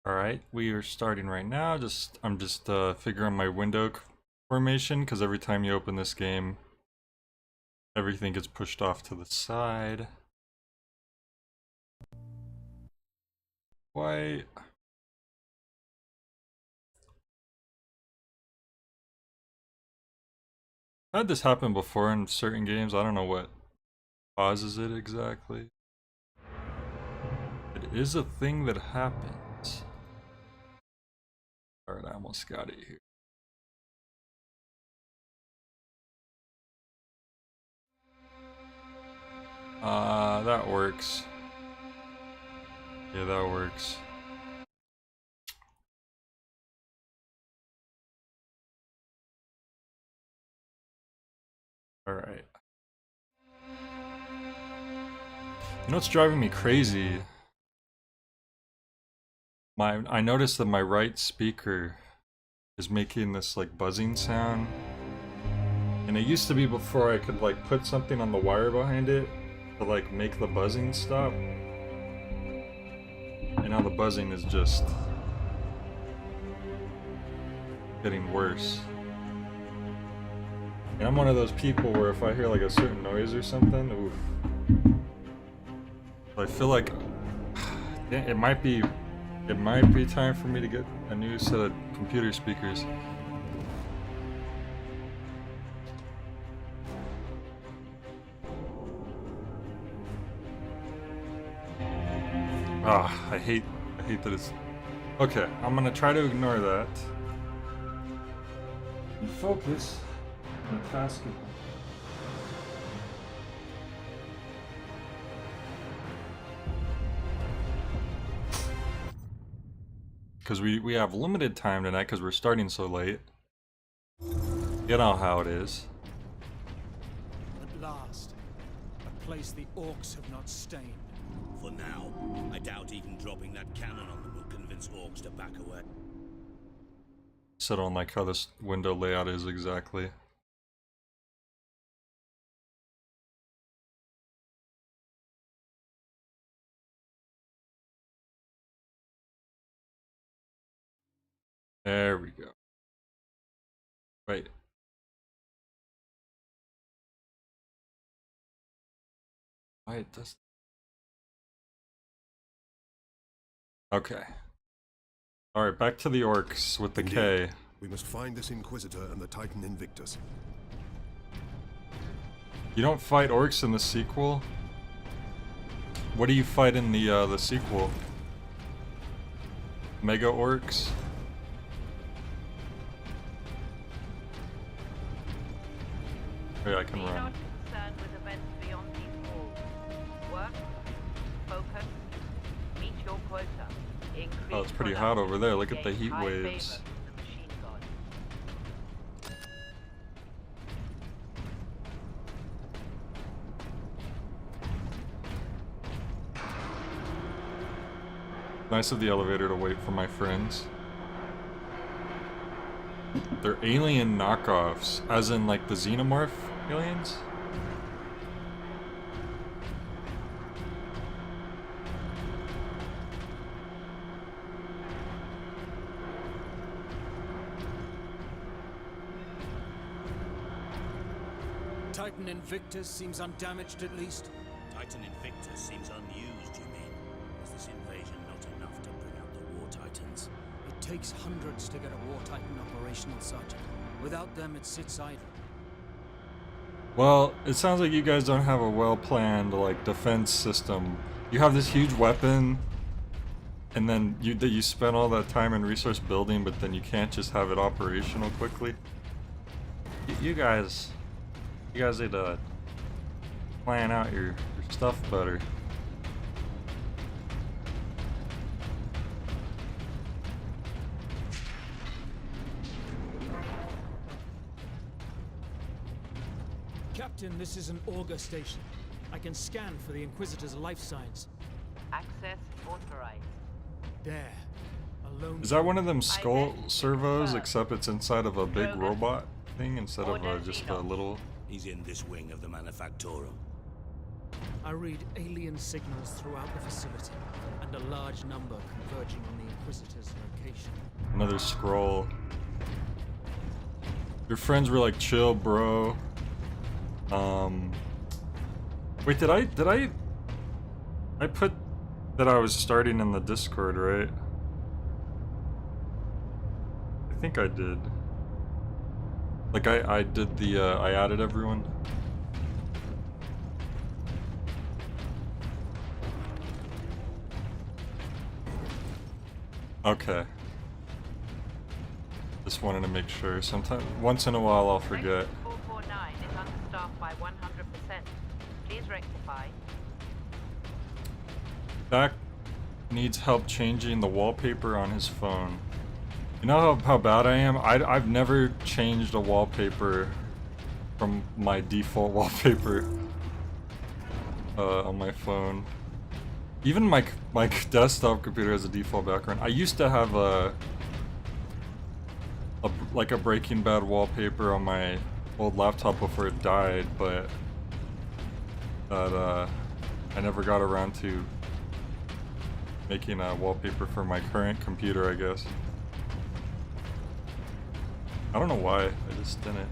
Alright, we are starting right now. I'm just figuring my window formation because every time you open this game, everything gets pushed off to the side. Why? I've had this happen before in certain games. I don't know what causes it exactly. It is a thing that happens. Alright, I almost got it here. That works. Yeah, that works. Alright. You know what's driving me crazy? I noticed that my right speaker is making this like buzzing sound. And it used to be before I could like put something on the wire behind it to like make the buzzing stop. And now the buzzing is just getting worse. And I'm one of those people where if I hear like a certain noise or something, oof. I feel like it might be time for me to get a new set of computer speakers. I hate that it's... Okay, I'm gonna try to ignore that. And focus on the task at hand. Because we have limited time tonight because we're starting so late. You know how it is. At last, a place the orcs have not stained. For now, I doubt even dropping that cannon on them will convince orcs to back away. So I don't like how this window layout is exactly. There we go. Right. Why it does... Okay. Alright, back to the orcs with the Indeed. K. We must find this Inquisitor and the Titan Invictus. You don't fight orcs in the sequel? What do you fight in the sequel? Mega orcs? Here, I can Be run. not concerned with events beyond these walls. Work, focus, meet your quota. Increase Oh, it's pretty hot over there. Look at the gain heat high waves. favor from the machine god. Nice of the elevator to wait for my friends. They're alien knockoffs, as in like the xenomorph aliens? Titan Invictus seems undamaged at least. Titan Invictus seems unused, you mean? Is this invasion not enough to bring out the War Titans? It takes hundreds to get a War Titan operational, Sergeant. Without them, it sits idle. Well, it sounds like you guys don't have a well-planned like defense system. You have this huge weapon, and then you spend all that time and resource building, but then you can't just have it operational quickly. You guys need to plan out your stuff better. Captain, this is an auger station. I can scan for the Inquisitor's life signs. Access authorized. There. Alone. Is that one of them skull servos, except it's inside of a big robot thing instead of just a little... He's in this wing of the Manufactorum. I read alien signals throughout the facility, and a large number converging on the Inquisitor's location. Another scroll. Your friends were like, chill, bro. Wait, did I put that I was starting in the Discord, right? I think I did. Like I did the, I added everyone. Okay. Just wanted to make sure. Sometimes, once in a while, I'll forget. Section 449 is understaffed by 100%. Please rectify. Dak needs help changing the wallpaper on his phone. You know how bad I am? I've never changed a wallpaper from my default wallpaper on my phone. Even my desktop computer has a default background. I used to have like a Breaking Bad wallpaper on my old laptop before it died, but I never got around to making a wallpaper for my current computer, I guess. I don't know why, I just didn't.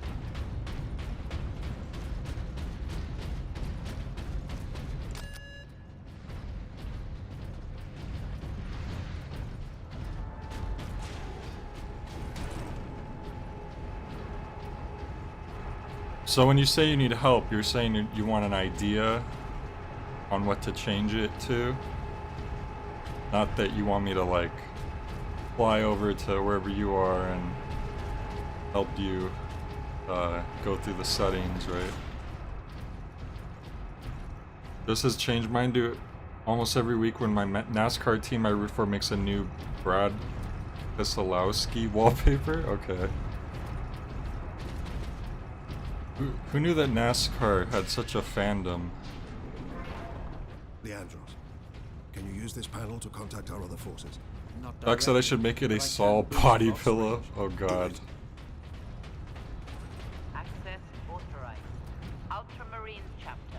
So when you say you need help, you're saying you want an idea on what to change it to? Not that you want me to like fly over to wherever you are and help you go through the settings, right? This has changed mine to almost every week when my NASCAR team I root for makes a new Brad Keselowski wallpaper? Okay. Who knew that NASCAR had such a fandom? Leandros, can you use this panel to contact our other forces? Not Doc said I should make it a Saul body pillow. Oh god. Access authorized. Ultramarine chapter.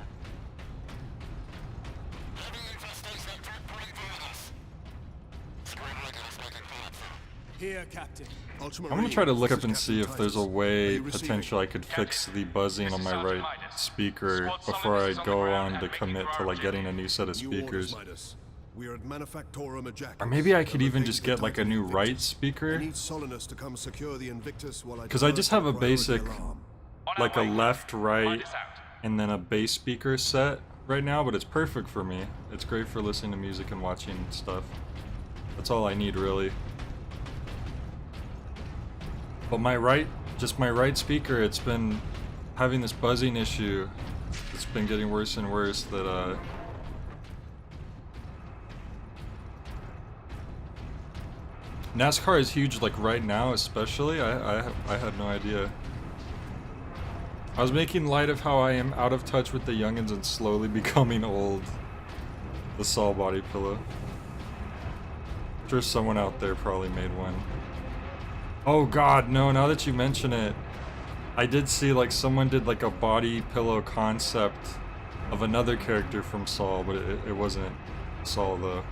Here, Captain. I'm gonna try to look up and see if there's a way potential I could fix the buzzing on my right speaker before I go on to commit to like getting a new set of speakers. We are at Manufactorum Ajax. Or maybe I could even just get like a new right speaker. Because I just have a basic, like a left, right, and then a bass speaker set right now, but it's perfect for me. It's great for listening to music and watching stuff. That's all I need really. But my right speaker, it's been having this buzzing issue. It's been getting worse and worse that NASCAR is huge like right now especially. I had no idea. I was making light of how I am out of touch with the youngins and slowly becoming old. The Saul body pillow. I'm sure someone out there probably made one. Oh god, no, now that you mention it, I did see like someone did like a body pillow concept of another character from Saul, but it wasn't Saul though.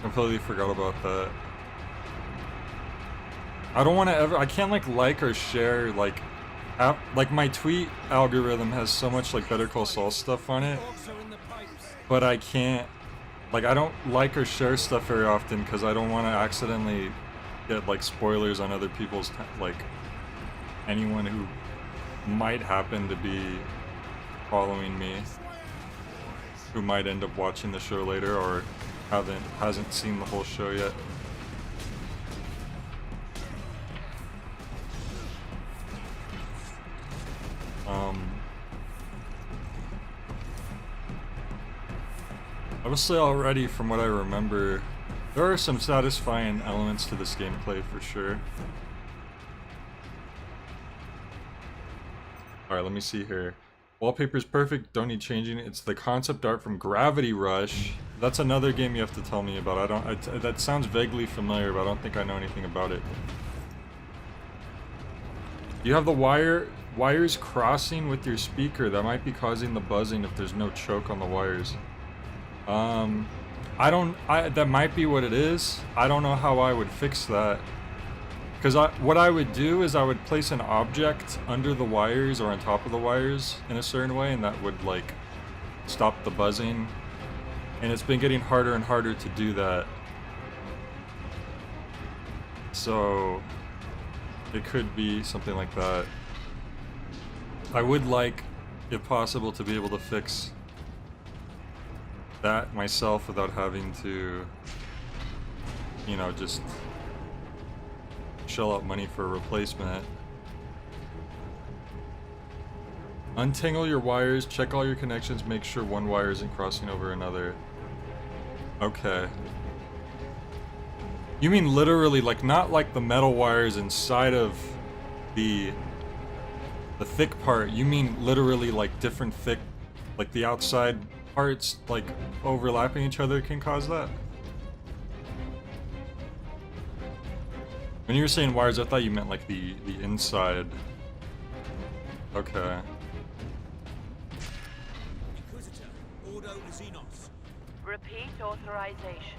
Completely forgot about that. I don't want to ever. I can't like or share like my tweet algorithm has so much like Better Call Saul stuff on it, but I can't like I don't like or share stuff very often because I don't want to accidentally get like spoilers on other people's like anyone who might happen to be following me, who might end up watching the show later or hasn't seen the whole show yet. I will say already, from what I remember, there are some satisfying elements to this gameplay for sure. Alright, let me see here. Wallpaper's perfect, don't need changing. It's the concept art from Gravity Rush. That's another game you have to tell me about. That sounds vaguely familiar, but I don't think I know anything about it. You have the wires crossing with your speaker. That might be causing the buzzing if there's no choke on the wires. That might be what it is. I don't know how I would fix that. Because what I would do is I would place an object under the wires or on top of the wires in a certain way, and that would like stop the buzzing. And it's been getting harder and harder to do that. So it could be something like that. I would like, if possible, to be able to fix that myself without having to, you know, just shell out money for a replacement. Untangle your wires, check all your connections, make sure one wire isn't crossing over another. Okay. You mean literally, like, not like the metal wires inside of the thick part. You mean literally like different thick, like the outside parts like overlapping each other can cause that? When you were saying wires, I thought you meant like the inside. Okay. Inquisitor, Ordo Xenos. Repeat authorization.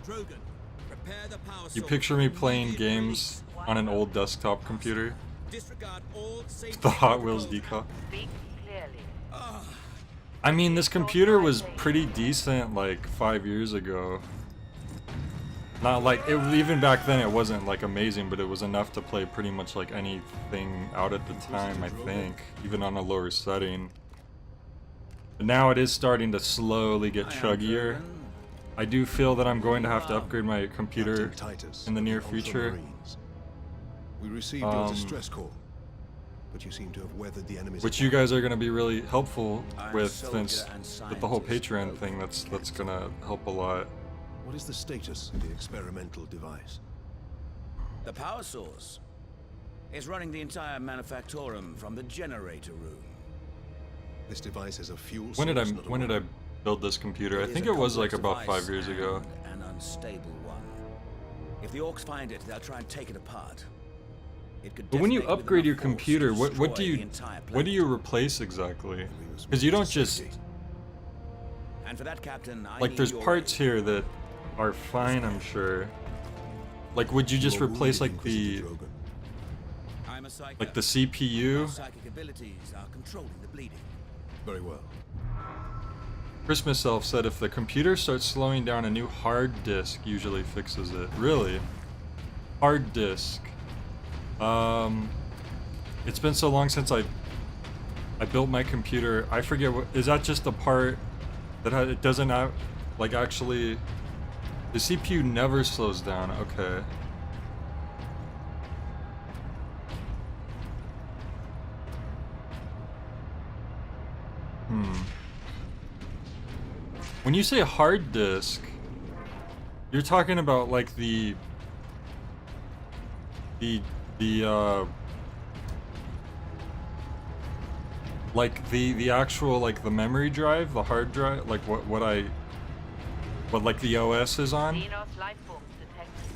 Drogon, prepare the power You source. picture me playing games on an old desktop computer? Disregard all safety The Hot Wheels protocols. decal. Speak clearly. I mean, this computer was pretty decent like 5 years ago. Not like, even back then it wasn't like amazing, but it was enough to play pretty much like anything out at the time, I think. Even on a lower setting. But now it is starting to slowly get chuggier. I do feel that I'm going to have to upgrade my computer in the near future. We received your distress call, but you seem to have weathered the enemy's Which you guys are going to be really helpful I'm a with, soldier since and with the whole scientist, Patreon both. thing. That's going to help a lot. What is the status of the experimental device? The power source is running the entire manufactorum from the generator room. This device is a fuel When did I source, not a when did I weapon. build this computer? I is think a it was like complex about 5 device years ago. and an unstable one. If the orcs find it, they'll try and take it apart. It could But when you detonate with upgrade your enough force to computer, what do destroy you the entire what do you planet. replace exactly? Because you don't just And for that, Captain, I like need there's your parts aid. here that are fine, I'm sure. Like, would you just You are replace wounded, like the Inquisitor Drogon. I'm a psychic. like the My CPU? psychic abilities are controlling the bleeding. Very well. Christmas Elf said if the computer starts slowing down, a new hard disk usually fixes it. Really? Hard disk. It's been so long since I built my computer. I forget what is that just the part that it doesn't have like actually the CPU never slows down. Okay. When you say hard disk, you're talking about like the like the actual like the memory drive, the hard drive, like what like the OS is on? Xenos life forms detected.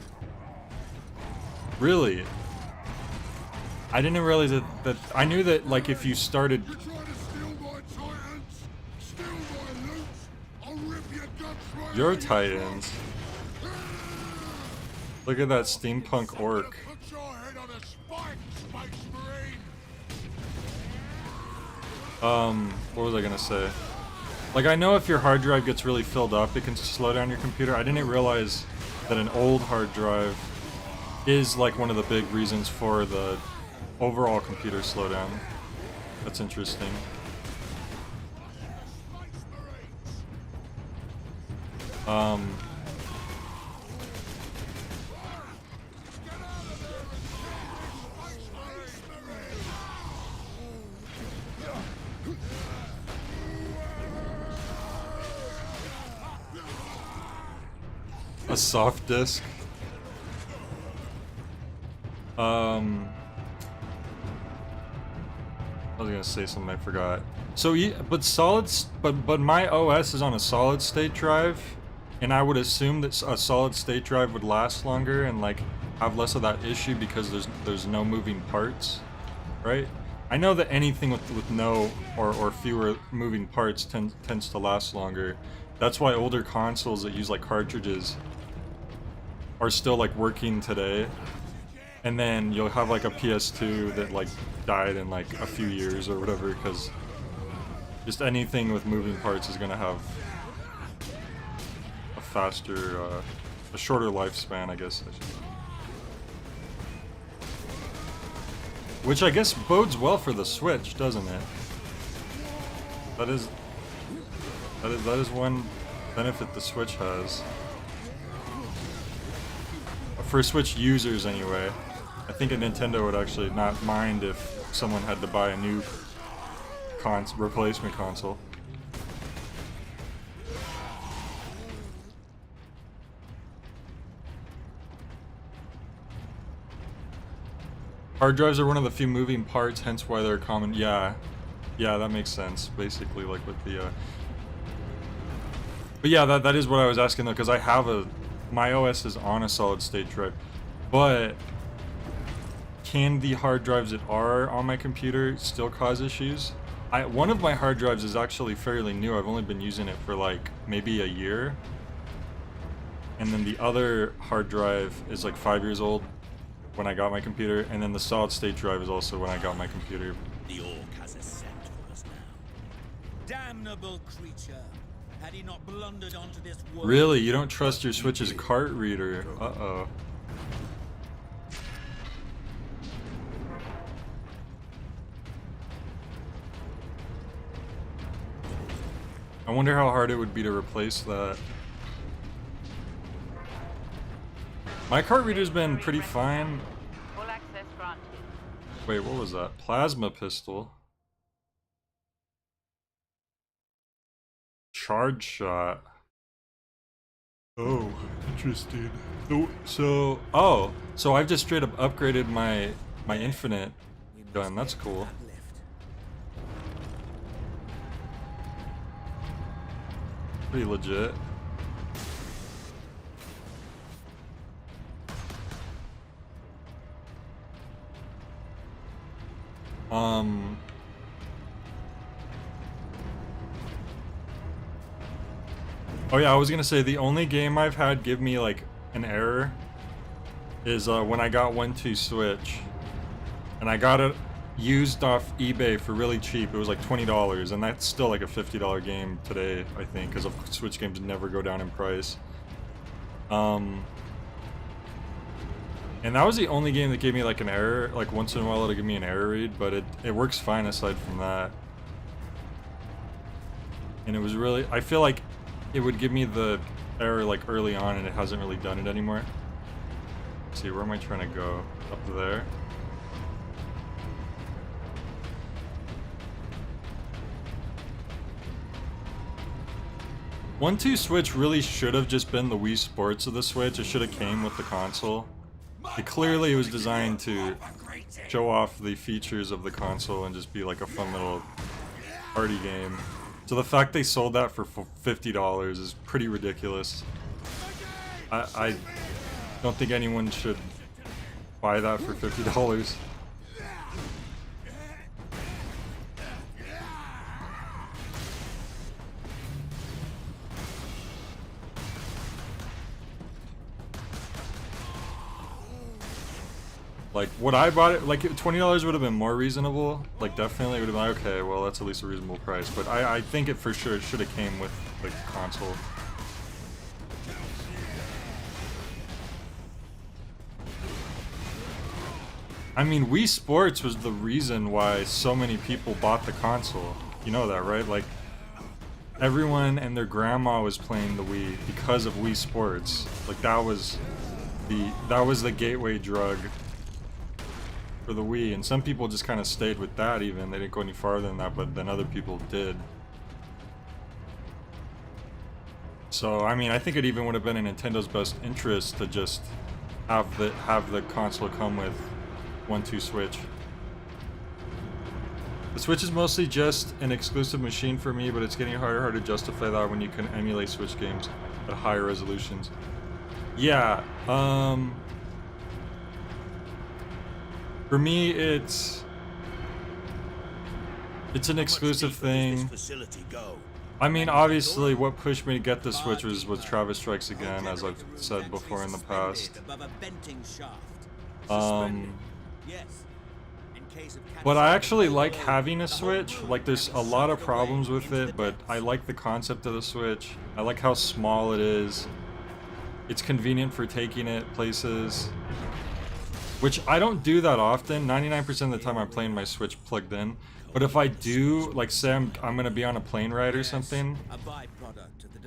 Really? I didn't realize that I knew that like if you started You try to steal my titans, steal my loot, I'll rip your guts right your out of Titans. Look at that steampunk orc. Put your head on a spike, Space Marine! What was I gonna say? Like, I know if your hard drive gets really filled up, it can slow down your computer. I didn't realize that an old hard drive is like one of the big reasons for the overall computer slowdown. That's interesting. A soft disk. I was gonna say something I forgot. So but my OS is on a solid state drive, and I would assume that a solid state drive would last longer and like have less of that issue because there's no moving parts, right? I know that anything with no or fewer moving parts tends to last longer. That's why older consoles that use like cartridges are still like working today. And then you'll have like a PS2 that like died in like a few years or whatever, because just anything with moving parts is gonna have a faster, a shorter lifespan, I guess. Which I guess bodes well for the Switch, doesn't it? That is one benefit the Switch has. For Switch users, anyway. I think a Nintendo would actually not mind if someone had to buy a new replacement console. Hard drives are one of the few moving parts, hence why they're common. Yeah, that makes sense. Basically, like with the. But yeah, that is what I was asking though, because I have my OS is on a solid state drive, but can the hard drives that are on my computer still cause issues? One of my hard drives is actually fairly new. I've only been using it for like maybe a year, and then the other hard drive is like 5 years old when I got my computer, and then the solid state drive is also when I got my computer. The orc has a scent for us now. Damnable creature! Had he not blundered onto this world. Really? You don't trust your Switch's cart reader? Uh-oh. I wonder how hard it would be to replace that. My card reader's been pretty fine. Full access granted. Wait, what was that? Plasma pistol. Charge shot. Oh, interesting. So I've just straight up upgraded my infinite gun. That's cool. Pretty legit. Oh yeah, I was gonna say the only game I've had give me like an error is when I got 1-2 Switch, and I got it used off eBay for really cheap. It was like $20, and that's still like a $50 game today, I think, because Switch games never go down in price. And that was the only game that gave me like an error. Like once in a while it'll give me an error read, but it works fine aside from that. And it was really, I feel like it would give me the error like early on, and it hasn't really done it anymore. Let's see, where am I trying to go? Up there? One-two Switch really should have just been the Wii Sports of the Switch. It should have came with the console. It clearly was designed to show off the features of the console and just be like a fun little party game. So the fact they sold that for $50 is pretty ridiculous. I don't think anyone should buy that for $50. Like, what I bought it, like, $20 would have been more reasonable. Like, definitely would have been, okay, well, that's at least a reasonable price. But I think it for sure should have came with the console. I mean, Wii Sports was the reason why so many people bought the console. You know that, right? Like, everyone and their grandma was playing the Wii because of Wii Sports. Like, that was the gateway drug for the Wii, and some people just kind of stayed with that even. They didn't go any farther than that, but then other people did. So, I mean, I think it even would have been in Nintendo's best interest to just have the console come with 1-2 Switch. The Switch is mostly just an exclusive machine for me, but it's getting harder and harder to justify that when you can emulate Switch games at higher resolutions. Yeah, for me, it's an exclusive thing. I mean, obviously, what pushed me to get the Switch was Travis Strikes Again, as I've said before in the past. But I actually like having a Switch. Like, there's a lot of problems with it, but I like the concept of the Switch. I like how small it is. It's convenient for taking it places. Which I don't do that often. 99% of the time I'm playing my Switch plugged in. But if I do, like say I'm gonna be on a plane ride or something,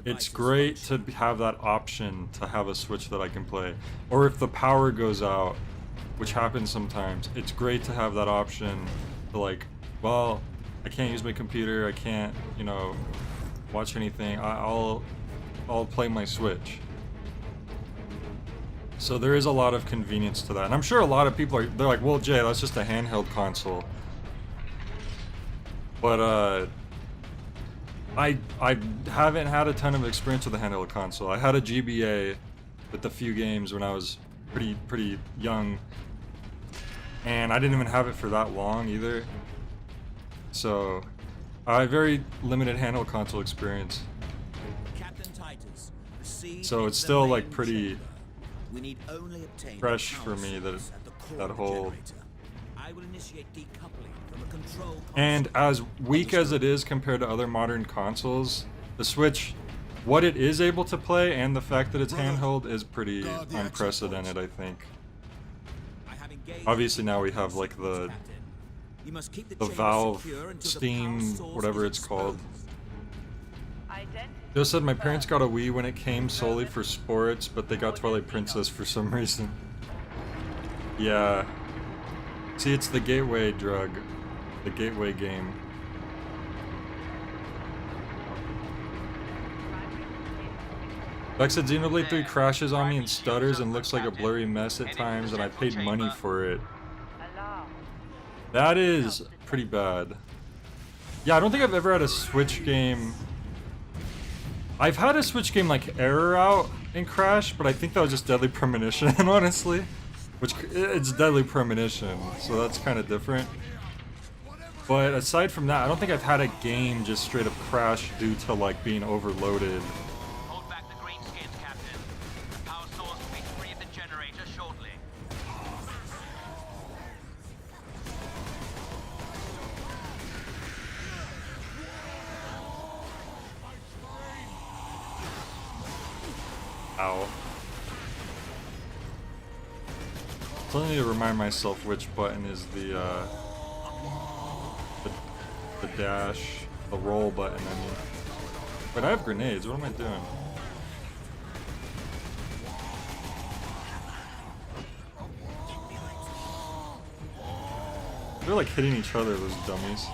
it's great to have that option to have a Switch that I can play. Or if the power goes out, which happens sometimes, it's great to have that option to like, well, I can't use my computer, I can't, you know, watch anything, I'll play my Switch. So there is a lot of convenience to that. And I'm sure a lot of people they're like, well, Jay, that's just a handheld console. But I haven't had a ton of experience with a handheld console. I had a GBA with a few games when I was pretty young, and I didn't even have it for that long either. So I have very limited handheld console experience. So it's still like pretty fresh for me, that whole. And as weak as it is compared to other modern consoles, the Switch, what it is able to play and the fact that it's handheld is pretty unprecedented, I think. Obviously now we have like the Valve, Steam, whatever it's called. Joe said my parents got a Wii when it came solely for sports, but they got Twilight Princess for some reason. Yeah. See, it's the gateway drug. The gateway game. Beck said Xenoblade 3 crashes on me and stutters and looks like a blurry mess at times, and I paid money for it. That is pretty bad. Yeah, I don't think I've ever had a Switch game. I've had a Switch game like error out and crash, but I think that was just Deadly Premonition, honestly. Which, it's Deadly Premonition, so that's kind of different. But aside from that, I don't think I've had a game just straight up crash due to like being overloaded. Hold back the greenskins, Captain. Power source will be free of the generator shortly. Ow. So I need to remind myself which button is the dash, the roll button, I mean. But I have grenades, what am I doing? They're like hitting each other, those dummies.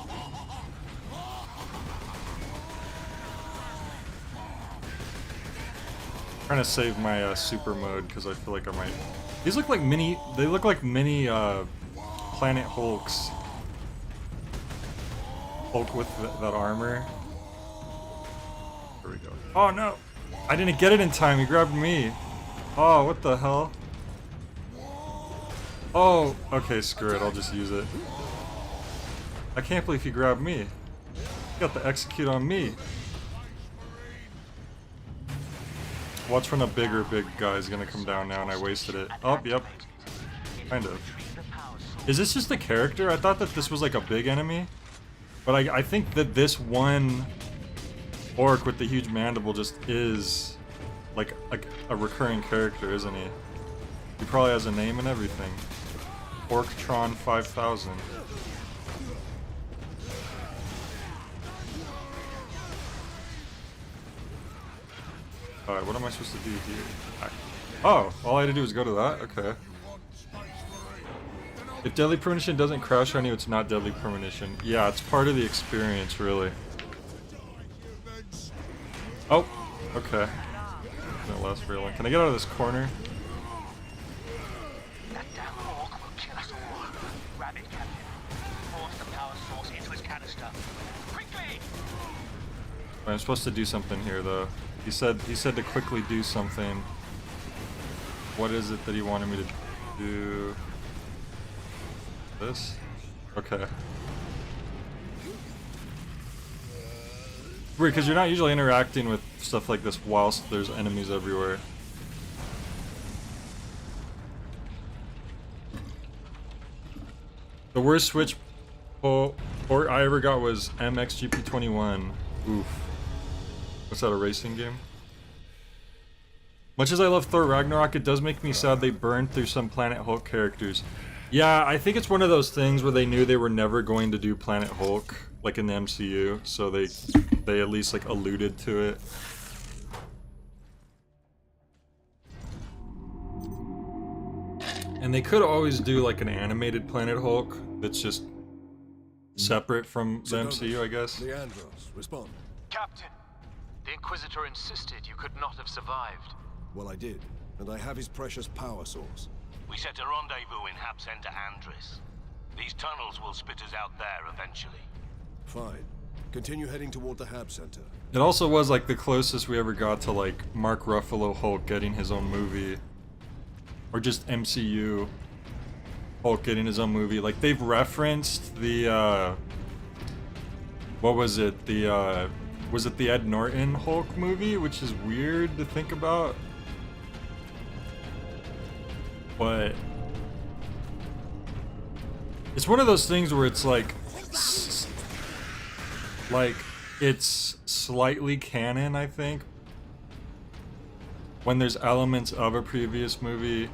Trying to save my super mode because I feel like I might. These look like mini. They look like mini Planet Hulks. Hulk with that armor. There we go. Oh no! I didn't get it in time. He grabbed me. Oh, what the hell? Oh, okay, screw it. I'll just use it. I can't believe he grabbed me. He got the execute on me. Watch when a big guy is gonna come down now and I wasted it. Oh, yep. Kind of. Is this just a character? I thought that this was like a big enemy. But I think that this one orc with the huge mandible just is like a recurring character, isn't he? He probably has a name and everything. Orctron 5000. Alright, what am I supposed to do here? Oh, all I had to do was go to that? Okay. If Deadly Premonition doesn't crash on you, it's not Deadly Premonition. Yeah, it's part of the experience, really. Oh, okay. Didn't last very long. Can I get out of this corner? That damn orc will kill us all. Grab it, Captain. Force the power source into his cannon. I'm supposed to do something here, though. He said to quickly do something. What is it that he wanted me to do? This? Okay. Weird, because you're not usually interacting with stuff like this whilst there's enemies everywhere. The worst Switch port I ever got was MXGP21. Oof. What's that, a racing game? Much as I love Thor Ragnarok, it does make me sad they burned through some Planet Hulk characters. Yeah, I think it's one of those things where they knew they were never going to do Planet Hulk, like in the MCU, so they at least like alluded to it. And they could always do like an animated Planet Hulk that's just separate from the MCU, I guess. Leandros, respond. Captain, the Inquisitor insisted you could not have survived. Well, I did, and I have his precious power source. We set a rendezvous in Hab Center Andres. These tunnels will spit us out there eventually. Fine. Continue heading toward the Hab Center. It also was like the closest we ever got to like Mark Ruffalo Hulk getting his own movie. Or just MCU Hulk getting his own movie. Like they've referenced the what was it? Was it the Ed Norton Hulk movie, which is weird to think about. But it's one of those things where it's like it's slightly canon, I think, when there's elements of a previous movie,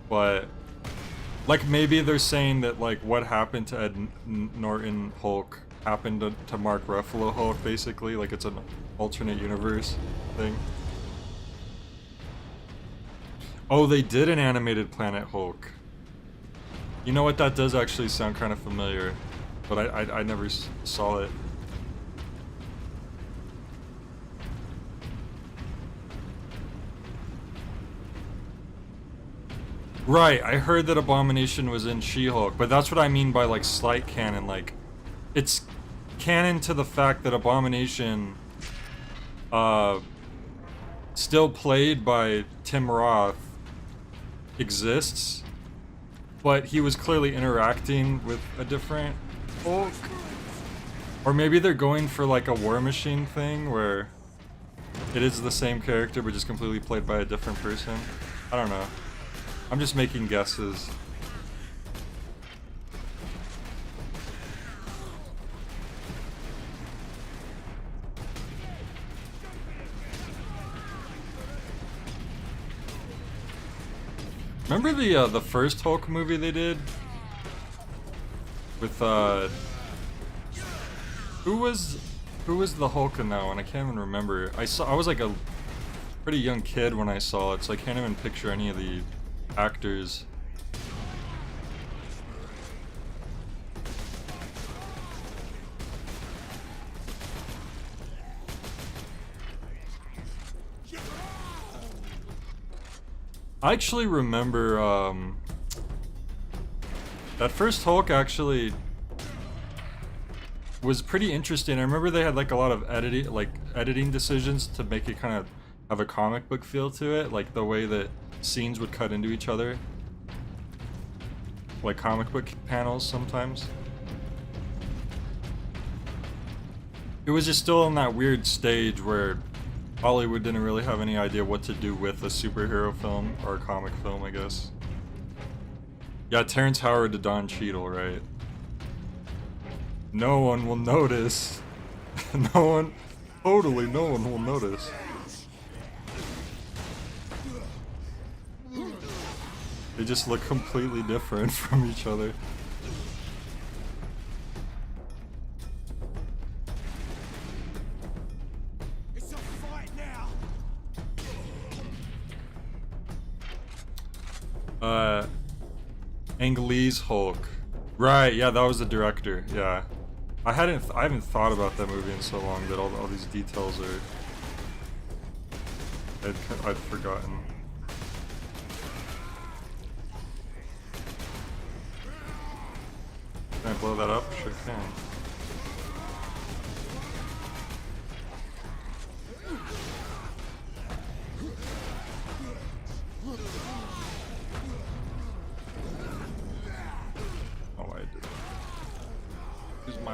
but like maybe they're saying that like what happened to Ed Norton Hulk happened to Mark Ruffalo Hulk, basically, like it's an alternate universe thing. Oh, they did an animated Planet Hulk. You know what, that does actually sound kind of familiar, but I never saw it. Right, I heard that Abomination was in She-Hulk, but that's what I mean by like slight canon. Like, it's canon to the fact that Abomination, still played by Tim Roth, exists, but he was clearly interacting with a different Hulk. Or maybe they're going for like a War Machine thing where it is the same character but just completely played by a different person. I don't know. I'm just making guesses. Remember the first Hulk movie they did? With who was the Hulk in that one? I can't even remember. I was like a pretty young kid when I saw it, so I can't even picture any of the actors. I actually remember that first Hulk actually was pretty interesting. I remember they had like a lot of editing decisions to make it kind of have a comic book feel to it, like the way that scenes would cut into each other, like comic book panels sometimes. It was just still in that weird stage where Hollywood didn't really have any idea what to do with a superhero film or a comic film, I guess. Yeah, Terrence Howard to Don Cheadle, right? No one will notice. No one will notice. They just look completely different from each other. It's a fight now. Ang Lee's Hulk. Right, yeah, that was the director. Yeah. I haven't thought about that movie in so long that all these details are I'd forgotten. Can I blow that up? Sure can.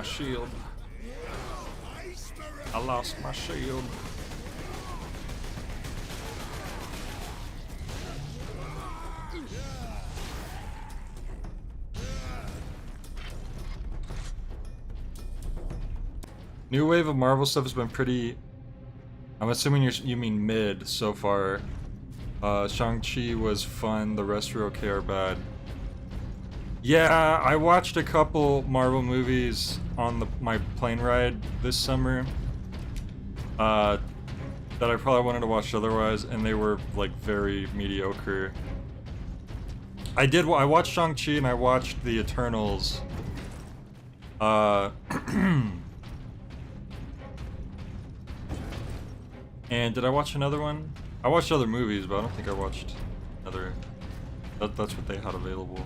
my shield. I lost my shield. New wave of Marvel stuff has been pretty. I'm assuming you mean mid so far. Shang-Chi was fun. The rest were okay or bad. Yeah, I watched a couple Marvel movies on my plane ride this summer. That I probably wanted to watch otherwise, and they were like very mediocre. I watched Shang-Chi and I watched The Eternals. And did I watch another one? I watched other movies, but I don't think I watched another. That's what they had available.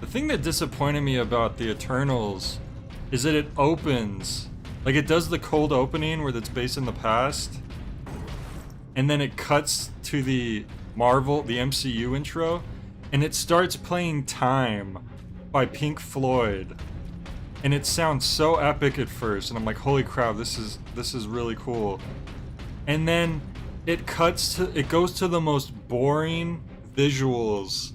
The thing that disappointed me about The Eternals is that it opens, like it does the cold opening where it's based in the past, and then it cuts to the MCU intro, and it starts playing Time by Pink Floyd. And it sounds so epic at first, and I'm like, holy crap, this is really cool. And then it goes to the most boring visuals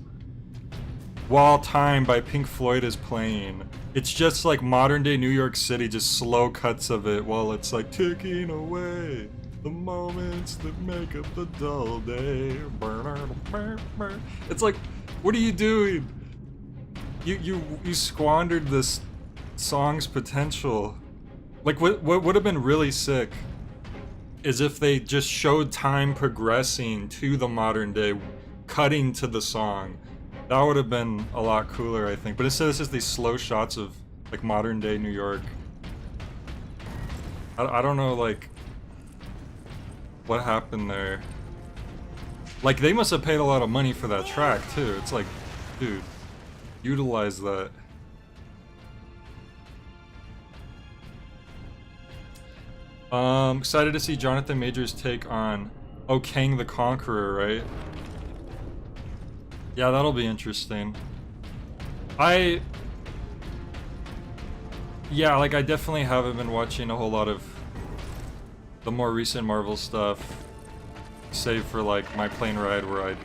while Time by Pink Floyd is playing. It's just like modern day New York City, just slow cuts of it while it's like ticking away the moments that make up the dull day. It's like, what are you doing? You squandered this song's potential. Like what would have been really sick is if they just showed Time progressing to the modern day, cutting to the song. That would have been a lot cooler, I think. But instead it's just these slow shots of like modern day New York. I don't know, like, what happened there. Like, they must have paid a lot of money for that track too. It's like, dude, utilize that. Excited to see Jonathan Majors take on Kang the Conqueror, right? Yeah, that'll be interesting. I definitely haven't been watching a whole lot of the more recent Marvel stuff, save for like my plane ride where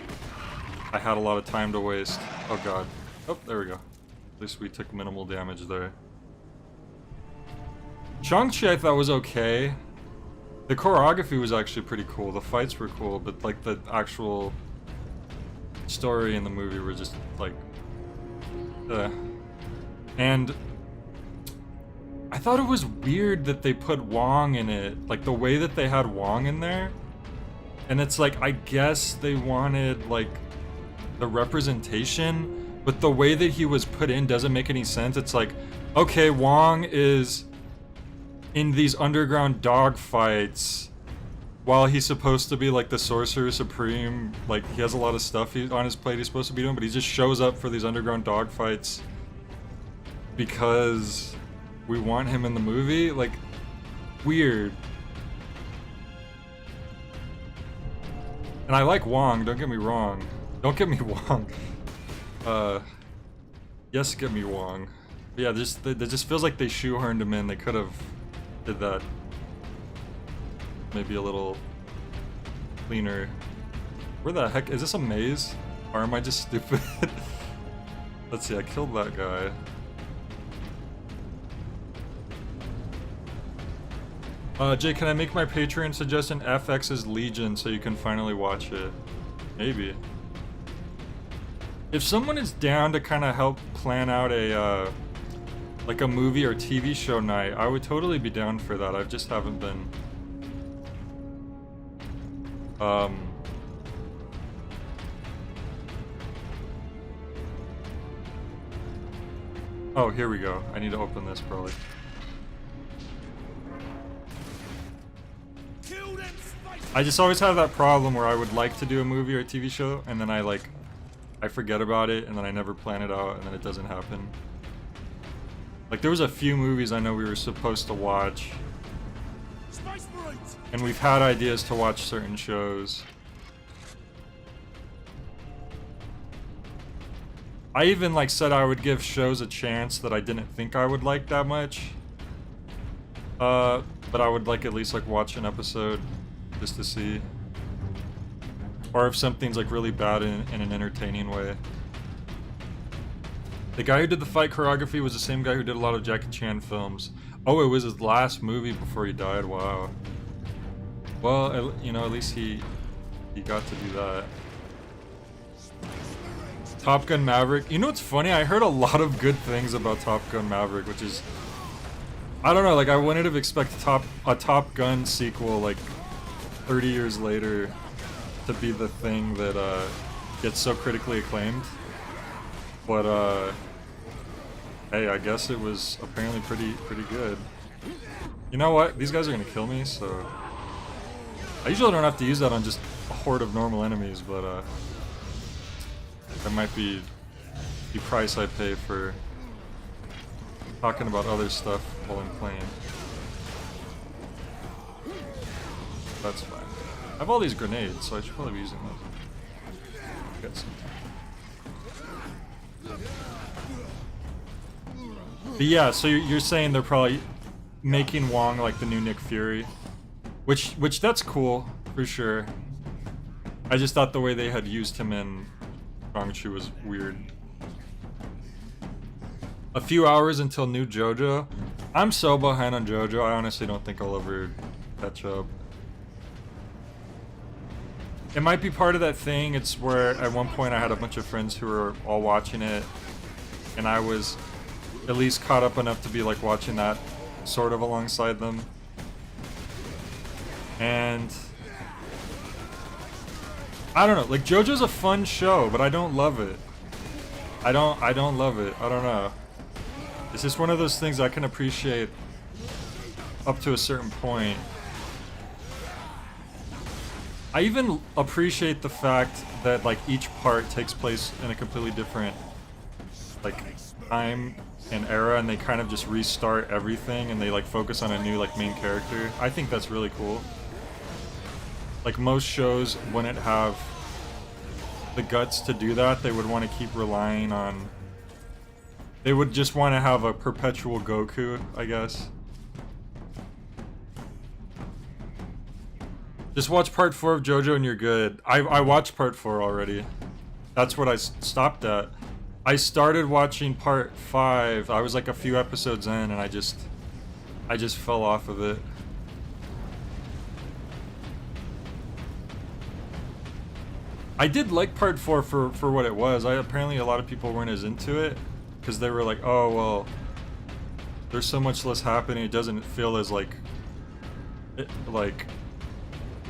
I had a lot of time to waste. Oh god. Oh, there we go. At least we took minimal damage there. Shang-Chi I thought was okay. The choreography was actually pretty cool. The fights were cool, but like the actual story in the movie were just like, And I thought it was weird that they put Wong in it, like the way that they had Wong in there. And it's like, I guess they wanted like the representation, but the way that he was put in doesn't make any sense. It's like, okay, Wong is in these underground dogfights while he's supposed to be like the Sorcerer Supreme. Like, he has a lot of stuff on his plate he's supposed to be doing, but he just shows up for these underground dogfights because we want him in the movie. Like, weird. And I like Wong, don't get me wrong. Don't get me Wong. Yes, get me Wong. But yeah, it just feels like they shoehorned him in. They could have did that maybe a little cleaner. Where the heck is this, a maze? Or am I just stupid? Let's see, I killed that guy. Jay, can I make my Patreon suggestion FX's Legion so you can finally watch it? Maybe. If someone is down to kind of help plan out a like a movie or TV show night, I would totally be down for that. I just haven't been. Oh, here we go. I need to open this probably. I just always have that problem where I would like to do a movie or a TV show, and then I forget about it, and then I never plan it out, and then it doesn't happen. Like, there was a few movies I know we were supposed to watch, and we've had ideas to watch certain shows. I even like said I would give shows a chance that I didn't think I would like that much. But I would like at least like watch an episode just to see. Or if something's like really bad in an entertaining way. The guy who did the fight choreography was the same guy who did a lot of Jackie Chan films. Oh, it was his last movie before he died. Wow. Well, you know, at least he got to do that. Top Gun Maverick. You know what's funny? I heard a lot of good things about Top Gun Maverick, which is, I don't know, like I wouldn't have expected a Top Gun sequel like 30 years later to be the thing that gets so critically acclaimed. But hey, I guess it was apparently pretty good. You know what? These guys are gonna kill me, so I usually don't have to use that on just a horde of normal enemies, but that might be the price I pay for talking about other stuff while I'm playing. That's fine. I have all these grenades, so I should probably be using those. Get some. But yeah, so you're saying they're probably making Wong like the new Nick Fury, which that's cool for sure. I just thought the way they had used him in Shang-Chi was weird. A few hours until new JoJo. I'm so behind on JoJo. I honestly don't think I'll ever catch up. It might be part of that thing. It's where at one point I had a bunch of friends who were all watching it, and I was at least caught up enough to be like watching that sort of alongside them. And I don't know, like JoJo's a fun show, but I don't love it. I don't love it. I don't know. It's just one of those things I can appreciate up to a certain point. I even appreciate the fact that like each part takes place in a completely different like time and era, and they kind of just restart everything and they like focus on a new like main character. I think that's really cool. Like most shows wouldn't have the guts to do that. They would want to keep relying on, they would just want to have a perpetual Goku, I guess. Just watch part 4 of JoJo and you're good. I watched part 4 already. That's what I stopped at. I started watching part 5. I was like a few episodes in and I just fell off of it. I did like part 4 for what it was. Apparently a lot of people weren't as into it because they were like, oh well, there's so much less happening. It doesn't feel as like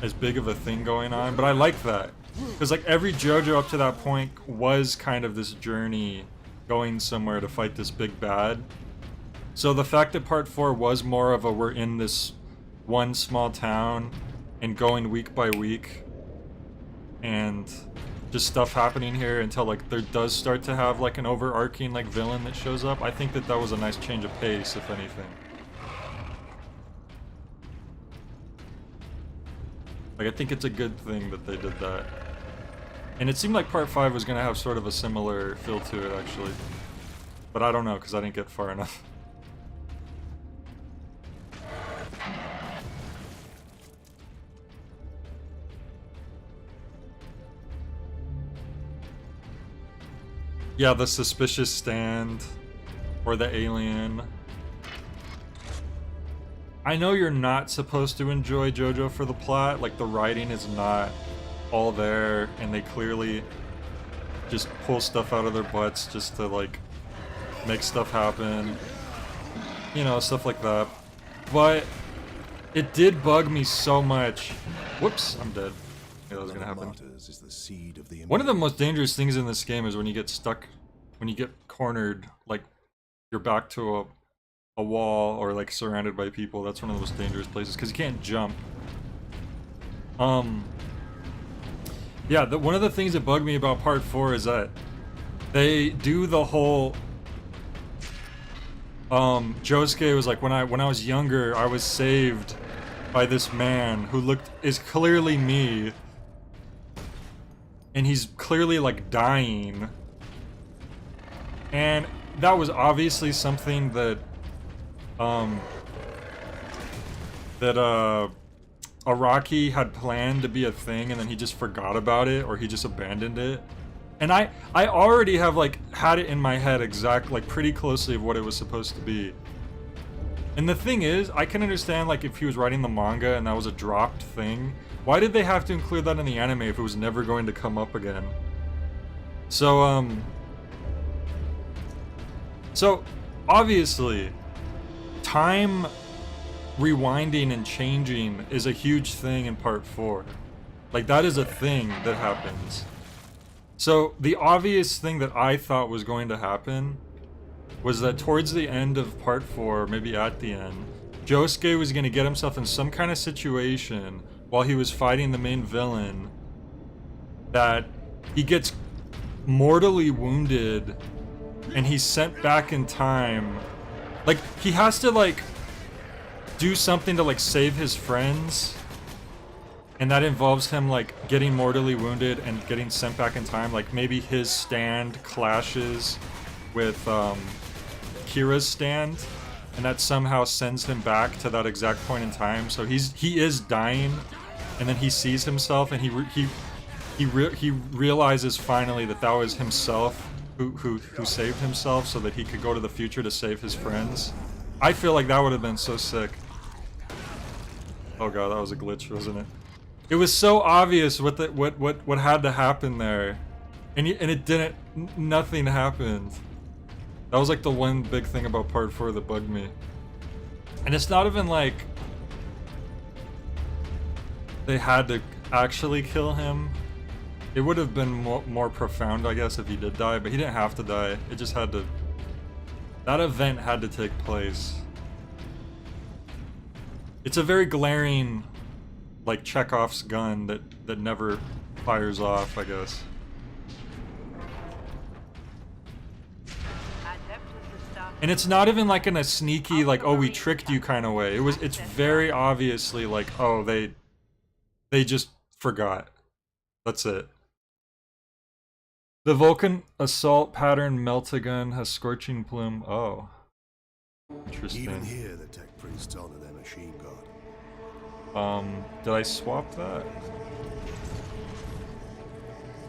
as big of a thing going on, but I like that because like every JoJo up to that point was kind of this journey going somewhere to fight this big bad. So the fact that part 4 was more of a we're in this one small town and going week by week and just stuff happening here until like there does start to have like an overarching like villain that shows up, I think that was a nice change of pace, if anything. Like, I think it's a good thing that they did that. And it seemed like part 5 was going to have sort of a similar feel to it, actually. But I don't know, because I didn't get far enough. Yeah, the suspicious stand. Or the alien. I know you're not supposed to enjoy JoJo for the plot, like the writing is not all there, and they clearly just pull stuff out of their butts just to like make stuff happen, you know, stuff like that. But it did bug me so much. Whoops, I'm dead. Yeah, that was gonna happen. One of the most dangerous things in this game is when you get stuck, when you get cornered, like you're back to a wall or like surrounded by people. That's one of the most dangerous places because you can't jump. Yeah, one of the things that bugged me about part 4 is that they do the whole Josuke was like, when I was younger, I was saved by this man who is clearly me, and he's clearly like dying, And that was obviously something that Araki had planned to be a thing, and then he just forgot about it, or he just abandoned it. And I already have like had it in my head like pretty closely of what it was supposed to be. And the thing is, I can understand like if he was writing the manga and that was a dropped thing. Why did they have to include that in the anime if it was never going to come up again? So obviously, time rewinding and changing is a huge thing in part 4. Like, that is a thing that happens. So the obvious thing that I thought was going to happen was that towards the end of part 4, maybe at the end, Josuke was going to get himself in some kind of situation while he was fighting the main villain that he gets mortally wounded and he's sent back in time. Like, he has to like do something to like save his friends, and that involves him like getting mortally wounded and getting sent back in time. Like maybe his stand clashes with Kira's stand, and that somehow sends him back to that exact point in time. So he is dying, and then he sees himself, and he realizes finally that that was himself who saved himself so that he could go to the future to save his friends. I feel like that would have been so sick. Oh god, that was a glitch, wasn't it? It was so obvious what had to happen there, and it didn't. Nothing happened. That was like the one big thing about part 4 that bugged me. And it's not even like they had to actually kill him. It would have been more profound, I guess, if he did die, but he didn't have to die. It just had to. That event had to take place. It's a very glaring, like, Chekhov's gun that never fires off, I guess. And it's not even like in a sneaky, like, oh, we tricked you kind of way. It's very obviously like, oh, they just forgot. That's it. The Vulcan assault pattern Meltagun has scorching plume. Oh. Interesting. Even here, the tech priests honor their machine god. Did I swap that?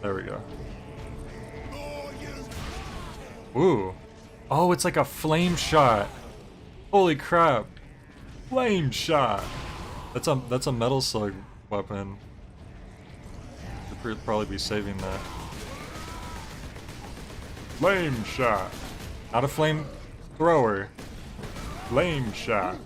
There we go. Ooh. Oh, it's like a flame shot. Holy crap. Flame shot. That's a metal slug weapon. Should probably be saving that. Flame shot. Not a flame thrower. Flame shot.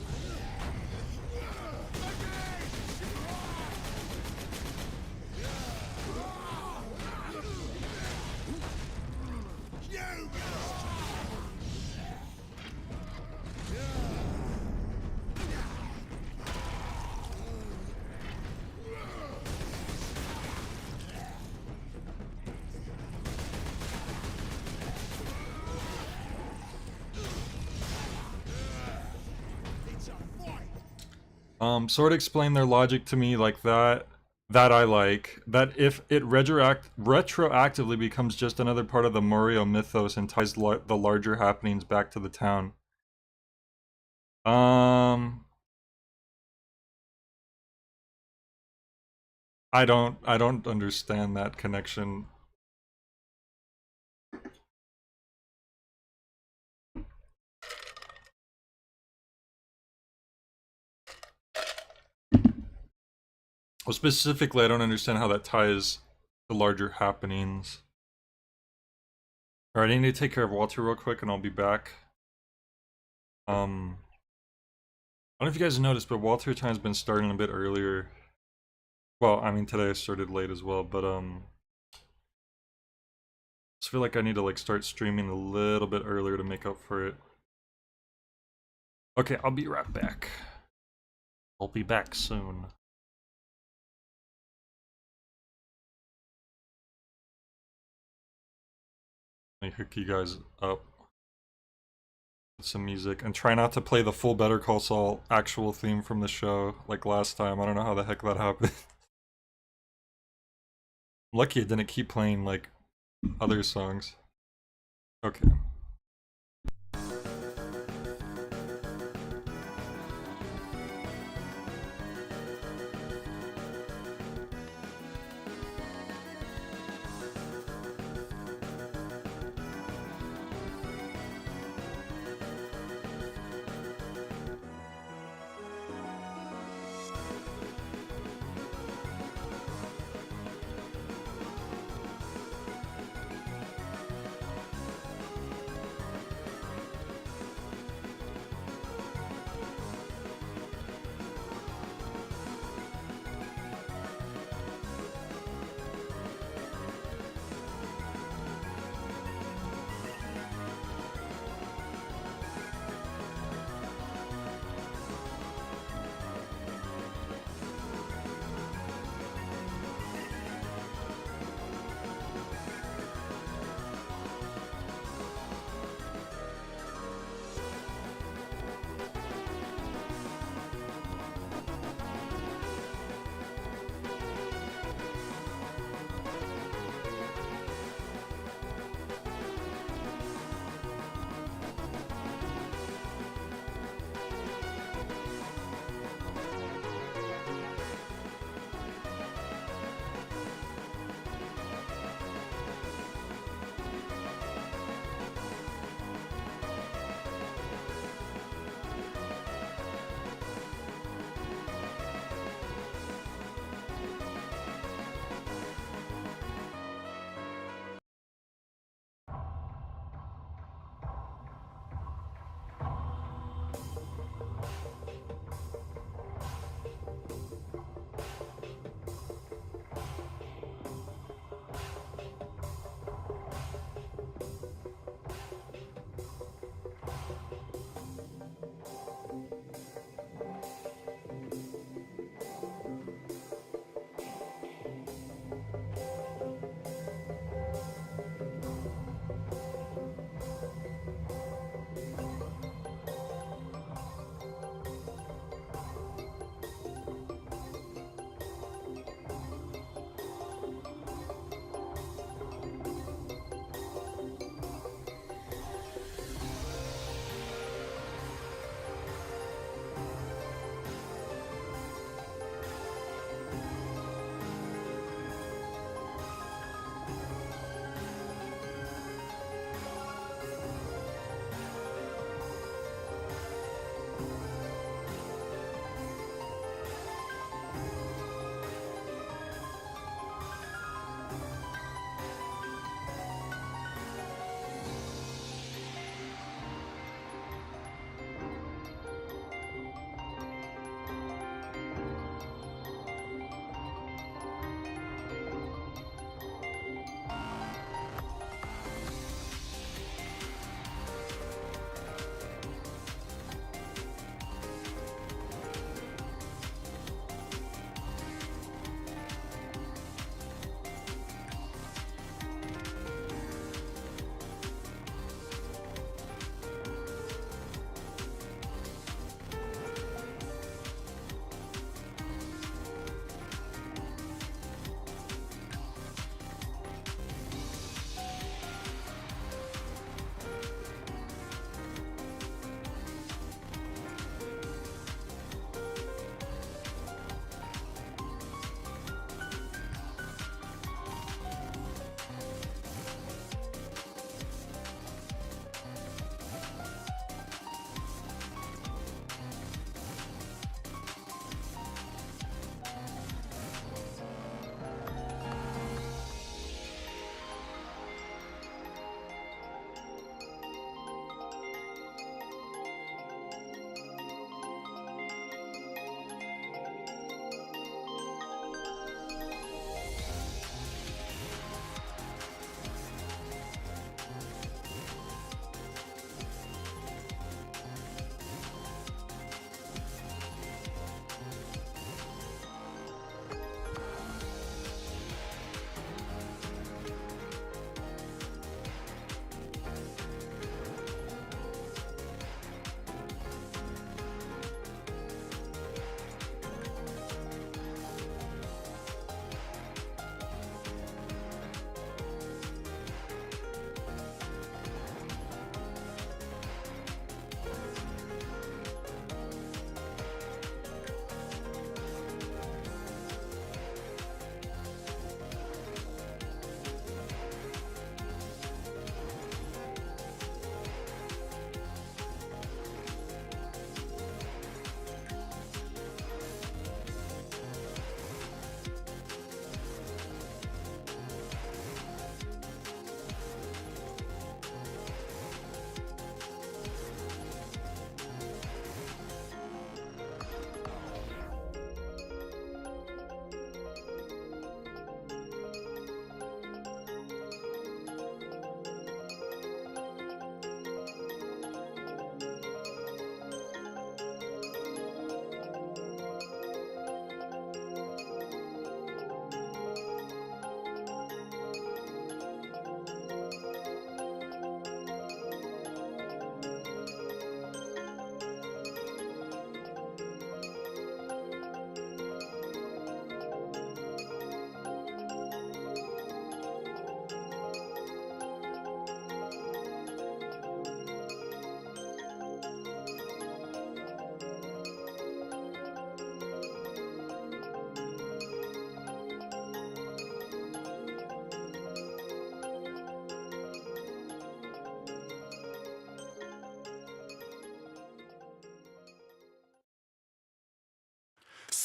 Sort of explain their logic to me like that. That I like. That if it retroactively becomes just another part of the Morio mythos and ties the larger happenings back to the town. I don't understand that connection. Well, specifically, I don't understand how that ties the larger happenings. Alright, I need to take care of Walter real quick and I'll be back. I don't know if you guys noticed, but Walter time's been starting a bit earlier. Well, I mean, today I started late as well, but I just feel like I need to like start streaming a little bit earlier to make up for it. Okay, I'll be right back. I'll be back soon. Let me hook you guys up with some music and try not to play the full Better Call Saul actual theme from the show like last time. I don't know how the heck that happened. I'm lucky it didn't keep playing like other songs. Okay.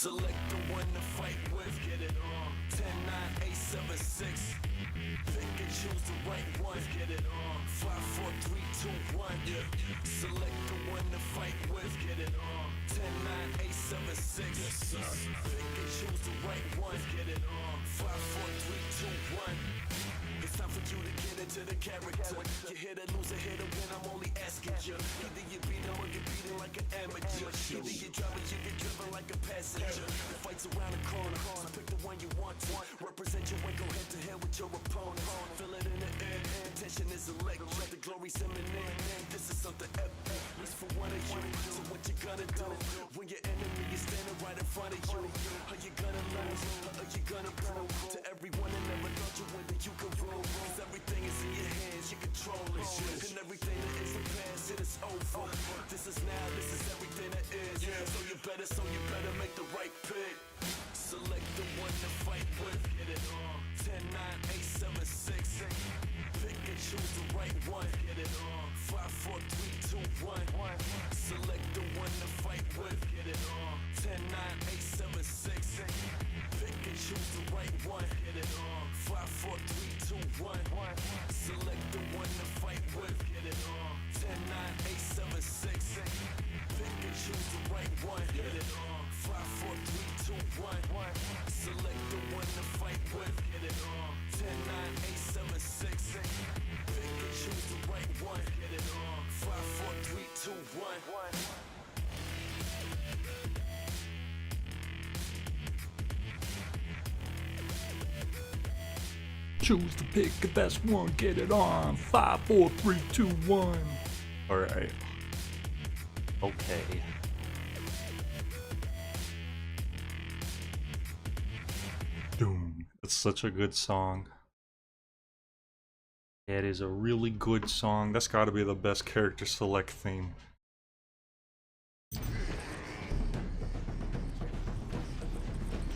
Select the one to fight with. Get it on. 10-9-8-7-6. Pick and choose the right one. Get it on. 5-4-3-2-1. Yeah. Select the one to fight with. Get it on. 10-9-8-7-6. Yes, sir. Pick and choose the right one. Get it on. 5-4-3-2-1. It's time for you to get into the character. You hit a lose or hit a win, I'm only asking you. Either you beat him or you beat him like an amateur. Either you drive or you get driven like a passenger. The fight's around the corner, so pick the one you want. Represent you and go head to head with your opponent. Feel it in the air, tension is electric. The glory's imminent. This is something epic. It's for one of you. So what you gonna do when your enemy is standing right in front of you? Are you gonna lose or are you gonna prove to everyone that never thought you win that you can rule? Cause everything is in your hands, you control it. And everything that is the past, it is over. This is now, this is everything that is. So you better make the right pick. Select the one to fight with. Get it on. 10-9-8-7-6. Pick and choose the right one. Get it on. 5-4-3-2-1. Select the one to fight with. Get it on. 10-9-8-7-6. Pick and choose the right one. Get it on. 5-4-3-2-1. Select the one to fight with. Get it on. 10-9-8-7-6. Pick and choose the right one. Get it on. 5-4-3-2-1. Select the one to fight with. Get it on. 10-9-8-7-6. Pick and choose the right one. Get it on. 5-4-3-2-1. Choose to pick the best one, get it on. 5, 4, 3, 2, 1. Alright. Okay. Doom. It's such a good song. It is a really good song. That's gotta be the best character select theme.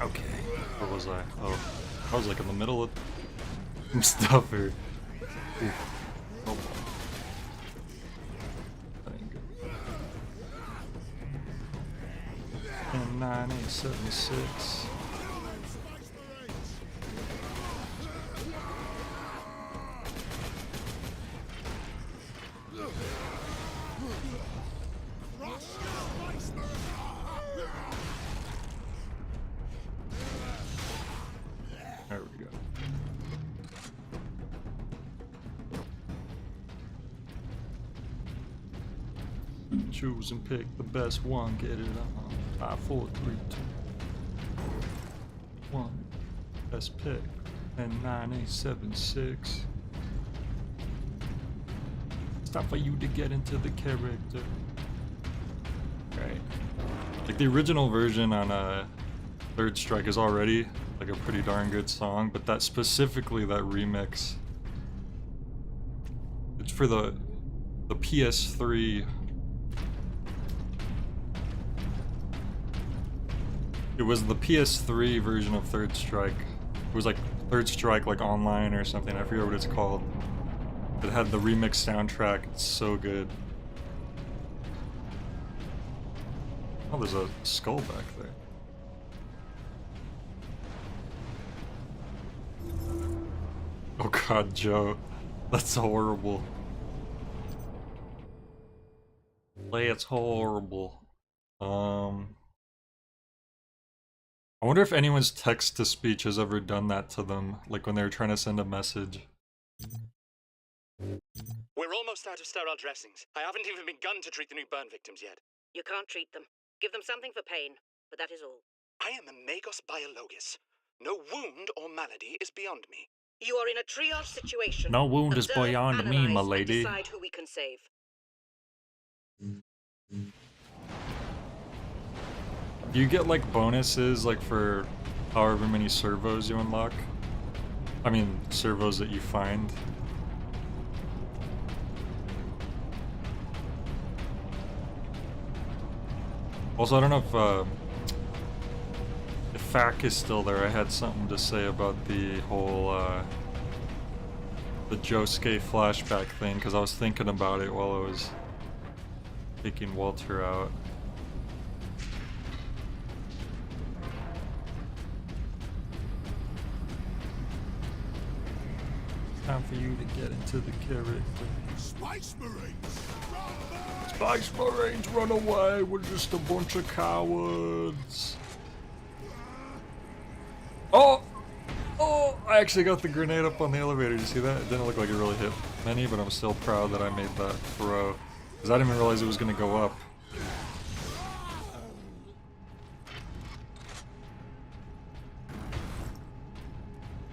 Okay. Where was I? Oh. I was like in the middle of stuff here. Oof. Oh. That ain't good. 10-9-8-7-6. There we go. Choose and pick the best one, get it on. 5, 4, 3, 2, 1. Best pick. 10-9-8-7-6. It's time for you to get into the character. Right. Like the original version on Third Strike is already like a pretty darn good song, but that specifically, that remix, it's for the PS3. It was the PS3 version of Third Strike. It was like Third Strike like online or something, I forget what it's called. It had the remix soundtrack, it's so good. Oh, there's a skull back there. Oh god, Joe. That's horrible. It's horrible. I wonder if anyone's text-to-speech has ever done that to them, like when they were trying to send a message. We're almost out of sterile dressings. I haven't even begun to treat the new burn victims yet. You can't treat them. Give them something for pain, but that is all. I am a Magos Biologis. No wound or malady is beyond me. You are in a triage situation. No wound is Observe, beyond me, my analyze, lady. and decide who we can save. Do you get like bonuses like for however many servos you unlock? I mean, servos that you find. Also, I don't know if Fack is still there. I had something to say about the whole the Josuke flashback thing, because I was thinking about it while I was taking Walter out. time for you to get into the character. Space Marines! Space Marines, run away! We're just a bunch of cowards. Oh! Oh! I actually got the grenade up on the elevator. Did you see that? It didn't look like it really hit many, but I'm still proud that I made that throw. Because I didn't even realize it was going to go up.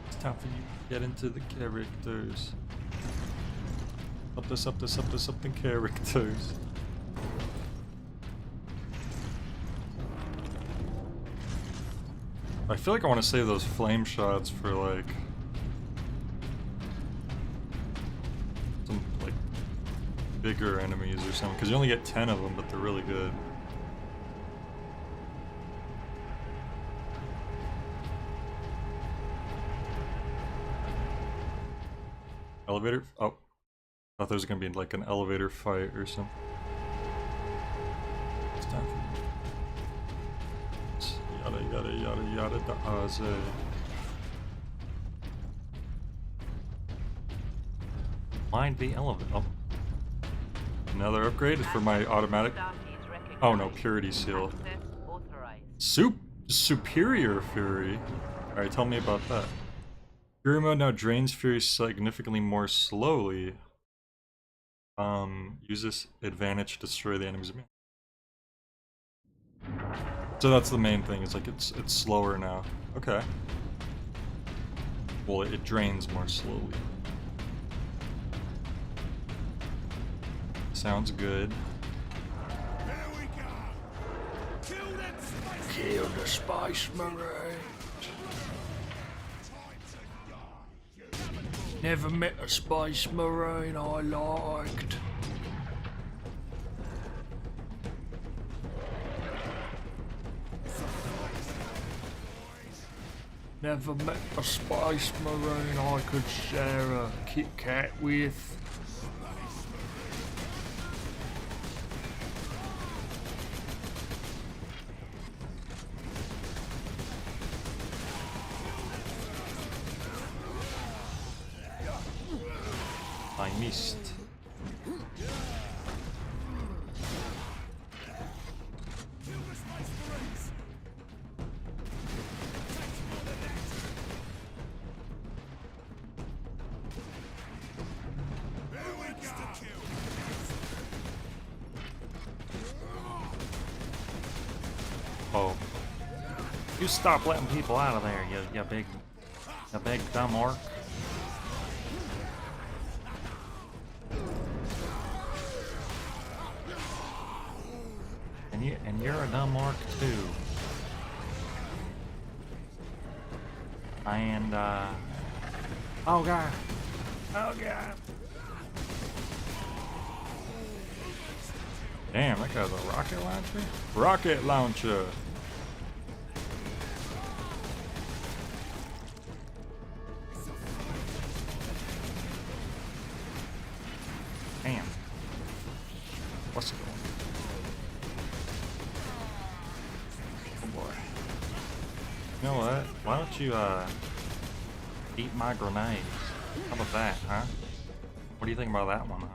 It's time for you to get into the characters. Something characters. I feel like I want to save those flame shots for like some like bigger enemies or something, because you only get 10 of them, but they're really good. Elevator? Oh. I thought there was gonna be like an elevator fight or something. It's time for yada yada yada yada da aze. Find the elevator. Oh. Another upgrade for my automatic. Oh no, purity seal. Superior fury. Alright, tell me about that. Fury mode now drains fury significantly more slowly. Use this advantage to destroy the enemy's. So that's the main thing. It's like it's slower now. Okay. Well, it drains more slowly. Sounds good. There we go! Kill them space! Kill the Spice Marine. Never met a Space Marine I liked. Never met a Space Marine I could share a Kit Kat with. I missed. Oh. You stop letting people out of there, you big dumb orc. And you're a dumb orc too. And oh god. Oh god. Damn, that guy's a rocket launcher? Rocket launcher! Damn. What's it going on? Oh boy. You know what? Why don't you eat my grenades? How about that, huh? What do you think about that one, huh?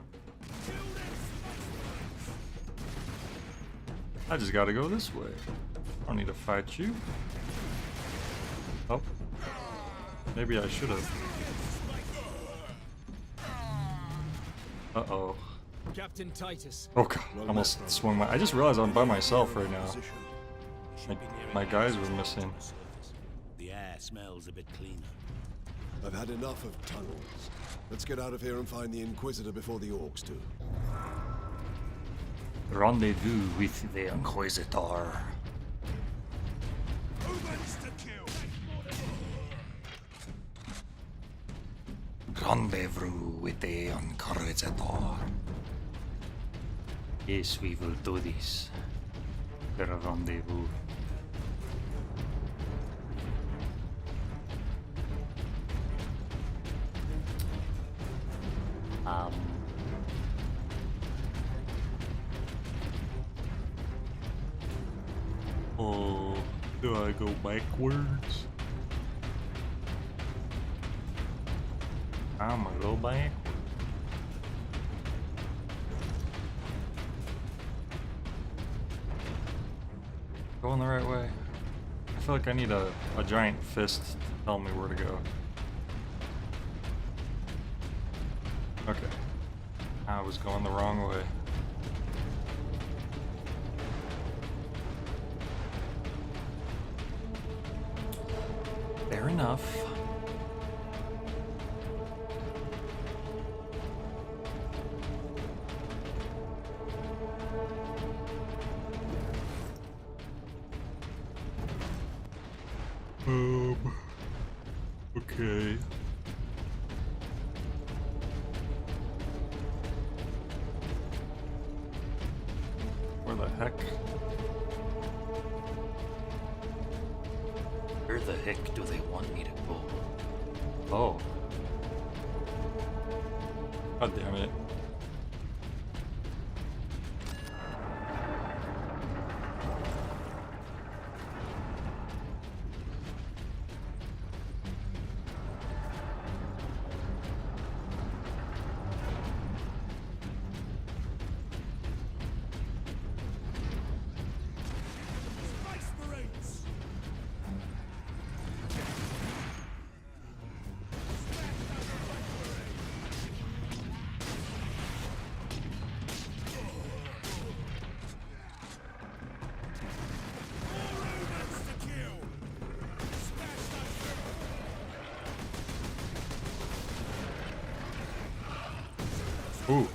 I just gotta go this way. I don't need to fight you. Oh. Maybe I should have. Uh-oh. Captain Titus. Oh god, almost swung my... I just realized I'm by myself right now. My guys were missing. The air smells a bit cleaner. I've had enough of tunnels. Let's get out of here and find the Inquisitor before the orcs do. Rendezvous with the Inquisitor. Who wants to kill? Rendezvous with the Inquisitor. Yes, we will do this. The rendezvous. Oh, do I go backwards? I'm gonna go back. Going the right way. I feel like I need a giant fist to tell me where to go. Okay. I was going the wrong way. Fair enough. Okay. Where the heck? Where the heck do they want me to go? Oh. God damn it. Ooh.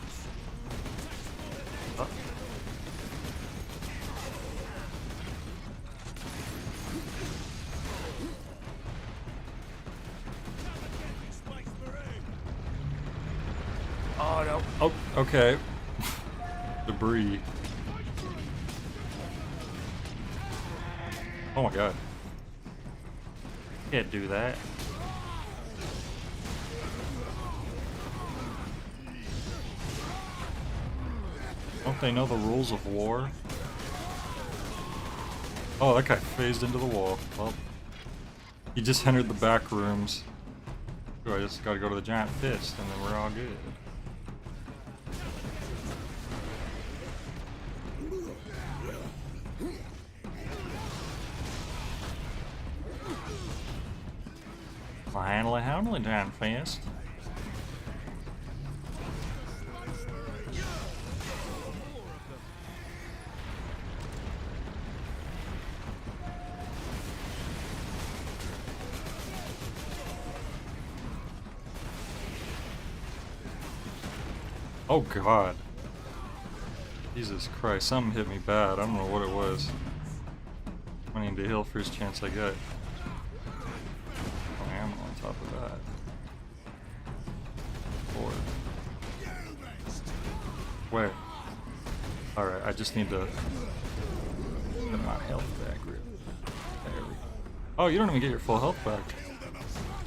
Oh no. Oh, okay. Debris. Oh my god. Can't do that. Don't they know the rules of war? Oh, that guy phased into the wall. Well, he just entered the back rooms. Ooh, I just gotta go to the giant fist and then we're all good. Finally, handling giant fist. Oh god. Jesus Christ, something hit me bad. I don't know what it was. I need to heal first chance I get. Oh, ammo on top of that. Forward. Where? Alright, I just need to get my health back. There we go. Oh, you don't even get your full health back.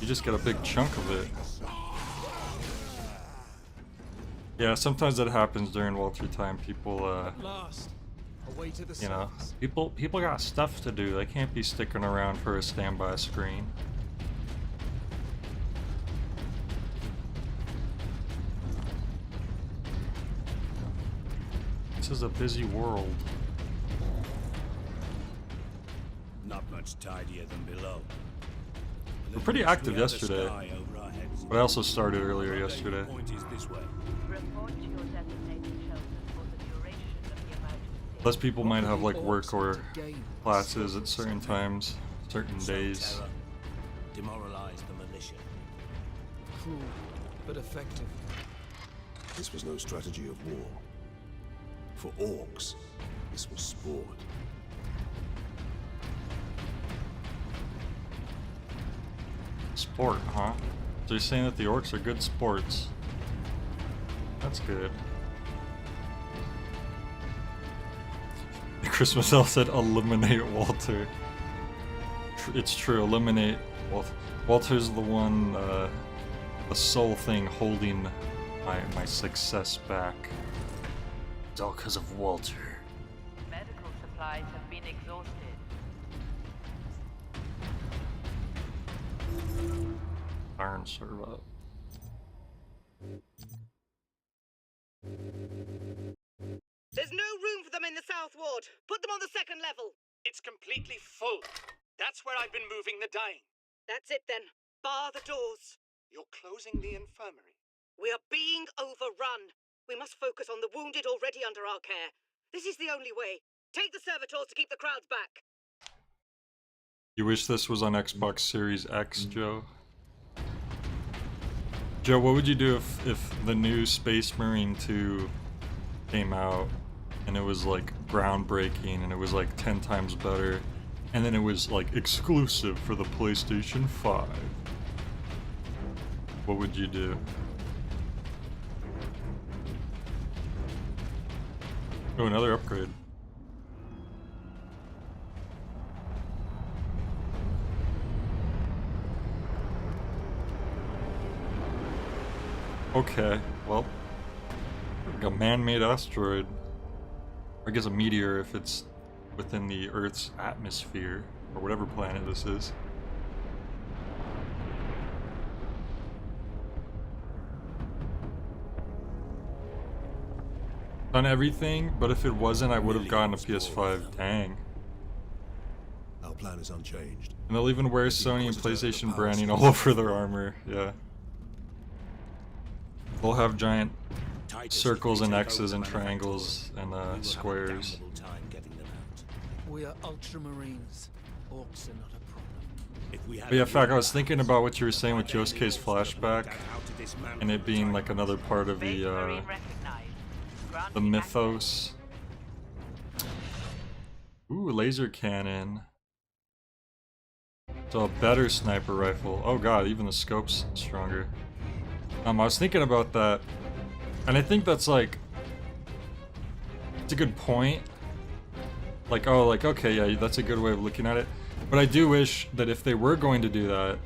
You just get a big chunk of it. Yeah, sometimes that happens during Walter time. People, you know, people got stuff to do. They can't be sticking around for a standby screen. This is a busy world. Not much tidier than below. We're pretty active yesterday, but I also started earlier yesterday. Report to your designated shelters for the duration of the emergency. Less people might have like work or classes at certain times, certain days. Demoralize the militia. Cruel, but effective. This was no strategy of war. For orcs, this was sport. Sport, huh? So you're saying that the orcs are good sports. That's good. The Christmas elf said eliminate Walter. It's true, eliminate Walter. Walter's the one, the sole thing holding my success back. It's all because of Walter. Medical supplies have been exhausted. Darn serve up. There's no room for them in the South Ward. Put them on the second level. It's completely full. That's where I've been moving the dying. That's it then. Bar the doors. You're closing the infirmary. We are being overrun. We must focus on the wounded already under our care. This is the only way. Take the servitors to keep the crowds back. You wish this was on Xbox Series X, Joe? Joe, what would you do if the new Space Marine 2 came out and it was like groundbreaking and it was like 10 times better and then it was like exclusive for the PlayStation 5? What would you do? Oh, another upgrade. Okay, well, like a man-made asteroid. Or I guess a meteor if it's within the Earth's atmosphere, or whatever planet this is. Done everything, but if it wasn't, I would have gotten a PS5. Dang. Our plan is unchanged. And they'll even wear Sony and PlayStation branding all over their armor, yeah. They'll have giant circles and X's and triangles and squares. We are Ultramarines. Orcs are not a problem. But yeah, in fact, I was thinking about what you were saying with Yosuke's flashback, and it being like another part of the mythos. Ooh, laser cannon. So a better sniper rifle. Oh god, even the scope's stronger. I was thinking about that, and I think that's like, it's a good point. Like, oh, like, okay, yeah, that's a good way of looking at it. But I do wish that if they were going to do that,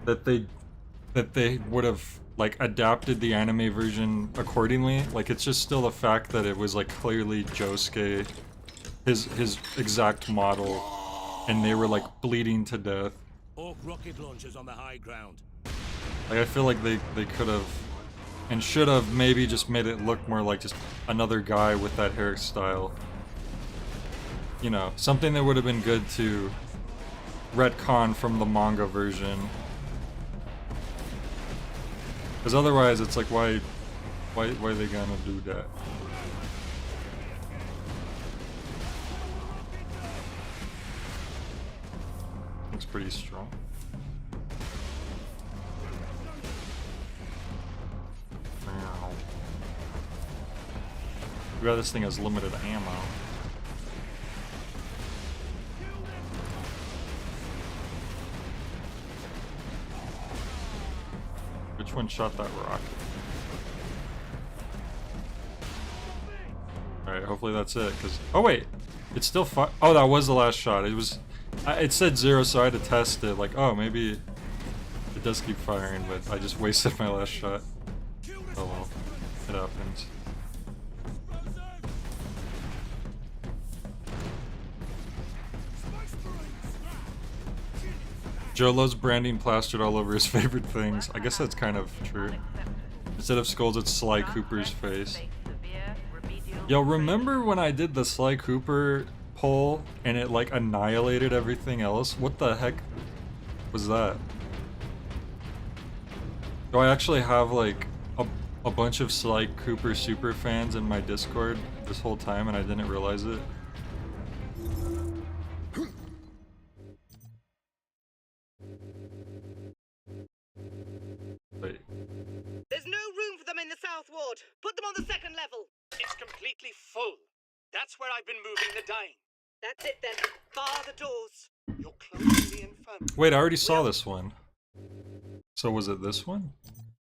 that they would have like adapted the anime version accordingly. Like, it's just still the fact that it was like clearly Josuke, his exact model, and they were like bleeding to death. Orc rocket launchers on the high ground. Like, I feel like they could have and should have maybe just made it look more like just another guy with that hairstyle. You know, something that would have been good to retcon from the manga version. Because otherwise it's like, why are they gonna do that? Looks pretty strong. Yeah, this thing has limited ammo. Which one shot that rocket? Alright, hopefully that's it, because... Oh wait! It's still oh, that was the last shot. It was... it said 0, so I had to test it. Like, oh, maybe it does keep firing, but I just wasted my last shot. Oh well. It happens. Joe loves branding plastered all over his favorite things. I guess that's kind of true. Instead of skulls, it's Sly Cooper's face. Yo, remember when I did the Sly Cooper poll and it like annihilated everything else? What the heck was that? Do I actually have like a bunch of Sly Cooper super fans in my Discord this whole time and I didn't realize it? Wait. There's no room for them in the South Ward. Put them on the second level. It's completely full. That's where I've been moving the dying. That's it then. Bar the doors. You're closing the infirmary. Wait, I already saw this one. So was it this one?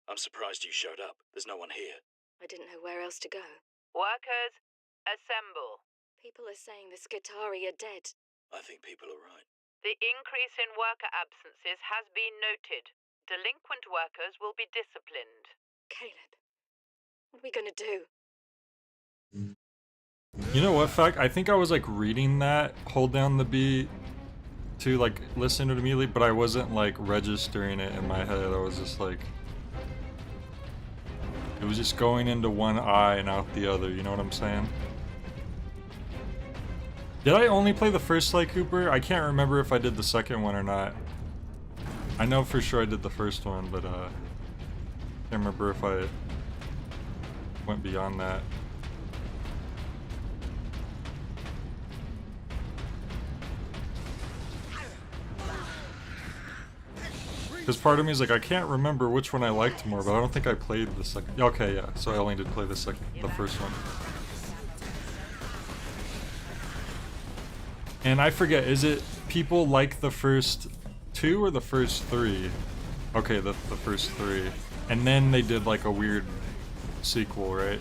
I'm surprised you showed up. There's no one here. I didn't know where else to go. Workers, assemble. People are saying the Skitari are dead. I think people are right. The increase in worker absences has been noted. Delinquent workers will be disciplined. Caleb, what are we gonna do? You know what, fact? I think I was like reading that, hold down the B to like listen to it immediately, but I wasn't like registering it in my head. I was just like, It was just going into one eye and out the other, you know what I'm saying? Did I only play the first Sly Cooper? I can't remember if I did the second one or not. I know for sure I did the first one, but can't remember if I went beyond that. Because part of me is like, I can't remember which one I liked more, but I don't think I played the second. Okay, yeah, so I only did play the first one. And I forget, is it people like the first 2 or the first 3? Okay, the first 3. And then they did like a weird sequel, right?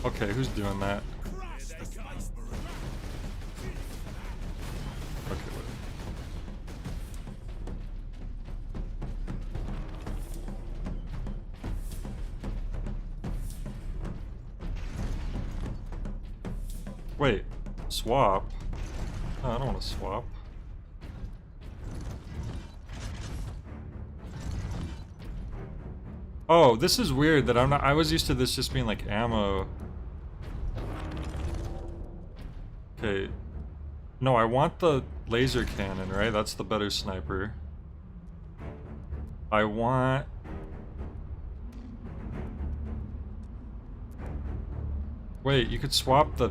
Okay, who's doing that? Wait, swap? Oh, I don't want to swap. Oh, this is weird that I'm not. I was used to this just being like ammo. Okay. No, I want the laser cannon, right? That's the better sniper. I want. Wait, you could swap the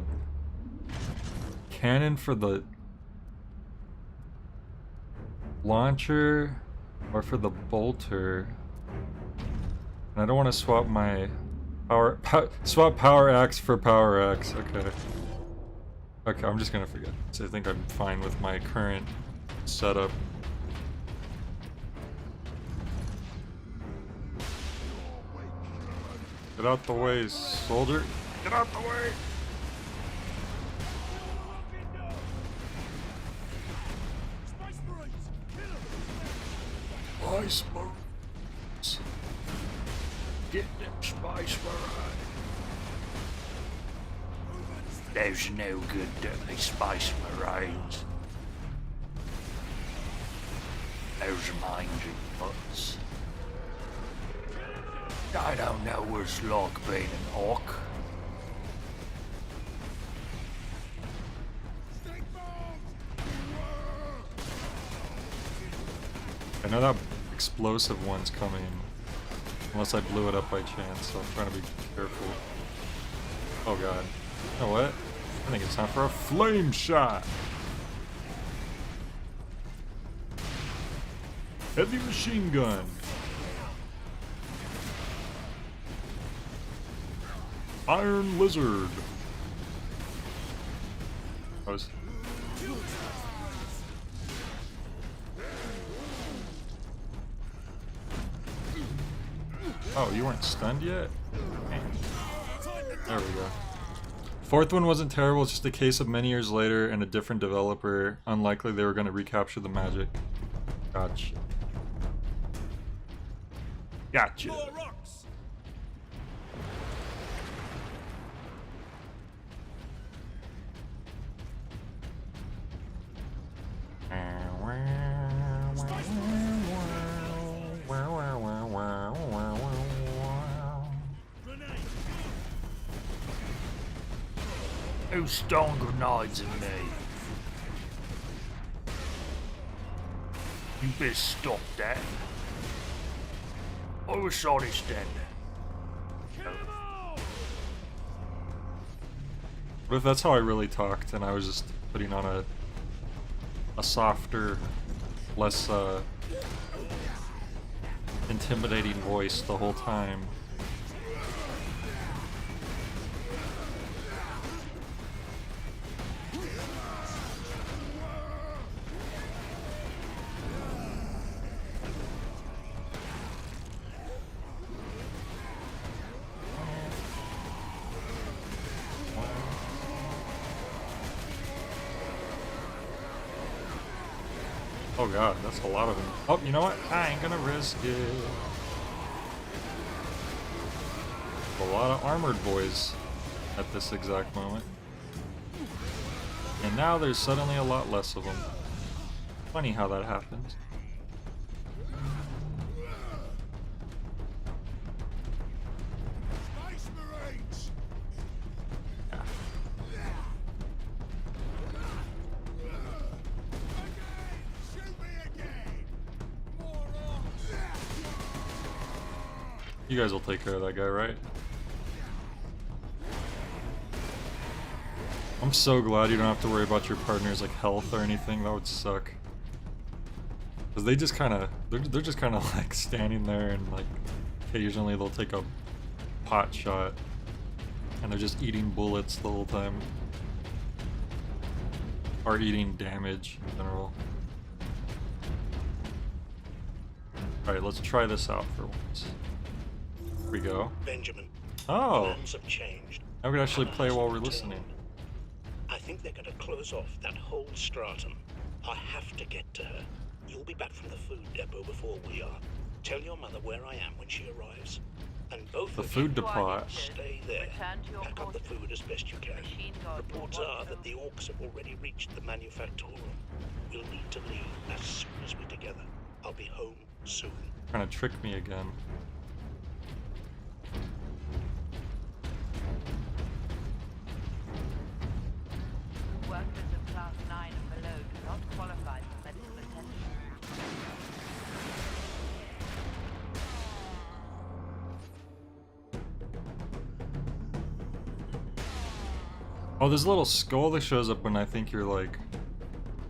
cannon for the launcher or for the bolter. And I don't want to swap my swap power axe for power axe. Okay. Okay, I'm just gonna forget. So I think I'm fine with my current setup. Get out the way, soldier. Get out the way! Spice Marines! Get them Spice Marines! There's no good dirty Spice Marines. Those mangy butts. I don't know what it's like being an orc. I know that explosive one's coming, unless I blew it up by chance, so I'm trying to be careful. Oh god. You know what? I think it's time for a flame shot! Heavy machine gun! Iron lizard! I was... Oh, you weren't stunned yet? Man. There we go. Fourth one wasn't terrible, it's just a case of many years later and a different developer. Unlikely they were going to recapture the magic. Gotcha. Gotcha. Who's stone grenades in me? You better stop that. I was honest then. What if that's how I really talked and I was just putting on a softer, less intimidating voice the whole time? Oh god, that's a lot of them. Oh, you know what? I ain't gonna risk it. A lot of armored boys at this exact moment. And now there's suddenly a lot less of them. Funny how that happens. You guys will take care of that guy, right? I'm so glad you don't have to worry about your partner's like health or anything. That would suck. Cause they just kind of, they're just kind of like standing there, and like occasionally they'll take a pot shot, and they're just eating bullets the whole time, or eating damage in general. All right, let's try this out for once. Here we go. Benjamin. Oh, Plans have changed. I could actually play while we're listening. I think they're going to close off that whole stratum. I have to get to her. You'll be back from the food depot before we are. Tell your mother where I am when she arrives. And both The of food you depot. stay there. Return to your Pack up the quarters. food as best you can. Machine guard will Reports watch are that over. the orcs have already reached the manufactorum. We'll need to leave as soon as we're together. I'll be home soon. Trying to trick me again. Workers of Class 9 and below do not qualify for medical attention. Oh, there's a little skull that shows up when I think you're like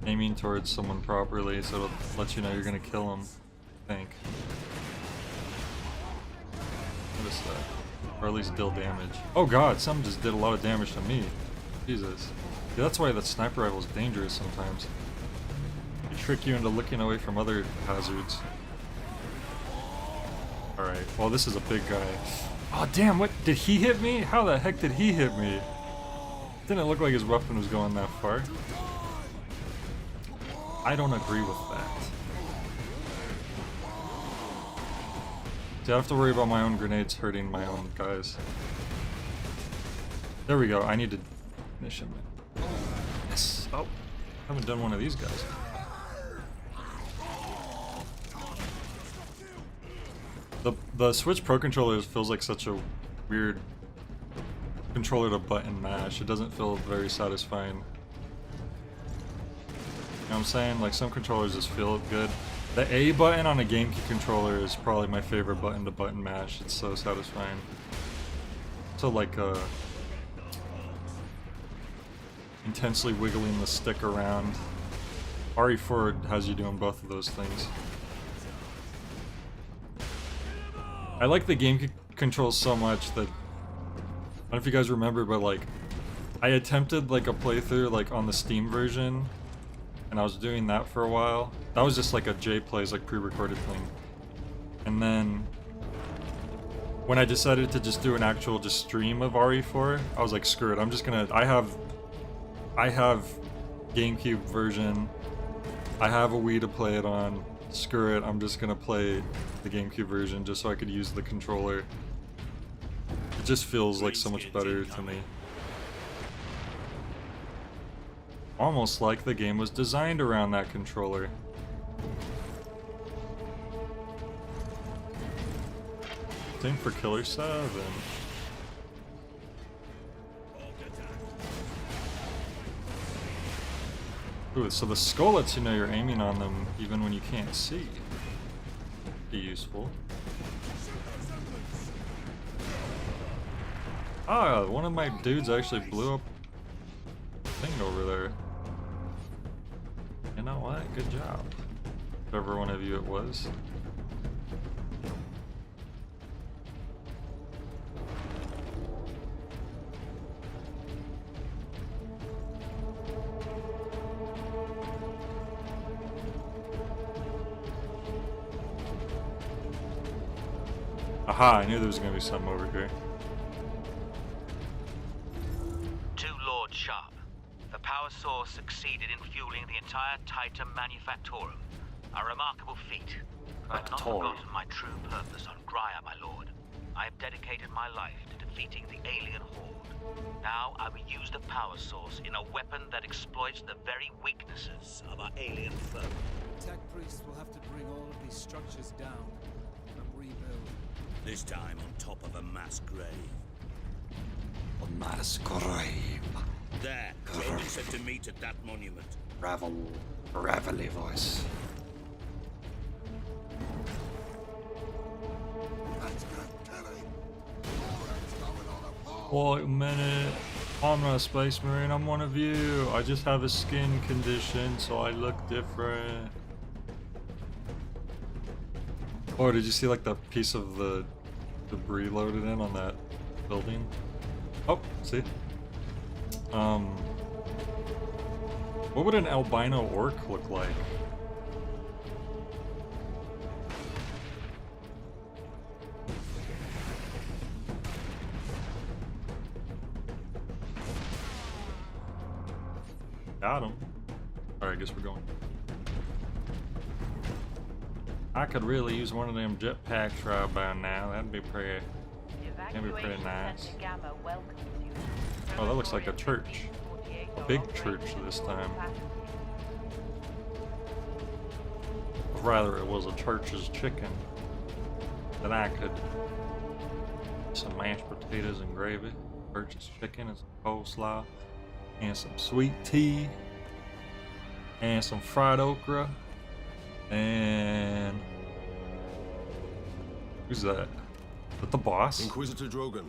aiming towards someone properly, so it'll let you know you're gonna kill them. I think. What is that? Or at least deal damage. Oh god, some just did a lot of damage to me. Jesus. Yeah, that's why that sniper rifle is dangerous sometimes. They trick you into looking away from other hazards. Alright, well this is a big guy. Oh damn, what? Did he hit me? How the heck did he hit me? Didn't look like his weapon was going that far. I don't agree with that. See, I have to worry about my own grenades hurting my own guys. There we go, I need to finish him. Yes! Oh, I haven't done one of these guys. The Switch Pro controller feels like such a weird controller to button mash. It doesn't feel very satisfying. You know what I'm saying? Like some controllers just feel good. The A button on a GameCube controller is probably my favorite button to button mash. It's so satisfying. So like intensely wiggling the stick around. RE4 has you doing both of those things. I like the GameCube controls so much that I don't know if you guys remember, but like I attempted like a playthrough like on the Steam version, and I was doing that for a while. That was just like a JPlays like pre-recorded thing. And then when I decided to just do an actual just stream of RE4, I was like, screw it, I'm just gonna I have GameCube version. I have a Wii to play it on. Screw it, I'm just gonna play the GameCube version just so I could use the controller. It just feels like so much better to me. Almost like the game was designed around that controller. Same for Killer 7. Ooh, so the skull lets you know you're aiming on them even when you can't see. Be useful. Ah, one of my dudes actually blew up a thing over there. You know what? Good job. Whichever one of you it was. Aha, I knew there was gonna be some over here. To Lord Sharp, the power source succeeded in fueling the entire Titan Manufactorum. A remarkable feat. I have not forgotten my true purpose on Graia, my lord. I have dedicated my life to defeating the alien horde. Now I will use the power source in a weapon that exploits the very weaknesses of our alien foe. Tech priests will have to bring all of these structures down and rebuild. This time on top of a mass grave. A mass grave. There, Roman said to meet at that monument. Gravelly voice. Let's get Wait a minute. I'm not a space marine, I'm one of you. I just have a skin condition, so I look different. Oh, did you see like the piece of the debris loaded in on that building? Oh, see? What would an albino orc look like? Got him. Alright, I guess we're going. I could really use one of them jetpacks right about now. That'd be pretty nice. Oh, that looks like a church. A big church this time. Or rather, it was a church's chicken that I could. Some mashed potatoes and gravy, church's chicken and some coleslaw, and some sweet tea, and some fried okra, and who's that? Is that the boss? Inquisitor Drogon,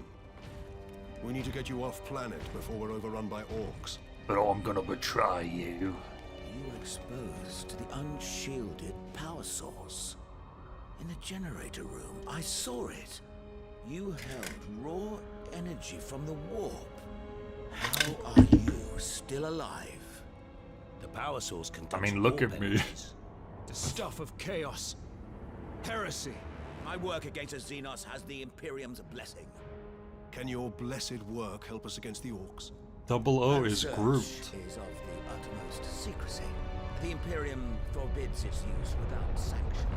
we need to get you off planet before we're overrun by orcs. But I'm gonna betray you. You were exposed to the unshielded power source. In the generator room, I saw it. You held raw energy from the warp. How are you still alive? The power source contains. I mean, look at me. The stuff of chaos. Heresy. My work against the Xenos has the Imperium's blessing. Can your blessed work help us against the orcs? Double O is Research Groot. is of the utmost secrecy. The Imperium forbids its use without sanction.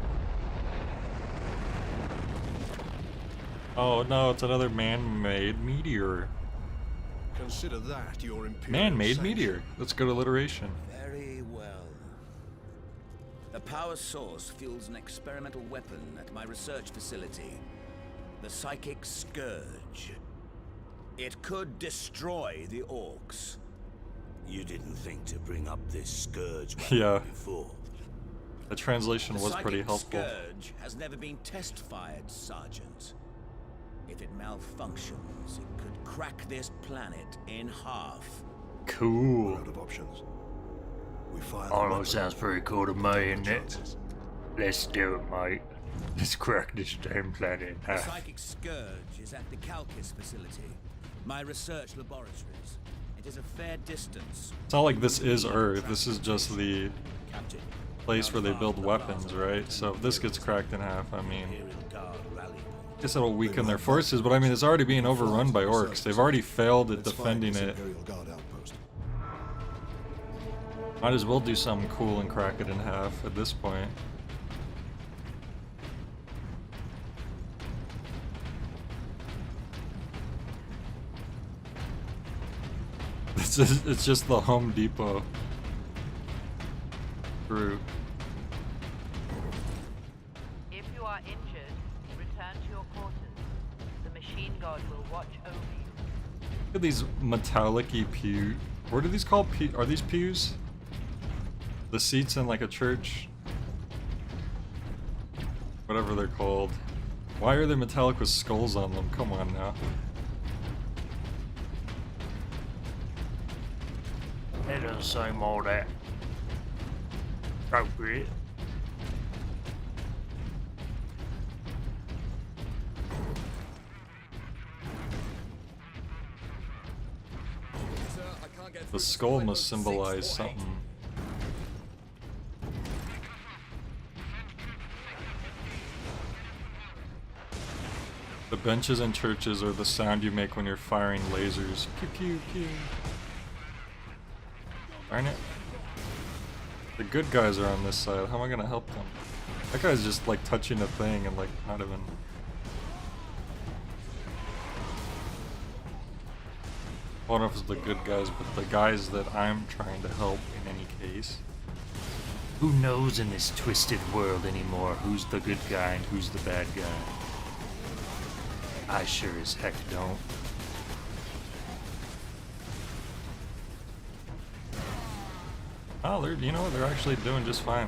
Oh no, it's another man-made meteor. Consider that your Imperial Man-made sanction. meteor. That's good alliteration. Very well. The power source fuels an experimental weapon at my research facility. The Psychic Scourge. It could destroy the orcs. You didn't think to bring up this scourge Yeah. before. The translation was pretty helpful. The Scourge has never been test-fired, Sergeant. If it malfunctions, it could crack this planet in half. Cool. We're out of options. We fire the Oh, weapon. sounds pretty cool to me, isn't it? Let's do it, mate. Let's crack this damn planet in The half. Psychic Scourge is at the Calcus facility, my research laboratories. It is a fair distance. It's not like this is Earth. This is just the Captain. place where they build weapons, right? So if this gets cracked in half, I mean, I guess it'll weaken their forces, but I mean, it's already being overrun by orcs. They've already failed at defending it. Imperial Guard outpost. Might as well do something cool and crack it in half at this point. It's just the Home Depot crew. If you are injured, return to your quarters. The machine god will watch over you. Look at these metallic-y pew. What are these called? Are these pews? The seats in like a church? Whatever they're called. Why are they metallic with skulls on them? Come on now. That doesn't seem all that appropriate. The skull must symbolize something. The benches in churches are the sound you make when you're firing lasers. Pew pew pew. Darn it. The good guys are on this side. How am I gonna help them? That guy's just like touching a thing and like not even... I don't know if it's the good guys, but the guys that I'm trying to help in any case. Who knows in this twisted world anymore who's the good guy and who's the bad guy? I sure as heck don't. Oh, they're, you know what, they're actually doing just fine.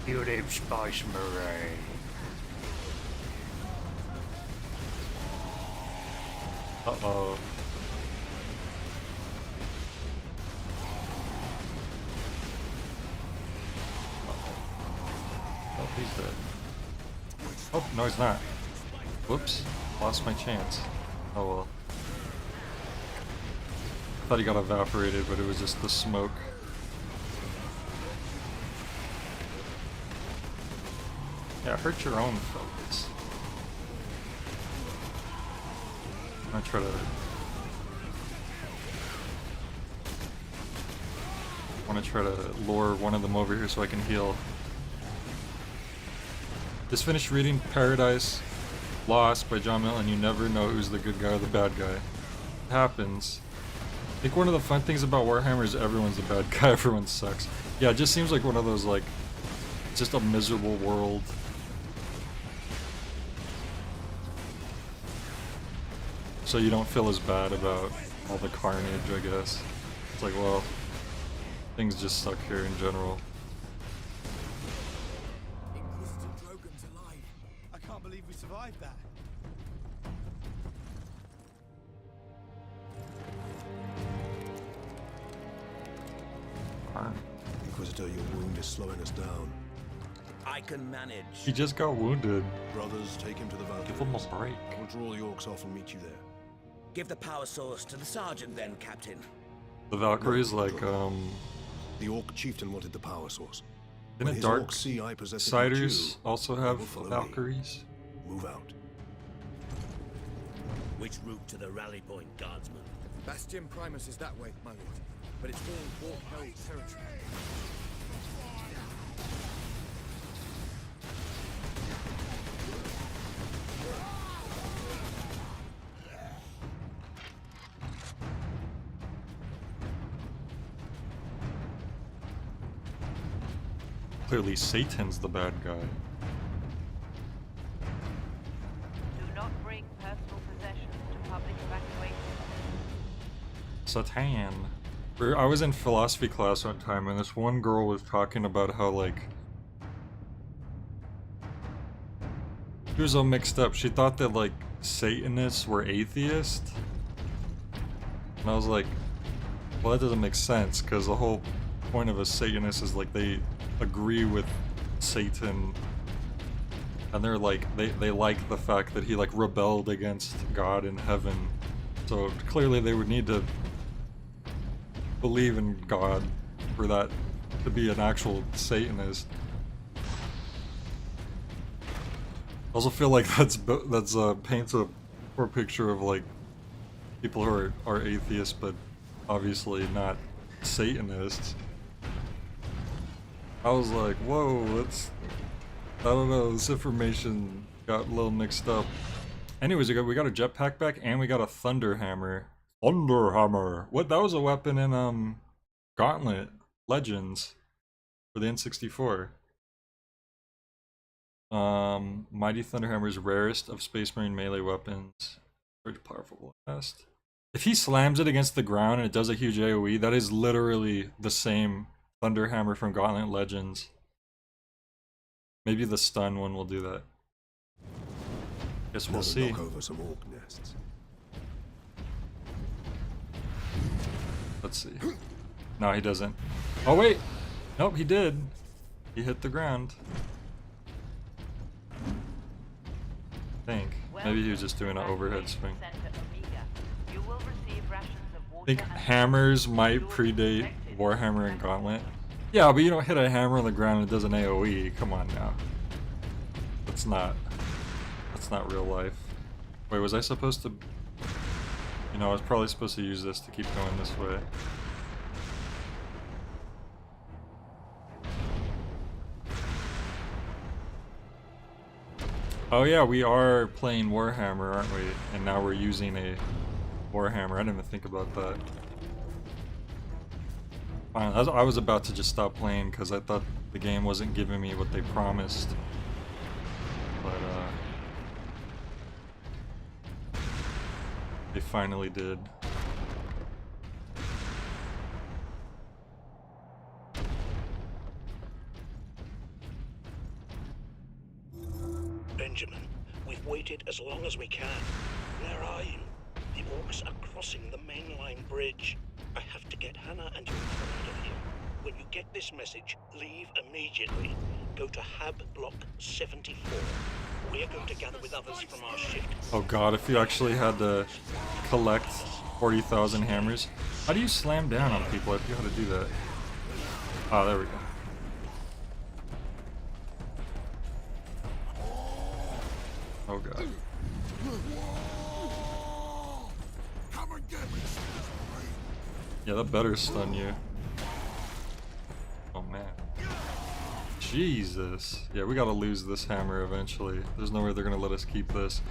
You them Spice Marine. Uh-oh. Oh, he's dead. Oh, no, he's not. Whoops. Lost my chance. Oh well. I thought he got evaporated, but it was just the smoke. Yeah, hurt your own focus. I'm gonna try to... I want to try to lure one of them over here so I can heal. Just finished reading Paradise Lost by John Milton. You never know who's the good guy or the bad guy. It happens. I think one of the fun things about Warhammer is everyone's the bad guy, everyone sucks. Yeah, it just seems like one of those, like, it's just a miserable world. So you don't feel as bad about all the carnage, I guess. It's like, well, things just suck here in general. I can't believe we survived that. Inquisitor, your wound is slowing us down. I can manage. He just got wounded. Brothers, take him to the Valkyries. Give him a break. I'll draw the orcs off and meet you there. Give the power source to the sergeant then, Captain. The Valkyries, like, The orc chieftain wanted the power source. Didn't Dark Siders also have Valkyries? Move out. Which route to the rally point, guardsman? Bastion Primus is that way, my lord. But it's all orc-held territory. Clearly Satan's the bad guy. Do not bring personal possessions to public evacuation. Satan. I was in philosophy class one time and this one girl was talking about how, like, she was all mixed up. She thought that, like, Satanists were atheists. And I was like, well, that doesn't make sense, because the whole point of a Satanist is, like, they agree with Satan. And they're like, they like the fact that he, like, rebelled against God in heaven. So clearly they would need to believe in God for that to be an actual Satanist. I also feel like that's paints a poor picture of, like, people who are atheists but obviously not Satanists. I was like, whoa, I don't know, this information got a little mixed up. Anyways, we got a jetpack back and we got a thunder hammer. Thunderhammer. What? That was a weapon in Gauntlet Legends for the N64. Mighty Thunderhammer is rarest of Space Marine melee weapons. Very powerful blast. If he slams it against the ground and it does a huge AoE, that is literally the same Thunderhammer from Gauntlet Legends. Maybe the stun one will do that. Guess we'll see. Knock over some orc nests. Let's see. No, he doesn't. Oh wait! Nope, he did. He hit the ground. I think. Maybe he was just doing an overhead swing. I think hammers might predate Warhammer and Gauntlet. Yeah, but you don't hit a hammer on the ground and it does an AoE. Come on now. That's not real life. Wait, was I supposed to... You know, I was probably supposed to use this to keep going this way. Oh yeah, we are playing Warhammer, aren't we? And now we're using a Warhammer. I didn't even think about that. Fine, I was about to just stop playing because I thought the game wasn't giving me what they promised. But, they finally did. Benjamin, we've waited as long as we can. Where are you? The The orcs are crossing the mainline bridge. I have to get Hannah and your mother out of here. When you get this message, leave immediately. Go to Hab Block 74. We are going to gather with others from our shift. Oh god, if you actually had to collect 40,000 hammers. How do you slam down on people? I forget how to do that. Oh, there we go. Oh god. Yeah, that better stun you. Oh man. Jesus. Yeah, we gotta lose this hammer eventually. There's no way they're gonna let us keep this.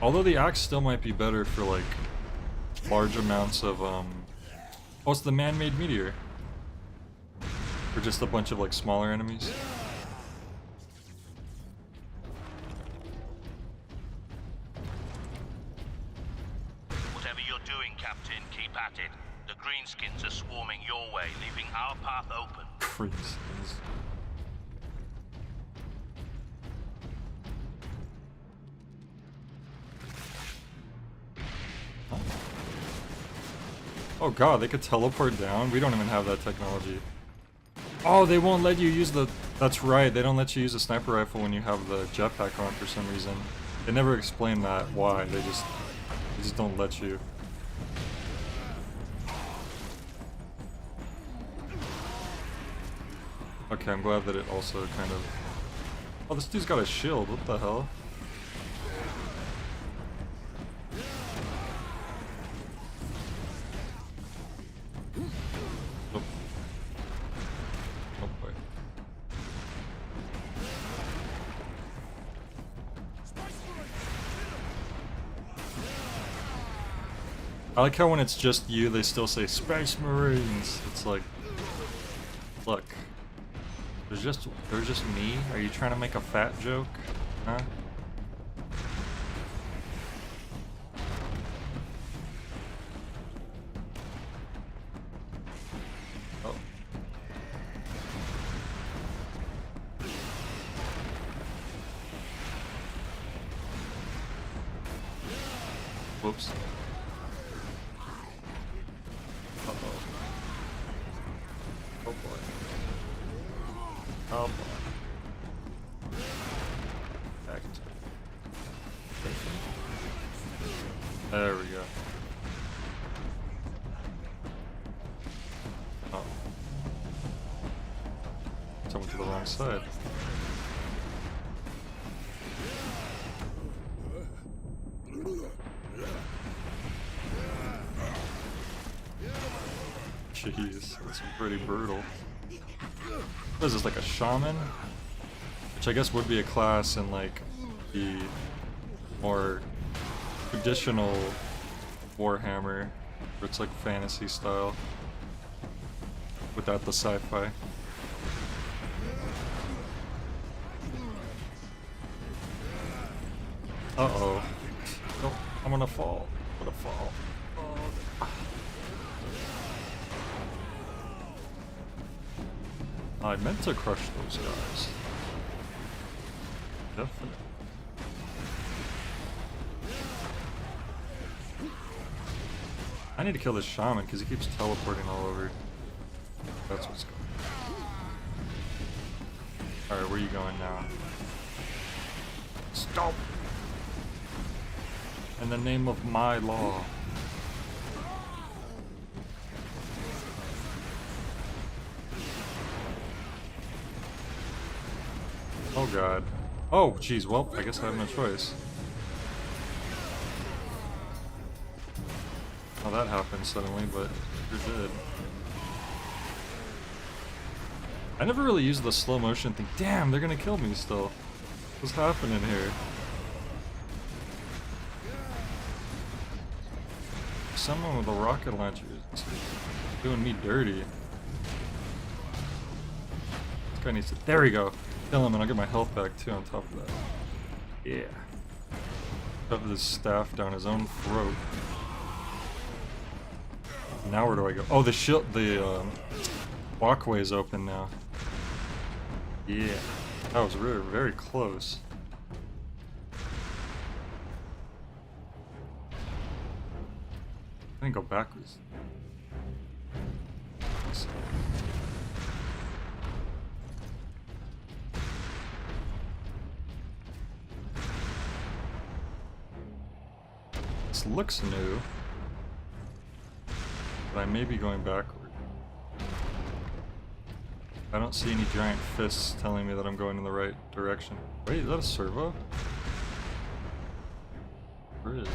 Although the axe still might be better for like large amounts of oh, it's the man-made meteor. Or just a bunch of like smaller enemies. Whatever you're doing, Captain, keep at it. The greenskins are swarming your way, leaving our path open. Greenskins. Oh god, they could teleport down? We don't even have that technology. Oh, they won't let you use the... That's right, they don't let you use a sniper rifle when you have the jetpack on for some reason. They never explain that, why. They just don't let you. Okay, I'm glad that it also kind of... Oh, this dude's got a shield, what the hell? I like how when it's just you, they still say Space Marines. It's like, look, there's just me. Are you trying to make a fat joke, huh? Oh. Whoops. Oh boy. Act. There we go. Oh. Someone to the wrong side. Jeez, that's pretty brutal. What is this, like a shaman? Which I guess would be a class in like the more traditional Warhammer, where it's like fantasy style, without the sci-fi. Uh-oh. Oh, I'm gonna fall. I'm gonna fall. I meant to crush those guys. Definitely. I need to kill this shaman because he keeps teleporting all over. That's what's going on. Alright, where are you going now? Stop! In the name of my law. Oh god. Oh, jeez, well, I guess I have no choice. Oh, that happened suddenly, but it sure did. I never really used the slow motion thing. Damn, they're gonna kill me still. What's happening here? Someone with a rocket launcher is doing me dirty. This guy needs to... There we go. Kill him and I'll get my health back too on top of that. Yeah. Shove this staff down his own throat. Now where do I go? Oh, the walkway is open now. Yeah. That was really very close. I didn't go backwards. This looks new, but I may be going backward. I don't see any giant fists telling me that I'm going in the right direction. Wait, is that a servo? Where is?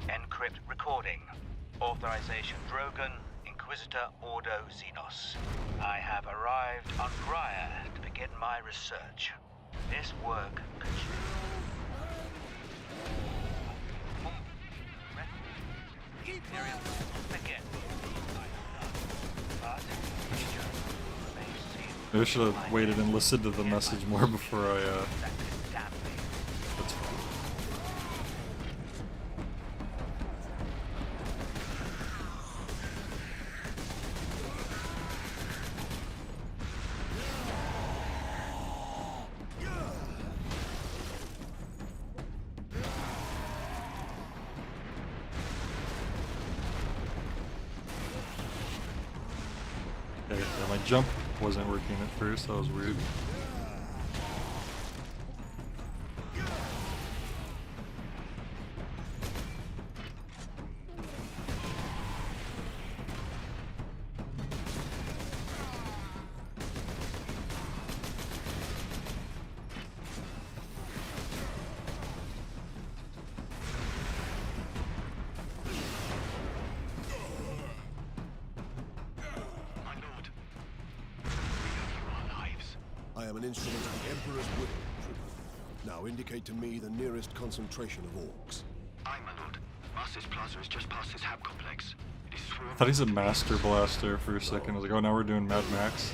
Encrypt recording. Authorization Drogon, Inquisitor Ordo Xenos. I have arrived on Grya to begin my research. This work Maybe I should have waited and listened to the message more before I, That's fine. Okay, yeah, my jump wasn't working at first, that was weird. I am an instrument of the Emperor's will, Trooper. Now indicate to me the nearest concentration of orcs. Aye, my lord. Master's Plaza is just past his hab complex. It is I thought he said Master Blaster for a second. I was like, oh, now we're doing Mad Max.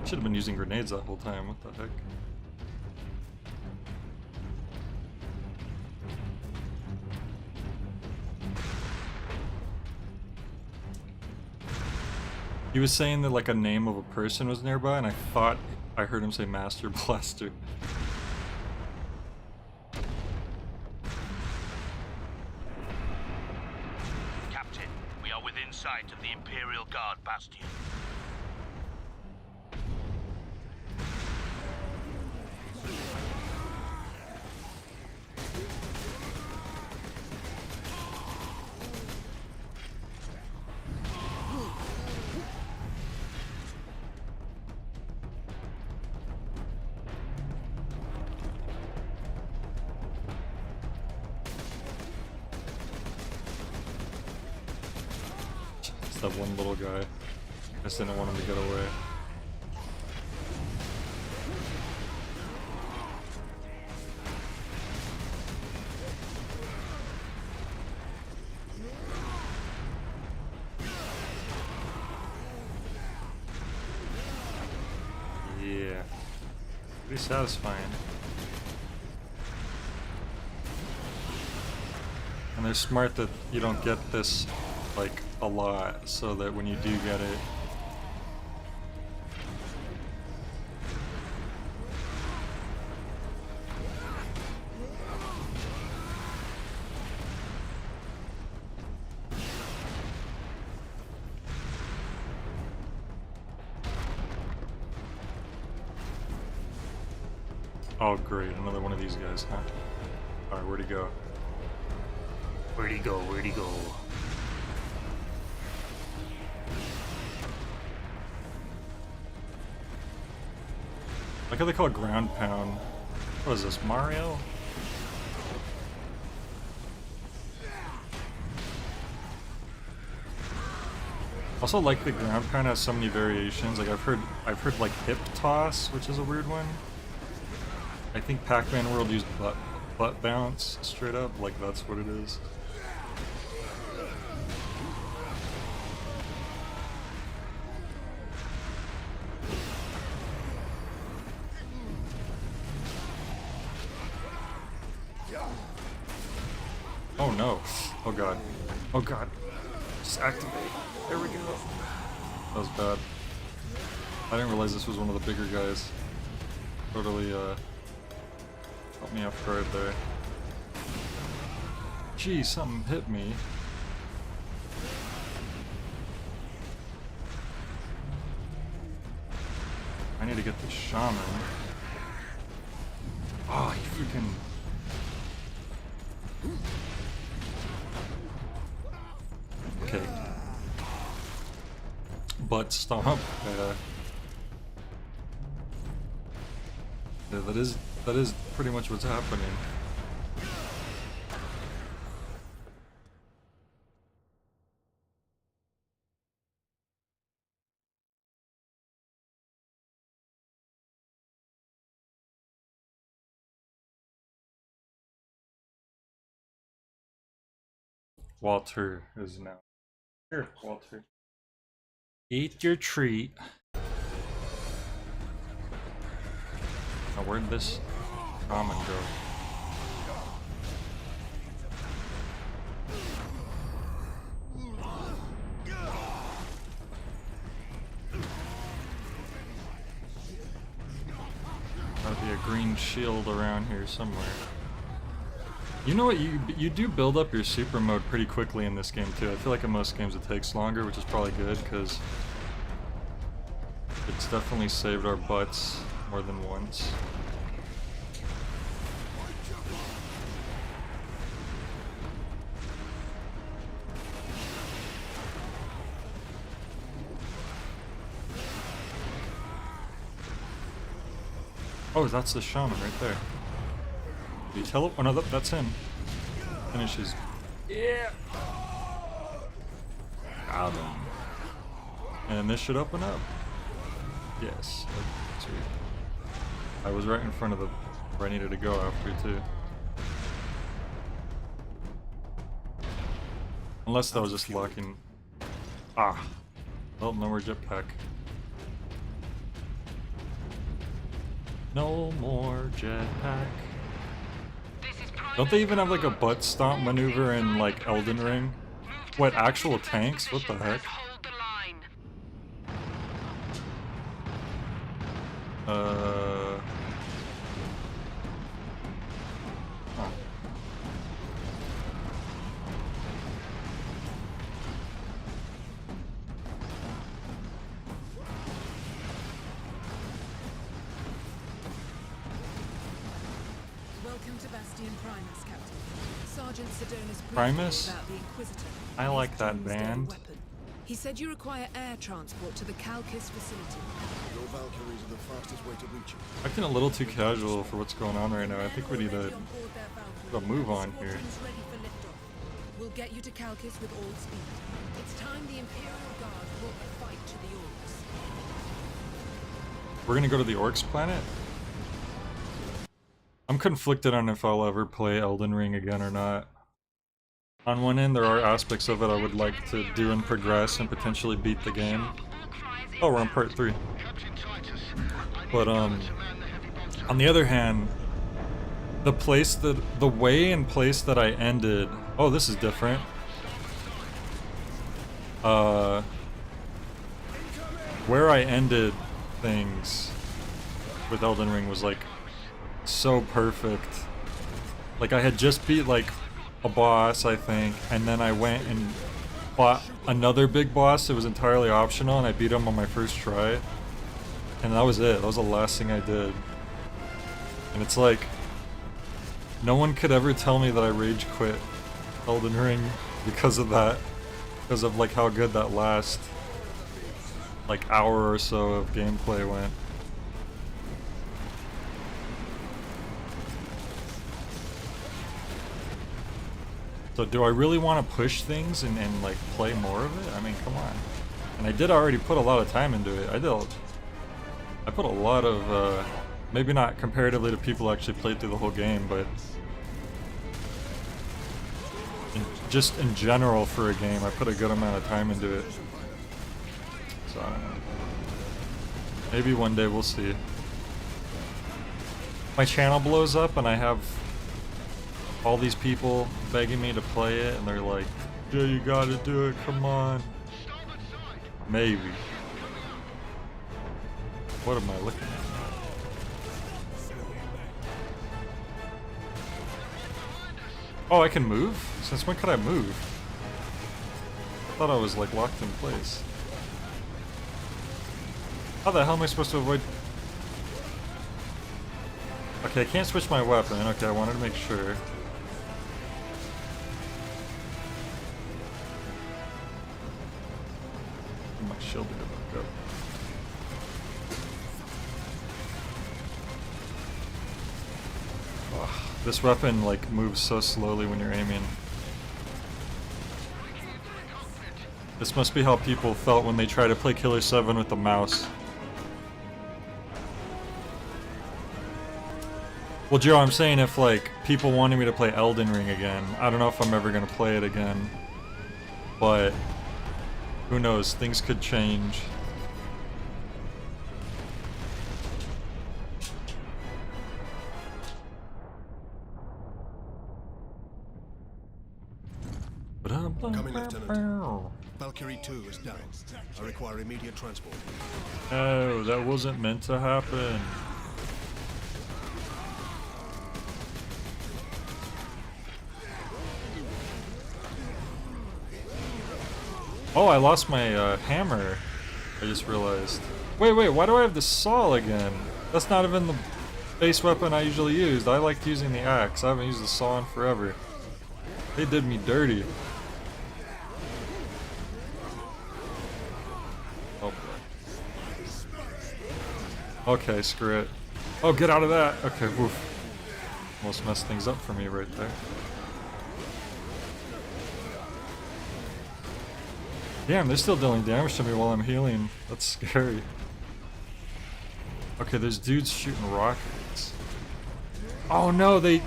Should have been using grenades that whole time. What the heck? He was saying that like a name of a person was nearby, and I thought I heard him say Master Blaster. Captain, we are within sight of the Imperial Guard bastion. That one little guy. I just didn't want him to get away. Yeah. Pretty satisfying. And they're smart that you don't get this like a lot, so that when you do get it, oh great, another one of these guys, huh? Alright, where'd he go? Where'd he go? Where'd he go? Like how they call it ground pound. What is this, Mario? Also, like the ground pound has so many variations. Like I've heard like hip toss, which is a weird one. I think Pac-Man World used butt bounce straight up. Like that's what it is. Oh no. Oh god. Oh god. Just activate. There we go. That was bad. I didn't realize this was one of the bigger guys. Totally caught me off guard there. Gee, something hit me. I need to get the shaman. Oh, you freaking... Okay. Butt stomp. Yeah, that is pretty much what's happening. Walter is now here. Walter, eat your treat. Now where'd this shaman go? Gotta be a green shield around here somewhere. You know what, you do build up your super mode pretty quickly in this game too. I feel like in most games it takes longer, which is probably good because it's definitely saved our butts more than once. Oh, that's the shaman right there. You tell him? Oh no, that's him. Finishes. Yeah. Got him. And this should open up. Yes. Sweet. I was right in front of the where I needed to go after too. Unless that was just locking. Ah. Well, no more jetpack. No more jetpack. Don't they even have like a butt stomp maneuver in like Elden Ring? What, actual tanks? What the heck? Huh. Primus? I like that band. He said you require air transport to the Calkis facility. Your Valkyries are the fastest way to reach it. Acting a little too casual for what's going on right now. I think we need to move on here. We'll get you to Calkis with all speed. It's time the Imperial Guard brought the fight to the Orcs. We're gonna go to the Orcs planet? I'm conflicted on if I'll ever play Elden Ring again or not. On one end, there are aspects of it I would like to do and progress and potentially beat the game. Oh, we're on part 3. But, on the other hand, the way and place that I ended... Oh, this is different. Where I ended things with Elden Ring was, like, so perfect. Like, I had just beat, like, a boss, I think, and then I went and fought another big boss. It was entirely optional, and I beat him on my first try. And that was it. That was the last thing I did. And it's like, no one could ever tell me that I rage quit Elden Ring because of that. Because of, like, how good that last, like, hour or so of gameplay went. So do I really want to push things and like play more of it? I mean, come on. And I did already put a lot of time into it. I put a lot of, maybe not comparatively to people who actually played through the whole game, but just in general for a game, I put a good amount of time into it. So I don't know. Maybe one day we'll see. My channel blows up and I have all these people begging me to play it, and they're like, yeah, you gotta do it, come on. Maybe. What am I looking at? Oh, I can move? Since when could I move? I thought I was like locked in place. How the hell am I supposed to avoid? Okay, I can't switch my weapon. Okay, I wanted to make sure. My shield to go back up. Ugh, this weapon like moves so slowly when you're aiming. This must be how people felt when they tried to play Killer 7 with the mouse. Well, Joe, I'm saying if like people wanted me to play Elden Ring again, I don't know if I'm ever gonna play it again, but who knows? Things could change. Come in, Lieutenant. Valkyrie 2 is down. I require immediate transport. Oh, that wasn't meant to happen. Oh, I lost my hammer. I just realized. Wait, why do I have the saw again? That's not even the base weapon I usually used. I liked using the axe. I haven't used the saw in forever. They did me dirty. Oh boy. Okay, screw it. Oh, get out of that. Okay, woof. Almost messed things up for me right there. Damn, they're still dealing damage to me while I'm healing. That's scary. Okay, there's dudes shooting rockets. Oh no, they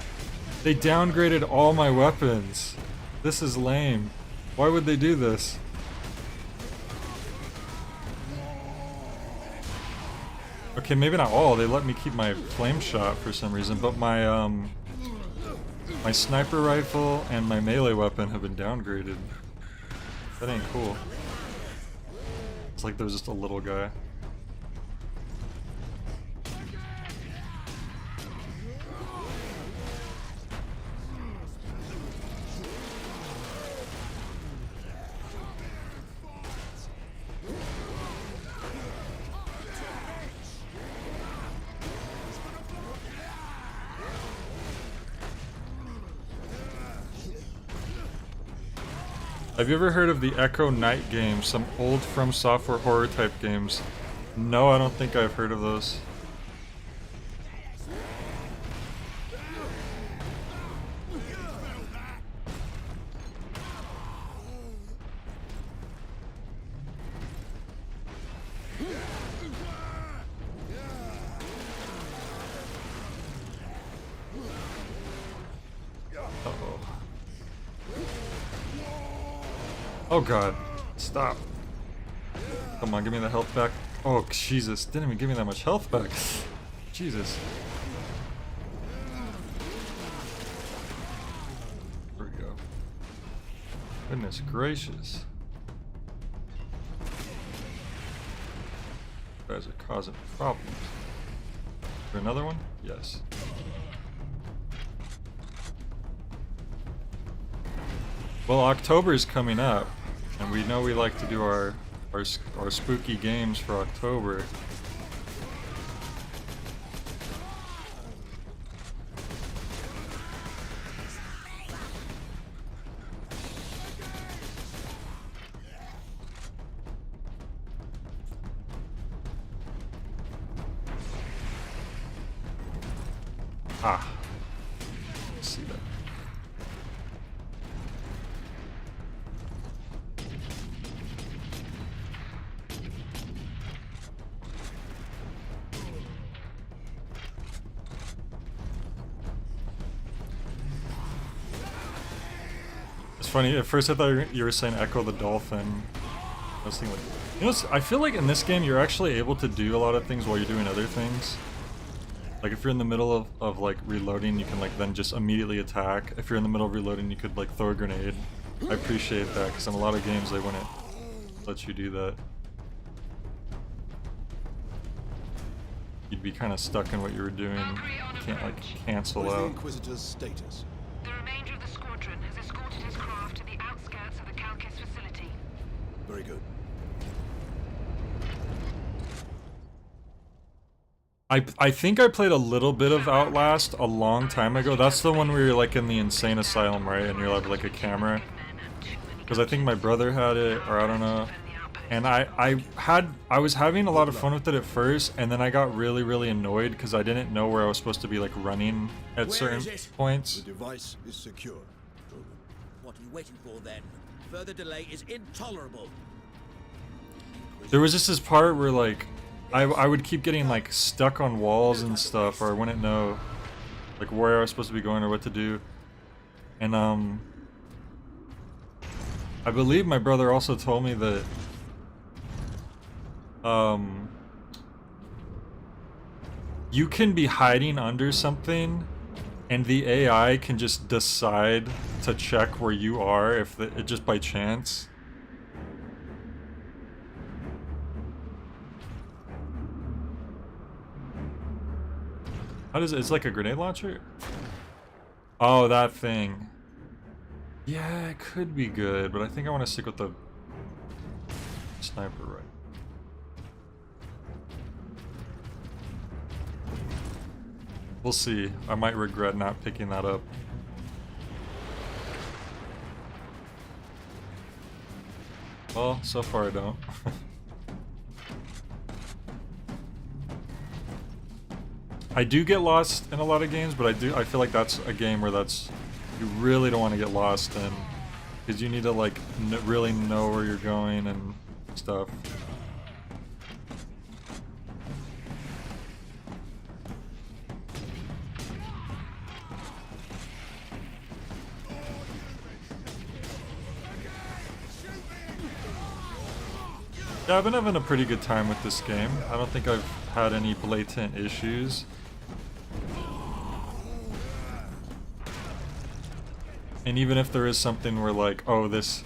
downgraded all my weapons. This is lame. Why would they do this? Okay, maybe not all. They let me keep my flame shot for some reason, but my my sniper rifle and my melee weapon have been downgraded. That ain't cool. It's like there's just a little guy. Have you ever heard of the Echo Night games? Some old From Software horror type games. No, I don't think I've heard of those. Oh god, stop. Come on, give me the health back. Oh, Jesus, didn't even give me that much health back. Jesus. There we go. Goodness gracious. You guys are causing problems. Is there another one? Yes. Well, October is coming up, and we know we like to do our spooky games for October. Ah. Let's see that. It's funny, at first I thought you were saying Echo the Dolphin. I was thinking like, you know, I feel like in this game you're actually able to do a lot of things while you're doing other things. Like if you're in the middle of like reloading, you can like then just immediately attack. If you're in the middle of reloading, you could like throw a grenade. I appreciate that, because in a lot of games they wouldn't let you do that. you'd be kind of stuck in what you were doing. You can't like cancel What is the out. Inquisitor's status? The remainder of the squadron has escorted his craft to the outskirts of the Calcis facility. Very good. I think I played a little bit of Outlast a long time ago. That's the one where you're like in the insane asylum, right? And you're like a camera. Because I think my brother had it, or I don't know. And I was having a lot of fun with it at first, and then I got really annoyed because I didn't know where I was supposed to be like running at certain points. The device is secure. What are you waiting for then? Further delay is intolerable. There was just this part where like I would keep getting like stuck on walls and stuff, or I wouldn't know like where I was supposed to be going or what to do. And I believe my brother also told me that you can be hiding under something and the AI can just decide to check where you are if it just by chance. How does it? It's like a grenade launcher? Oh, that thing. Yeah, it could be good, but I think I want to stick with the sniper rifle. We'll see. I might regret not picking that up. Well, so far I don't. I do get lost in a lot of games, but I feel like that's a game where you really don't want to get lost in, because you need to like really know where you're going and stuff. Yeah, I've been having a pretty good time with this game. I don't think I've had any blatant issues. And even if there is something where like, oh, this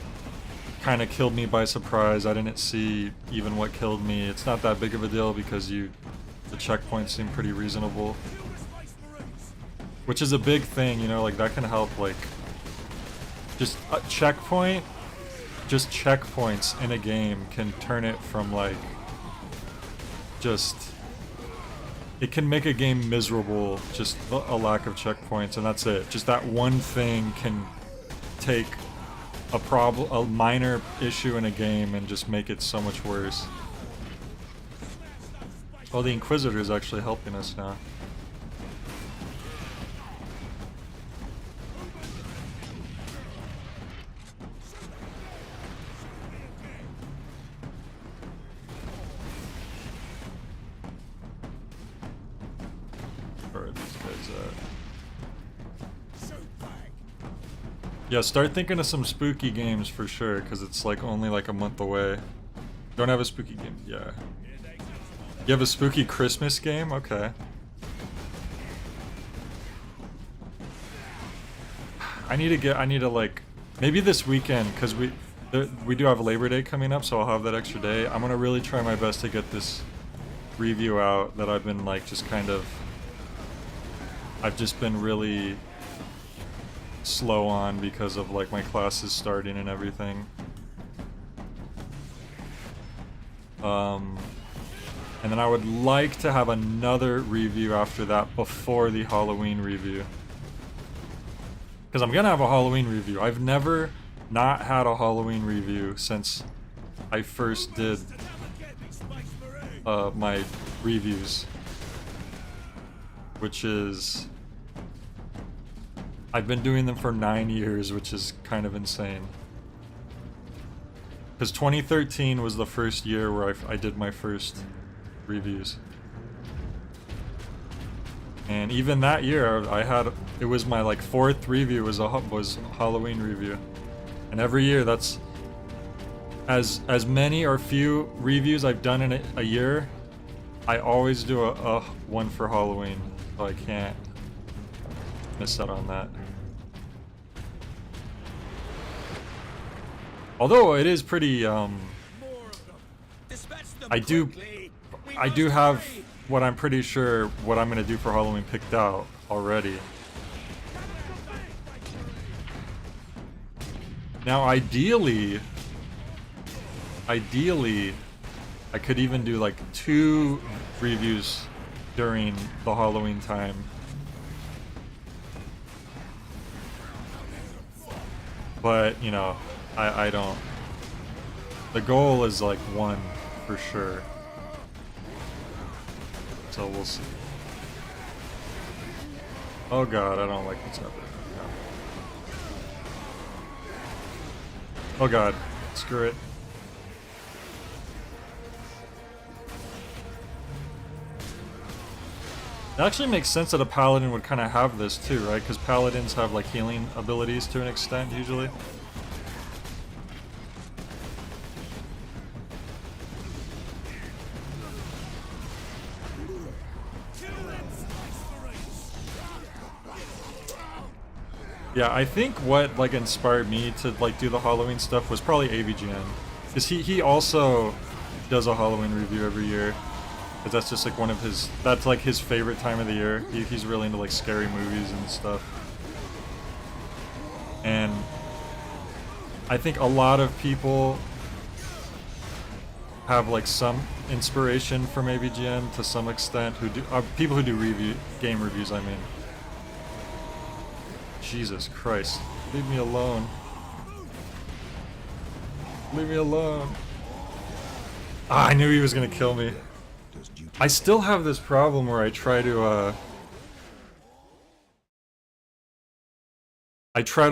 kind of killed me by surprise, I didn't see even what killed me, it's not that big of a deal because the checkpoints seem pretty reasonable. Which is a big thing, you know, like that can help, like, just a checkpoint, just checkpoints in a game can turn it from like, it can make a game miserable, just a lack of checkpoints, and that's it. Just that one thing can take a minor issue in a game and just make it so much worse. Oh, the Inquisitor is actually helping us now. Yeah, start thinking of some spooky games for sure, because it's like only like a month away. Don't have a spooky game? Yeah. You have a spooky Christmas game? Okay. I need to like, maybe this weekend, because we do have Labor Day coming up, so I'll have that extra day. I'm gonna really try my best to get this review out that I've been like I've just been really slow on because of like my classes starting and everything. And then I would like to have another review after that before the Halloween review. Because I'm gonna have a Halloween review. I've never not had a Halloween review since I first did my reviews. Which is... I've been doing them for 9 years, which is kind of insane. Because 2013 was the first year where I did my first reviews. And even that year, it was my like 4th review was Halloween review. And every year, that's as many or few reviews I've done in a year, I always do a one for Halloween, so I can't miss out on that. Although it is pretty I do have what I'm pretty sure what I'm gonna do for Halloween picked out already. Now, ideally, I could even do like 2 reviews during the Halloween time. But, you know, I don't. The goal is like 1 for sure. So we'll see. Oh god, I don't like what's happening. Oh god, screw it. It actually makes sense that a paladin would kind of have this too, right? Because paladins have like healing abilities to an extent usually. Yeah, I think what like inspired me to like do the Halloween stuff was probably AVGN, because he also does a Halloween review every year, because that's just like one of his, that's like his favorite time of the year. He's really into like scary movies and stuff, and I think a lot of people have like some inspiration from AVGN to some extent, who do people who do game reviews. I mean. Jesus Christ. Leave me alone. Leave me alone. Ah, I knew he was gonna kill me. I still have this problem where I try to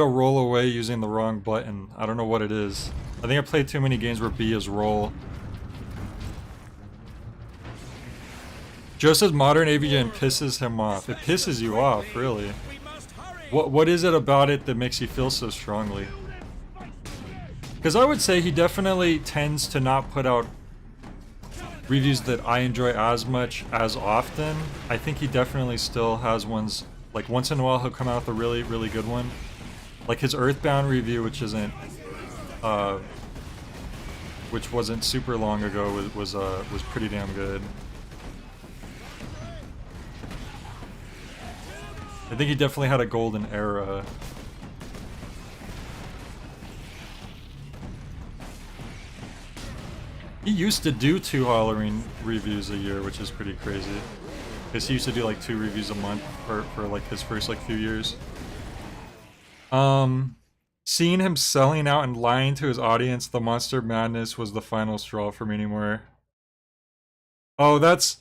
roll away using the wrong button. I don't know what it is. I think I played too many games where B is roll. Joe says modern AVGN pisses him off. It pisses you off, really. What is it about it that makes you feel so strongly? Because I would say he definitely tends to not put out reviews that I enjoy as much as often. I think he definitely still has ones, like once in a while he'll come out with a really, really good one. Like his Earthbound review, which wasn't super long ago, was pretty damn good. I think he definitely had a golden era. He used to do 2 Halloween reviews a year, which is pretty crazy. Because he used to do like 2 reviews a month for like his first like few years. Seeing him selling out and lying to his audience, the Monster Madness was the final straw for me anymore. Oh, that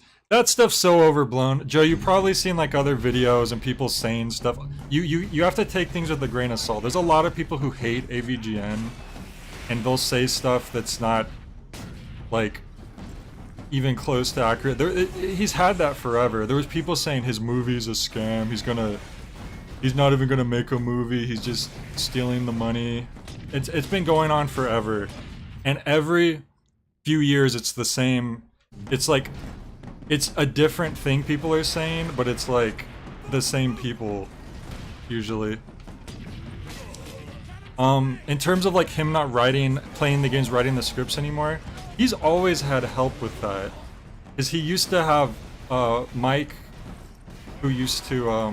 stuff's so overblown. Joe, you've probably seen like other videos and people saying stuff. You have to take things with a grain of salt. There's a lot of people who hate AVGN, and they'll say stuff that's not like even close to accurate. He's had that forever. There was people saying his movie's a scam. He's not even gonna make a movie. He's just stealing the money. It's been going on forever, and every few years it's the same. It's like, it's a different thing people are saying, but it's like the same people, usually. In terms of like him not playing the games, writing the scripts anymore, he's always had help with that. Because he used to have Mike, who used to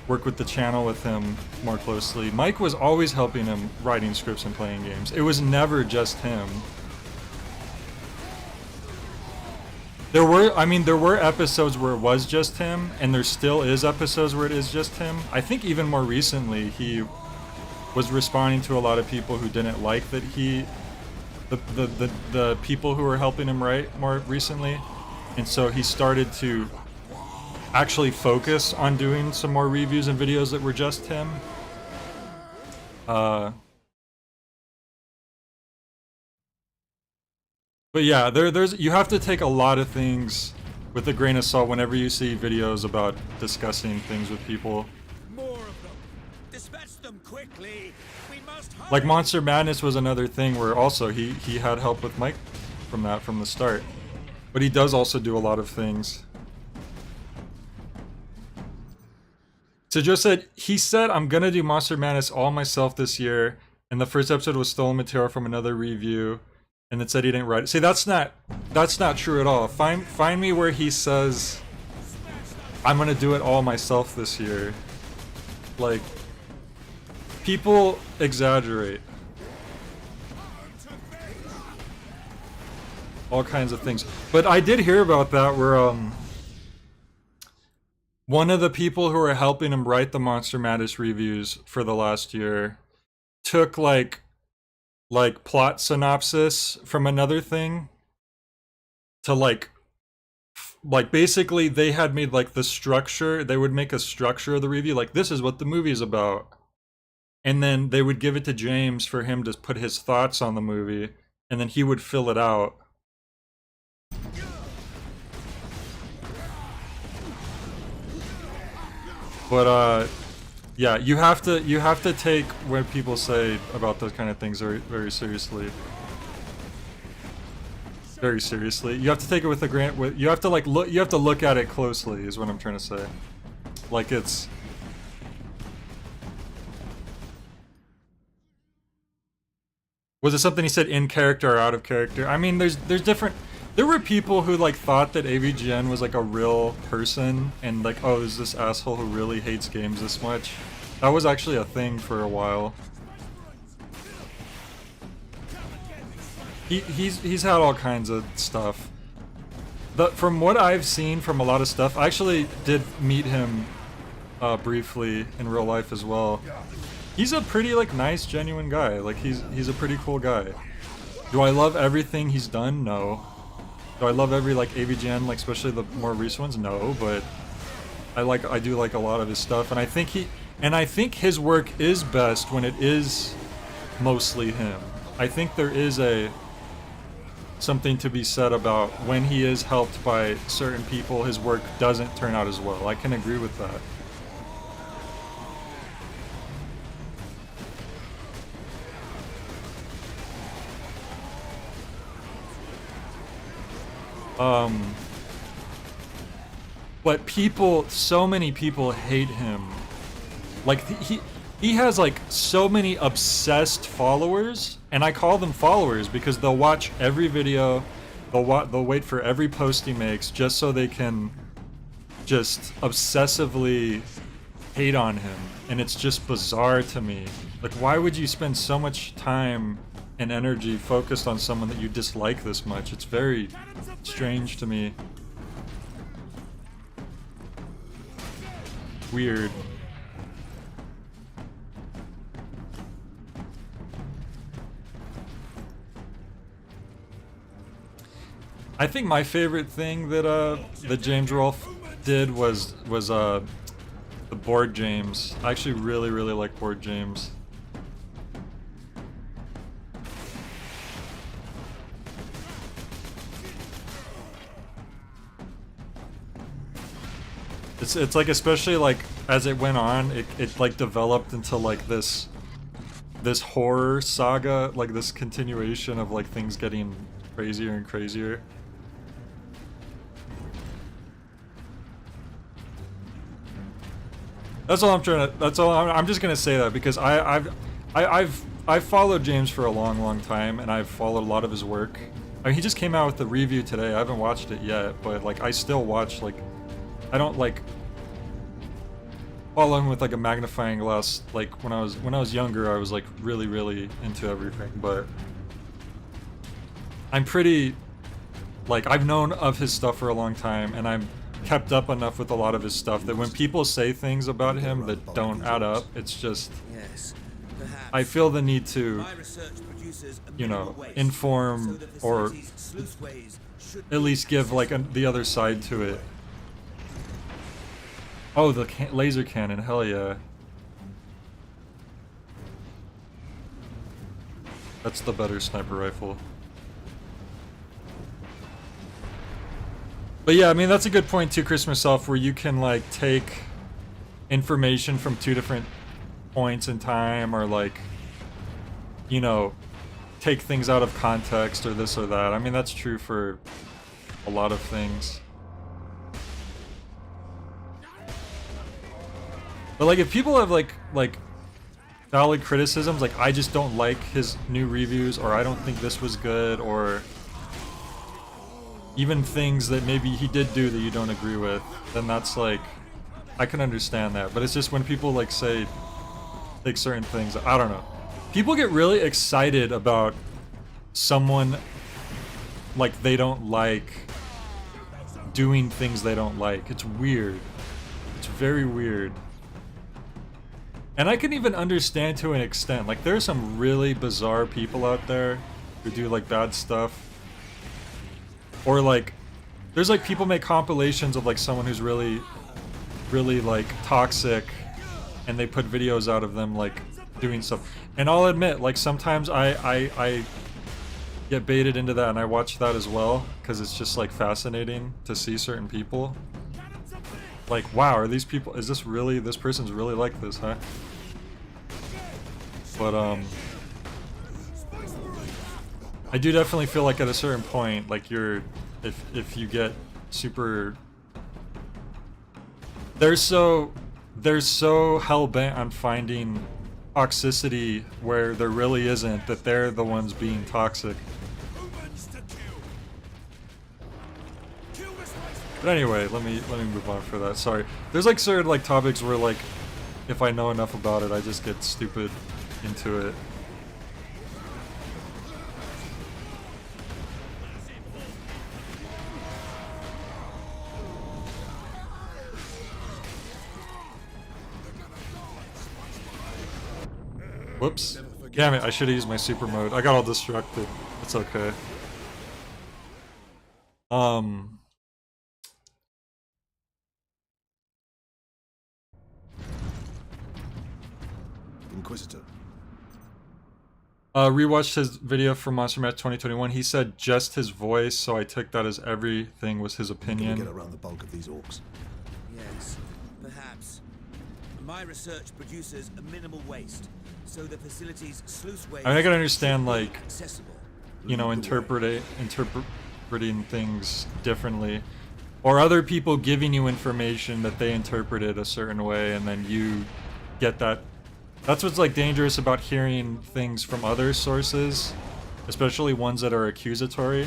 work with the channel with him more closely. Mike was always helping him writing scripts and playing games. It was never just him. There were episodes where it was just him, and there still is episodes where it is just him. I think even more recently, he was responding to a lot of people who didn't like that the people who were helping him write more recently, and so he started to actually focus on doing some more reviews and videos that were just him. But yeah, you have to take a lot of things with a grain of salt whenever you see videos about discussing things with people. More of them. Dispatch them quickly. We must hurry. Like Monster Madness was another thing where also he had help with Mike from the start. But he does also do a lot of things. So Joe said, he said, I'm gonna do Monster Madness all myself this year, and the first episode was stolen material from another review, and it said he didn't write it. See, that's not true at all. Find me where he says, I'm gonna do it all myself this year. Like, people exaggerate all kinds of things. But I did hear about that where one of the people who were helping him write the Monster Madness reviews for the last year took like plot synopsis from another thing to like basically they had made like the structure, they would make a structure of the review, like this is what the movie is about. And then they would give it to James for him to put his thoughts on the movie, and then he would fill it out. But yeah, you have to take what people say about those kind of things very, very seriously. Very seriously. You have to take it with a grant. You have to like look. You have to look at it closely. Is what I'm trying to say. Like it's. Was it something he said in character or out of character? I mean, there's different. There were people who like thought that AVGN was like a real person and like, oh, there's this asshole who really hates games this much. That was actually a thing for a while. He's had all kinds of stuff. From what I've seen from a lot of stuff, I actually did meet him briefly in real life as well. He's a pretty like nice, genuine guy. Like he's a pretty cool guy. Do I love everything he's done? No. Do I love every like AVGN, like especially the more recent ones? No, but I do like a lot of his stuff, and I think his work is best when it is mostly him. I think there is something to be said about when he is helped by certain people, his work doesn't turn out as well. I can agree with that. But people, so many people hate him. Like, he has like so many obsessed followers, and I call them followers because they'll watch every video, they'll wait for every post he makes just so they can just obsessively hate on him, and it's just bizarre to me. Like, why would you spend so much time and energy focused on someone that you dislike this much? It's very strange to me. Weird. I think my favorite thing that James Rolfe did was the board James. I actually really like board James. It's like, especially like as it went on, it like developed into like this horror saga, like this continuation of like things getting crazier and crazier. That's all I'm trying to. That's all I'm just gonna say that because I've followed James for a long time, and I've followed a lot of his work. I mean, he just came out with the review today. I haven't watched it yet, but like I still watch, like, I don't like follow him with like a magnifying glass. Like when I was younger, I was like really into everything, but I'm pretty, like, I've known of his stuff for a long time, and I'm kept up enough with a lot of his stuff that when people say things about him that don't add up, it's just, I feel the need to, you know, inform or at least give like the other side to it. Oh, the laser cannon, hell yeah. That's the better sniper rifle. But yeah, I mean, that's a good point too, Chris, myself, where you can like take information from two different points in time, or like, you know, take things out of context or this or that. I mean, that's true for a lot of things. But like, if people have like valid criticisms, like I just don't like his new reviews, or I don't think this was good, or even things that maybe he did do that you don't agree with, then that's like, I can understand that. But it's just when people like say, like certain things, I don't know. People get really excited about someone like they don't like doing things they don't like. It's weird. It's very weird. And I can even understand to an extent. Like there are some really bizarre people out there who do like bad stuff. Or like, there's like people make compilations of like someone who's really like toxic, and they put videos out of them like doing stuff. And I'll admit, like sometimes I get baited into that, and I watch that as well, because it's just like fascinating to see certain people. Like, wow, are these people, is this really, this person's really like this, huh? But I do definitely feel like at a certain point, like you're, if you get super, they're so hell-bent on finding toxicity where there really isn't, that they're the ones being toxic. But anyway, let me move on for that. Sorry. There's like certain like topics where like if I know enough about it, I just get stupid into it. Whoops. Damn it, I should have used my super mode. I got all distracted. It's okay. Inquisitor. Rewatched his video from Monster Mash 2021. He said just his voice, so I took that as everything was his opinion. Can we get around the bulk of these orcs? Yes, perhaps. My research produces a minimal waste, so the facility's sluice waste. I mean, I can understand like, accessible. you know, interpreting things differently, or other people giving you information that they interpreted a certain way, and then you get that. That's what's like dangerous about hearing things from other sources, especially ones that are accusatory.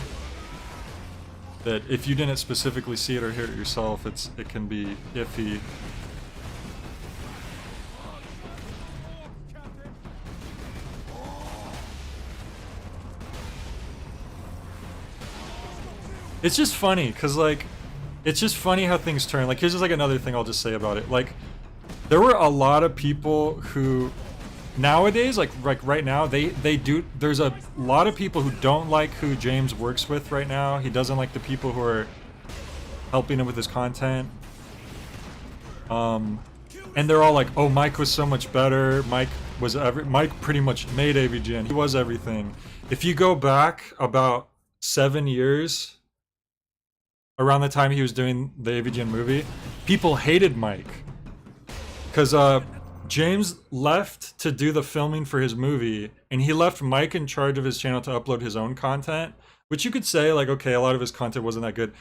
That if you didn't specifically see it or hear it yourself, it can be iffy. It's just funny, cause like, it's just funny how things turn. Like, here's just like another thing I'll just say about it. Like, there were a lot of people who, nowadays, like right now, they do. There's a lot of people who don't like who James works with right now. He doesn't like the people who are helping him with his content. And they're all like, "Oh, Mike was so much better. Mike pretty much made AVGN. He was everything." If you go back about 7 years, around the time he was doing the AVGN movie, people hated Mike. Because James left to do the filming for his movie, and he left Mike in charge of his channel to upload his own content, which you could say, like, okay, a lot of his content wasn't that good.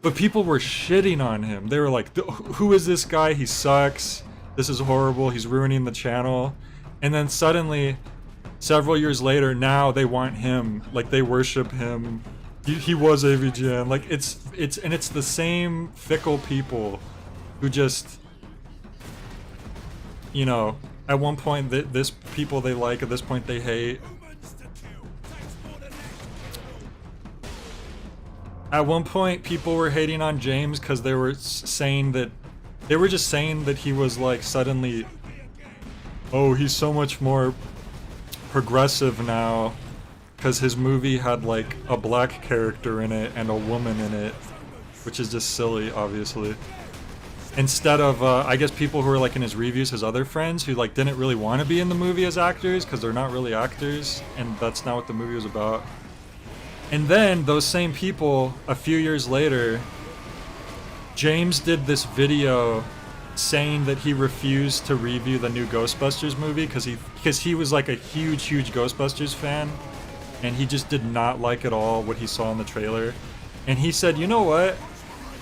But people were shitting on him. They were like, who is this guy? He sucks. This is horrible. He's ruining the channel. And then suddenly, several years later, now they want him. Like, they worship him. He was AVGN. Like, it's the same fickle people who just, you know, at one point this people they like, at this point they hate. At one point people were hating on James because they were saying that, they were just saying that he was like suddenly, oh, he's so much more progressive now because his movie had like a black character in it and a woman in it, which is just silly, obviously. Instead of, I guess people who were like in his reviews, his other friends who like didn't really want to be in the movie as actors because they're not really actors, and that's not what the movie was about. And then those same people, a few years later, James did this video saying that he refused to review the new Ghostbusters movie because he was like a huge Ghostbusters fan, and he just did not like at all what he saw in the trailer. And he said, you know what?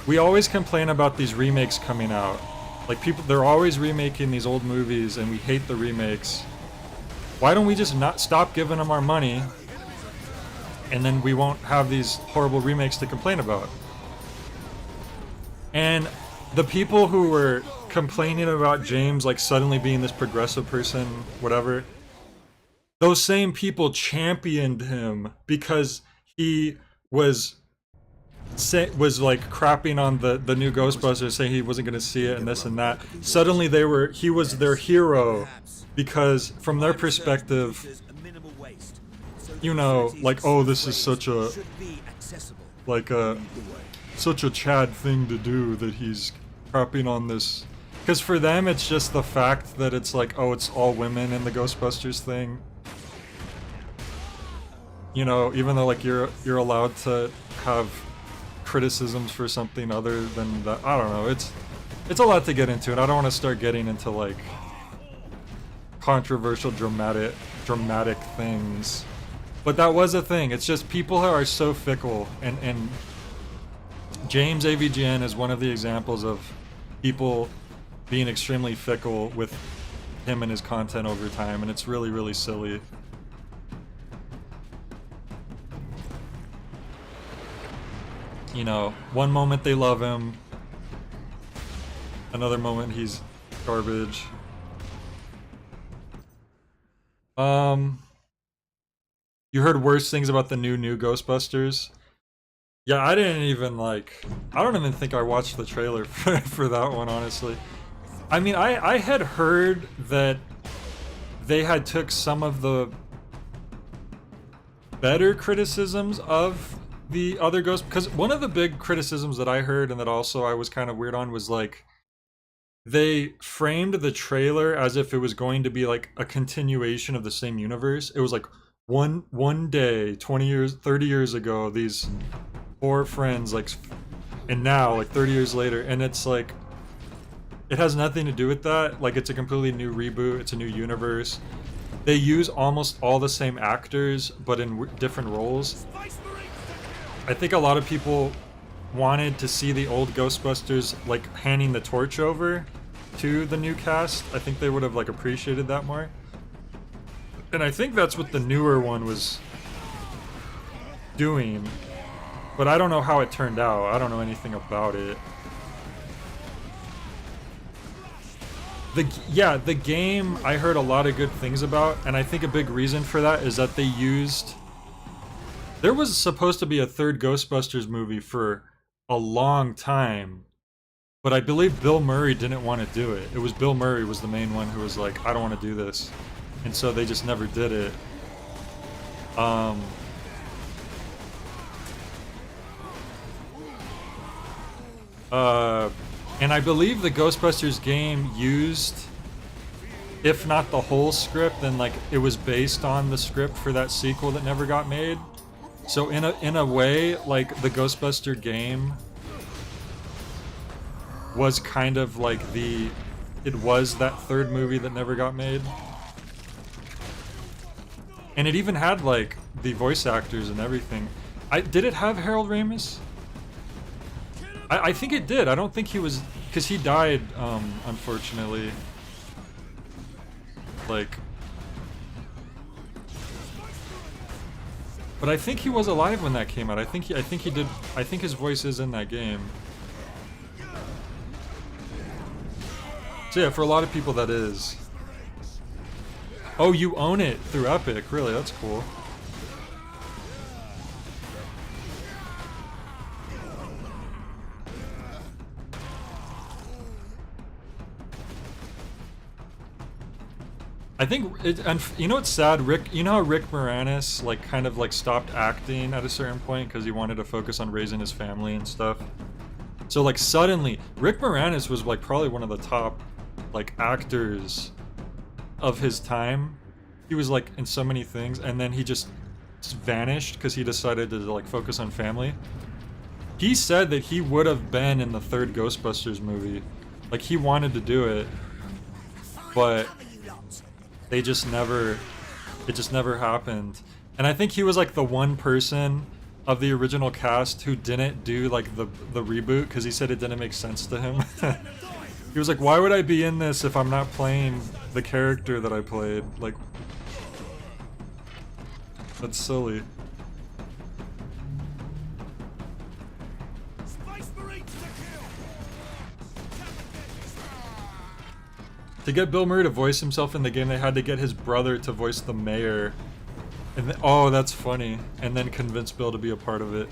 We always complain about these remakes coming out. Like, people, they're always remaking these old movies, and we hate the remakes. Why don't we just not stop giving them our money, and then we won't have these horrible remakes to complain about? And the people who were complaining about James like suddenly being this progressive person, whatever, those same people championed him because he was like crapping on the new Ghostbusters, saying he wasn't going to see it and this and that. Suddenly he was their hero because from their perspective, you know, like, oh, this is such a such a Chad thing to do that he's crapping on this. Because for them, it's just the fact that it's like, oh, it's all women in the Ghostbusters thing. You know, even though like you're allowed to have criticisms for something other than that. I don't know. It's a lot to get into, and I don't want to start getting into like controversial, dramatic things. But that was a thing. It's just people are so fickle, and James AVGN is one of the examples of people being extremely fickle with him and his content over time, and it's really, really silly. You know, one moment they love him, another moment he's garbage. You heard worse things about the new Ghostbusters? Yeah, I didn't even like... I don't even think I watched the trailer for that one, honestly. I mean, I had heard that they had took some of the better criticisms of the other Ghost... Because one of the big criticisms that I heard and that also I was kind of weird on was like... They framed the trailer as if it was going to be like a continuation of the same universe. It was like one day, 20 years, 30 years ago, these four friends, like, and now, like 30 years later, and it's like, it has nothing to do with that. Like, it's a completely new reboot, it's a new universe. They use almost all the same actors, but in different roles. I think a lot of people wanted to see the old Ghostbusters like handing the torch over to the new cast. I think they would have like appreciated that more. And I think that's what the newer one was doing. But I don't know how it turned out. I don't know anything about it. The game I heard a lot of good things about, and I think a big reason for that is that they used... There was supposed to be a third Ghostbusters movie for a long time, but I believe Bill Murray didn't want to do it. It was Bill Murray was the main one who was like, I don't want to do this. And so they just never did it. And I believe the Ghostbusters game used, if not the whole script, then like it was based on the script for that sequel that never got made. So in a way, like the Ghostbuster game was kind of like it was that third movie that never got made. And it even had like the voice actors and everything. Did it have Harold Ramis? I think it did. I don't think he was, because he died, unfortunately. Like, but I think he was alive when that came out. I think he did. I think his voice is in that game. So yeah, for a lot of people that is. Oh, you own it through Epic. Really, that's cool. I think and you know what's sad, Rick. You know how Rick Moranis like kind of like stopped acting at a certain point because he wanted to focus on raising his family and stuff. So like suddenly, Rick Moranis was like probably one of the top like actors of his time. He was like in so many things, and then he just vanished because he decided to like focus on family. He said that he would have been in the third Ghostbusters movie, like he wanted to do it, but they just never, it just never happened. And I think he was like the one person of the original cast who didn't do like the reboot because he said it didn't make sense to him. He was like, why would I be in this if I'm not playing the character that I played? Like, That's silly. To get Bill Murray to voice himself in the game, they had to get his brother to voice the mayor. And oh, that's funny. And then convince Bill to be a part of it.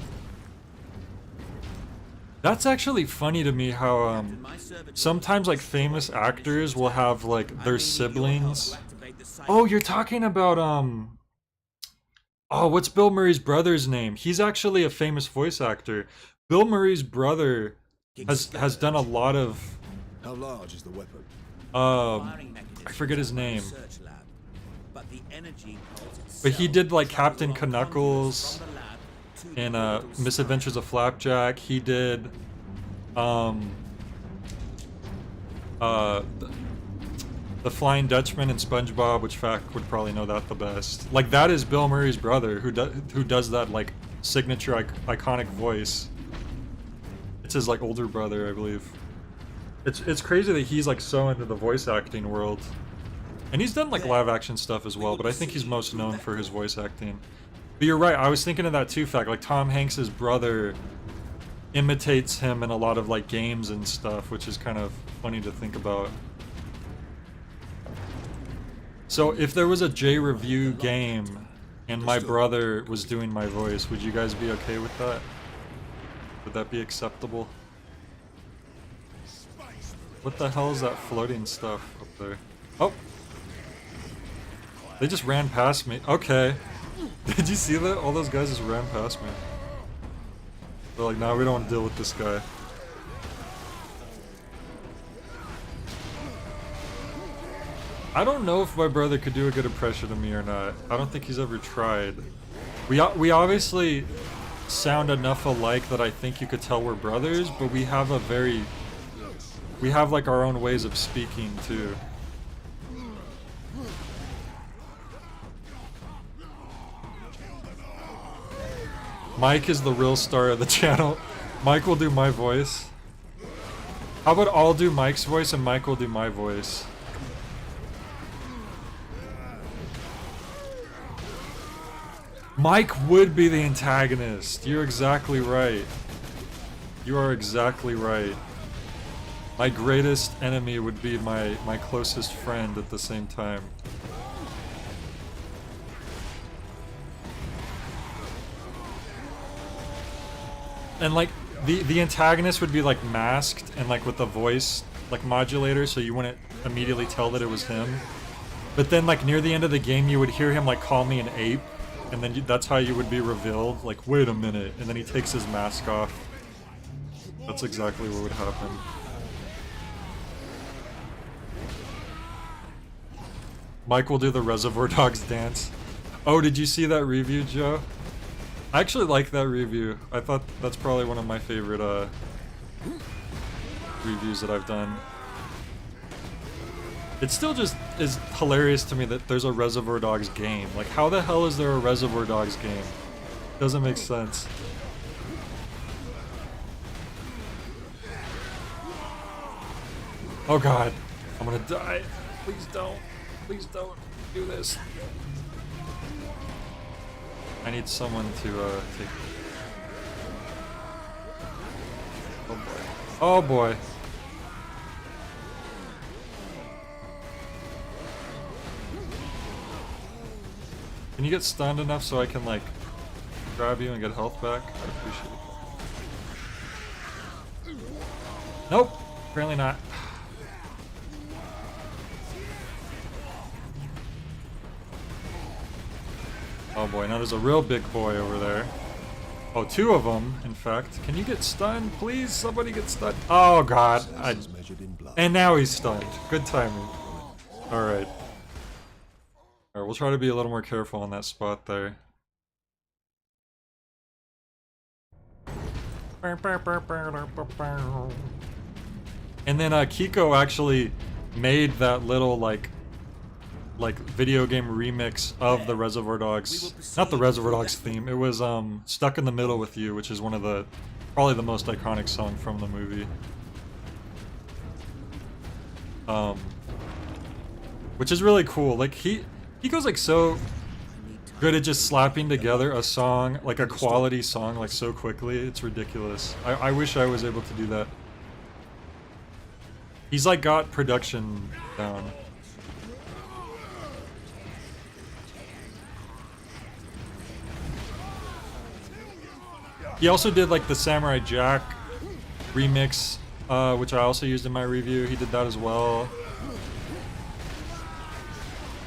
That's actually funny to me how sometimes like famous actors will have like their siblings. Oh, you're talking about oh, what's Bill Murray's brother's name? He's actually a famous voice actor. Bill Murray's brother has done a lot of How large is the weapon? I forget his name. But he did like Captain Knuckles in Misadventures of Flapjack. He did the Flying Dutchman and SpongeBob, which Fact would probably know that the best. Like that is Bill Murray's brother who does that like signature iconic voice. It's his like older brother, I believe. It's crazy that he's like so into the voice acting world. And he's done like live action stuff as well, but I think he's most known for his voice acting. But you're right, I was thinking of that too, Fact. Like Tom Hanks's brother imitates him in a lot of like games and stuff, which is kind of funny to think about. So if there was a J-Review game and my brother was doing my voice, would you guys be okay with that? Would that be acceptable? What the hell is that floating stuff up there? Oh! They just ran past me. Okay. Did you see that? All those guys just ran past me. They're like, nah, we don't want to deal with this guy. I don't know if my brother could do a good impression of me or not. I don't think he's ever tried. We obviously sound enough alike that I think you could tell we're brothers, but we have like our own ways of speaking too. Mike is the real star of the channel. Mike will do my voice. How about I'll do Mike's voice and Mike will do my voice? Mike would be the antagonist. You're exactly right. You are exactly right. My greatest enemy would be my closest friend at the same time. And like the antagonist would be like masked and like with the voice like modulator, so you wouldn't immediately tell that it was him. But then like near the end of the game you would hear him like call me an ape, and then that's how you would be revealed, like wait a minute, and then he takes his mask off. That's exactly what would happen. Mike will do the Reservoir Dogs dance. Oh, did you see that review, Joe? I actually like that review. I thought that's probably one of my favorite reviews that I've done. It still just is hilarious to me that there's a Reservoir Dogs game. Like, how the hell is there a Reservoir Dogs game? Doesn't make sense. Oh god, I'm gonna die. Please don't. Please don't do this. I need someone to take. Oh boy. Oh boy. Can you get stunned enough so I can like grab you and get health back? I appreciate it. Nope. Apparently not. Oh boy, now there's a real big boy over there. Oh, two of them, in fact. Can you get stunned? Please, somebody get stunned. Oh god. And now he's stunned. Good timing. Alright. Alright, we'll try to be a little more careful on that spot there. And then Kiko actually made that little like video game remix of the Reservoir Dogs, not the Reservoir Dogs theme, it was Stuck in the Middle with You, which is one of the, probably the most iconic song from the movie. Which is really cool. Like he goes like so, good at just slapping together a song, like a quality song, like so quickly. It's ridiculous. I wish I was able to do that. He's like got production down. He also did like the Samurai Jack remix, which I also used in my review. He did that as well.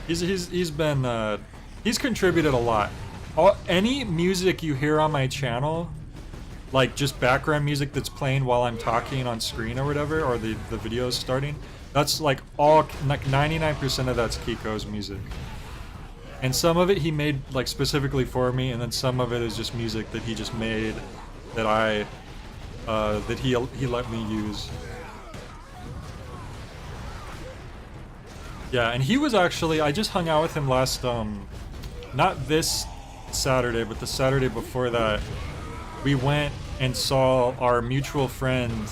He's been he's contributed a lot. Any music you hear on my channel, like just background music that's playing while I'm talking on screen or whatever, or the video is starting, that's like all, like 99% of that's Kiko's music. And some of it he made like specifically for me, and then some of it is just music that he just made that that he let me use. Yeah, and he was actually, I just hung out with him last, not this Saturday, but the Saturday before that. We went and saw our mutual friend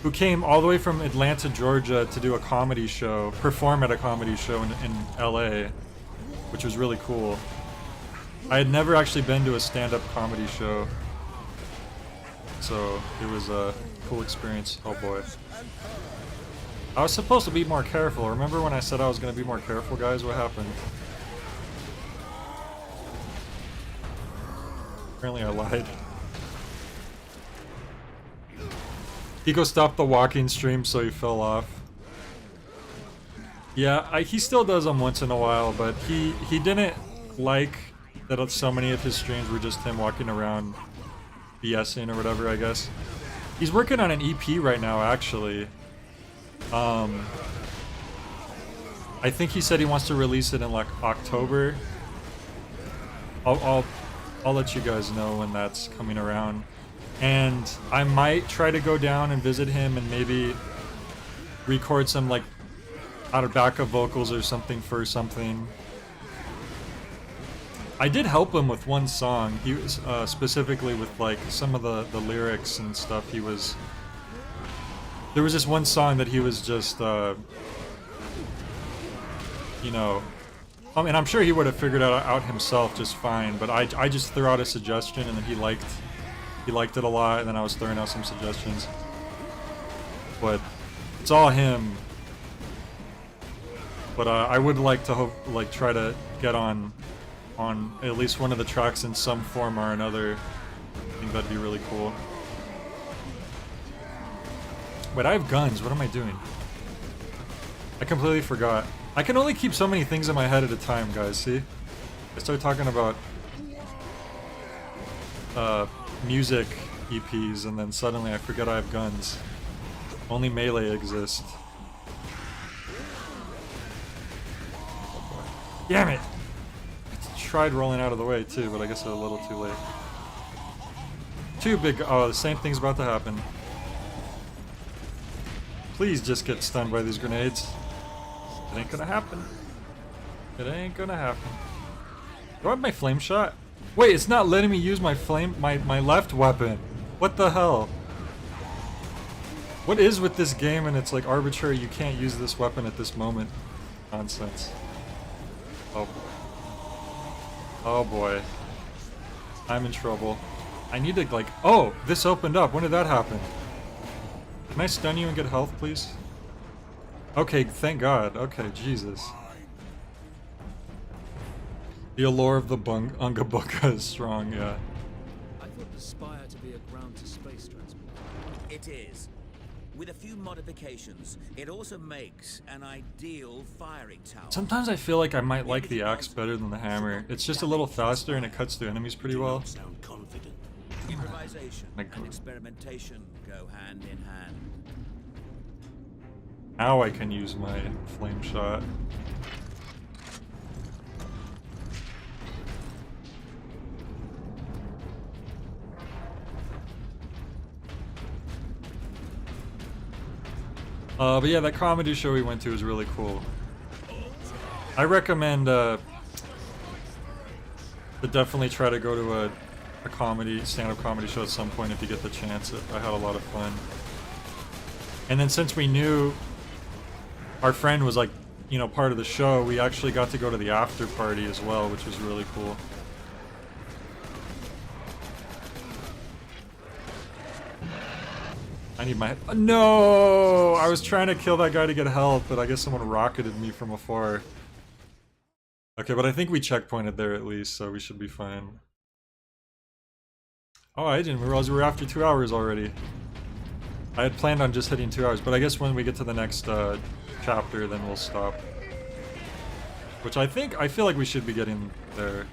who came all the way from Atlanta, Georgia to do a comedy show, perform at a comedy show in LA, which was really cool. I had never actually been to a stand-up comedy show, so it was a cool experience. Oh boy. I was supposed to be more careful. Remember when I said I was going to be more careful, guys? What happened? Apparently I lied. Kiko stopped the walking stream, so he fell off. Yeah, he still does them once in a while, but he didn't like that so many of his streams were just him walking around BSing or whatever, I guess. He's working on an EP right now, actually. I think he said he wants to release it in like October. I'll let you guys know when that's coming around. And I might try to go down and visit him and maybe record some like out of backup vocals or something for something. I did help him with one song. He was specifically with like some of the lyrics and stuff. He was, there was this one song that he was just you know, I mean, I'm sure he would have figured it out himself just fine, but I just threw out a suggestion, and then he liked it a lot, and then I was throwing out some suggestions. But it's all him. But I would like to try to get on at least one of the tracks in some form or another. I think that'd be really cool. Wait, I have guns. What am I doing? I completely forgot. I can only keep so many things in my head at a time, guys, see? I start talking about music EPs, and then suddenly I forget I have guns. Only melee exists. Damn it! I tried rolling out of the way too, but I guess I was a little too late. Too big. Oh, the same thing's about to happen. Please just get stunned by these grenades. It ain't gonna happen. It ain't gonna happen. Do I have my flame shot? Wait, it's not letting me use my my left weapon. What the hell? What is with this game and it's like arbitrary, you can't use this weapon at this moment? Nonsense. Oh boy. Oh boy. I'm in trouble. I need to like, oh, this opened up. When did that happen? Can I stun you and get health, please? Okay, thank God. Okay, Jesus. The allure of the Unga Bunga is strong, yeah. I thought the Spire to be a ground-to-space transport. It is. With a few modifications, it also makes an ideal firing tower. Sometimes I feel like I might like the axe better than the hammer. It's just a little faster and it cuts through enemies pretty well. Sound confident. Improvisation and experimentation go hand in hand. Now I can use my flame shot. But yeah, that comedy show we went to was really cool. I recommend to definitely try to go to a stand-up comedy show at some point if you get the chance. I had a lot of fun. And then since we knew our friend was like you know, part of the show, we actually got to go to the after party as well, which was really cool. I need my... No! I was trying to kill that guy to get health, but I guess someone rocketed me from afar. Okay, but I think we checkpointed there at least, so we should be fine. Oh, I didn't realize we were after 2 hours already. I had planned on just hitting 2 hours, but I guess when we get to the next chapter, then we'll stop. Which I feel like we should be getting there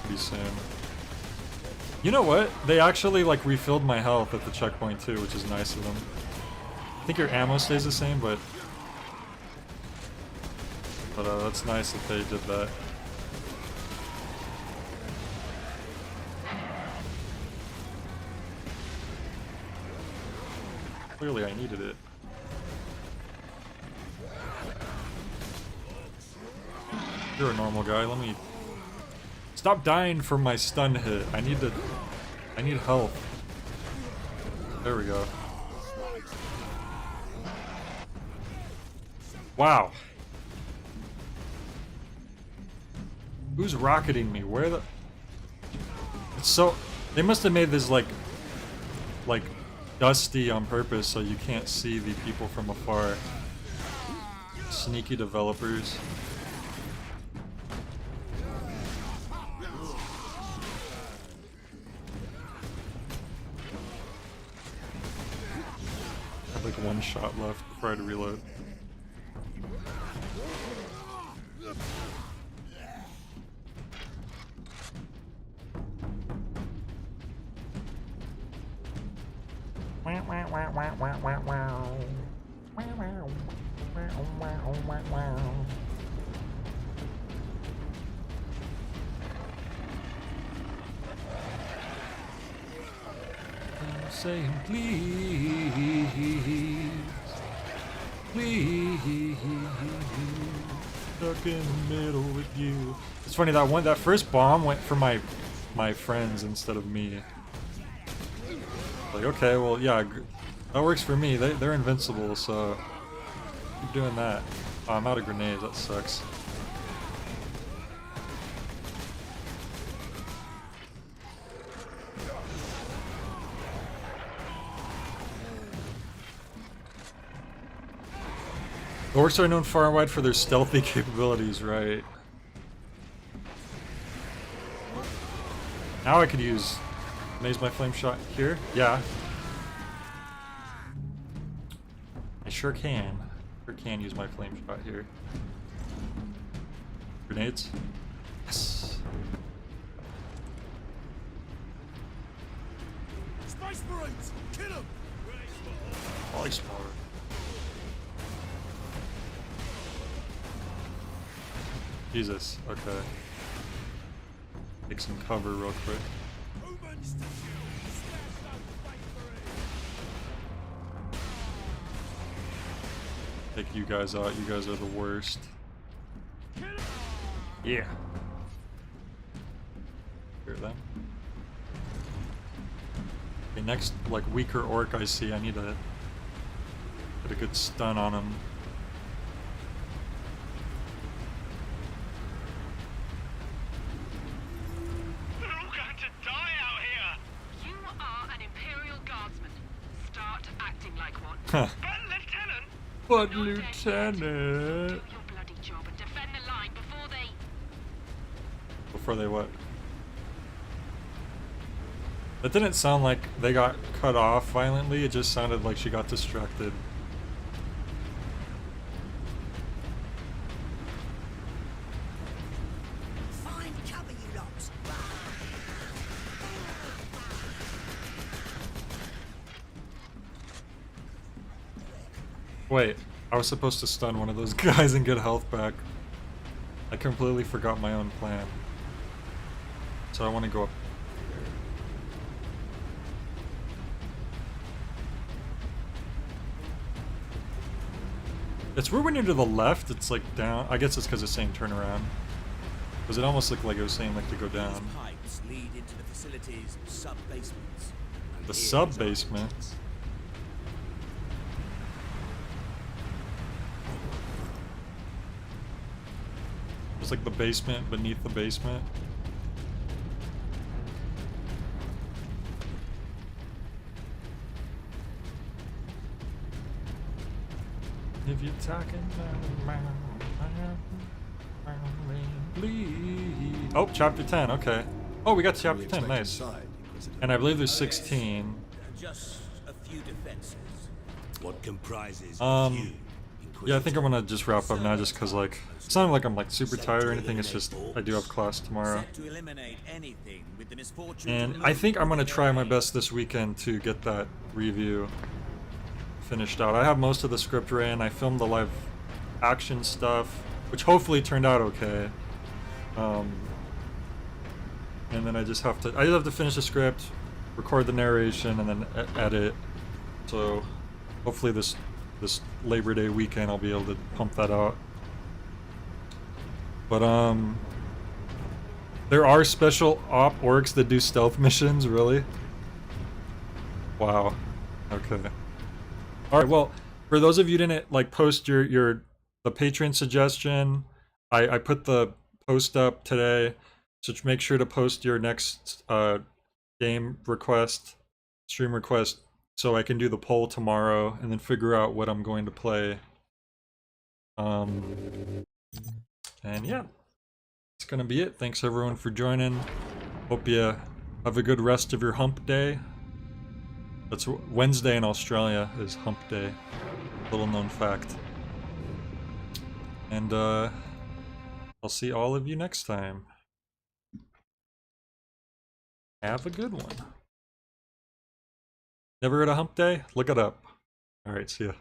pretty soon. You know what? They actually like refilled my health at the checkpoint too, which is nice of them. I think your ammo stays the same, but that's nice that they did that. Clearly I needed it. You're a normal guy, let me... Stop dying from my stun hit. I need health. There we go. Wow. Who's rocketing me? Where the... It's so... They must have made this like dusty on purpose so you can't see the people from afar. Sneaky developers. I have like 1 shot left before I had to reload. I'm saying please, please, stuck in the middle with you. It's funny that first bomb went for my friends instead of me. Like, okay, well, yeah, that works for me. They're invincible, so keep doing that. Oh, I'm out of grenades. That sucks. Orcs are known far and wide for their stealthy capabilities, right? Now I could use Maze my flame shot here? Yeah. I sure can. Sure can use my flame shot here. Grenades? Yes. Space Marines! Kill them! Ice power. Jesus, okay. Take some cover real quick. Take you guys out, you guys are the worst. Yeah. Hear them? Okay, next, like, weaker orc I see, I need to get a good stun on him. Huh. But Lieutenant! Do your bloody job and defend the line before they... Before they what? That didn't sound like they got cut off violently, it just sounded like she got distracted. Find cover, you lot. Wait, I was supposed to stun one of those guys and get health back. I completely forgot my own plan. So I want to go up here. It's weird when you're to the left, it's like down. I guess it's because it's saying turn around. Because it almost looked like it was saying like to go down. These pipes lead into the facility's sub-basements. The sub-basements? It's like the basement beneath the basement. If you're talking oh, chapter 10, okay. Oh, we got chapter 10, nice. And I believe there's 16. Just a few defenses. What comprises yeah, I think I'm gonna just wrap up now just cause like, it's not like I'm like super tired or anything, it's just I do have class tomorrow. And I think I'm gonna try my best this weekend to get that review finished out. I have most of the script written, I filmed the live action stuff, which hopefully turned out okay. And then I just have to finish the script, record the narration, and then edit. So hopefully this Labor Day weekend I'll be able to pump that out. But there are special op orcs that do stealth missions, really? Wow. Okay. Alright, well, for those of you who didn't like post the Patreon suggestion, I put the post up today, so make sure to post your next game request, stream request, so I can do the poll tomorrow and then figure out what I'm going to play. And yeah, that's gonna be it. Thanks everyone for joining. Hope you have a good rest of your hump day. That's Wednesday in Australia is hump day. Little known fact. And I'll see all of you next time. Have a good one. Never heard of hump day? Look it up. Alright, see ya.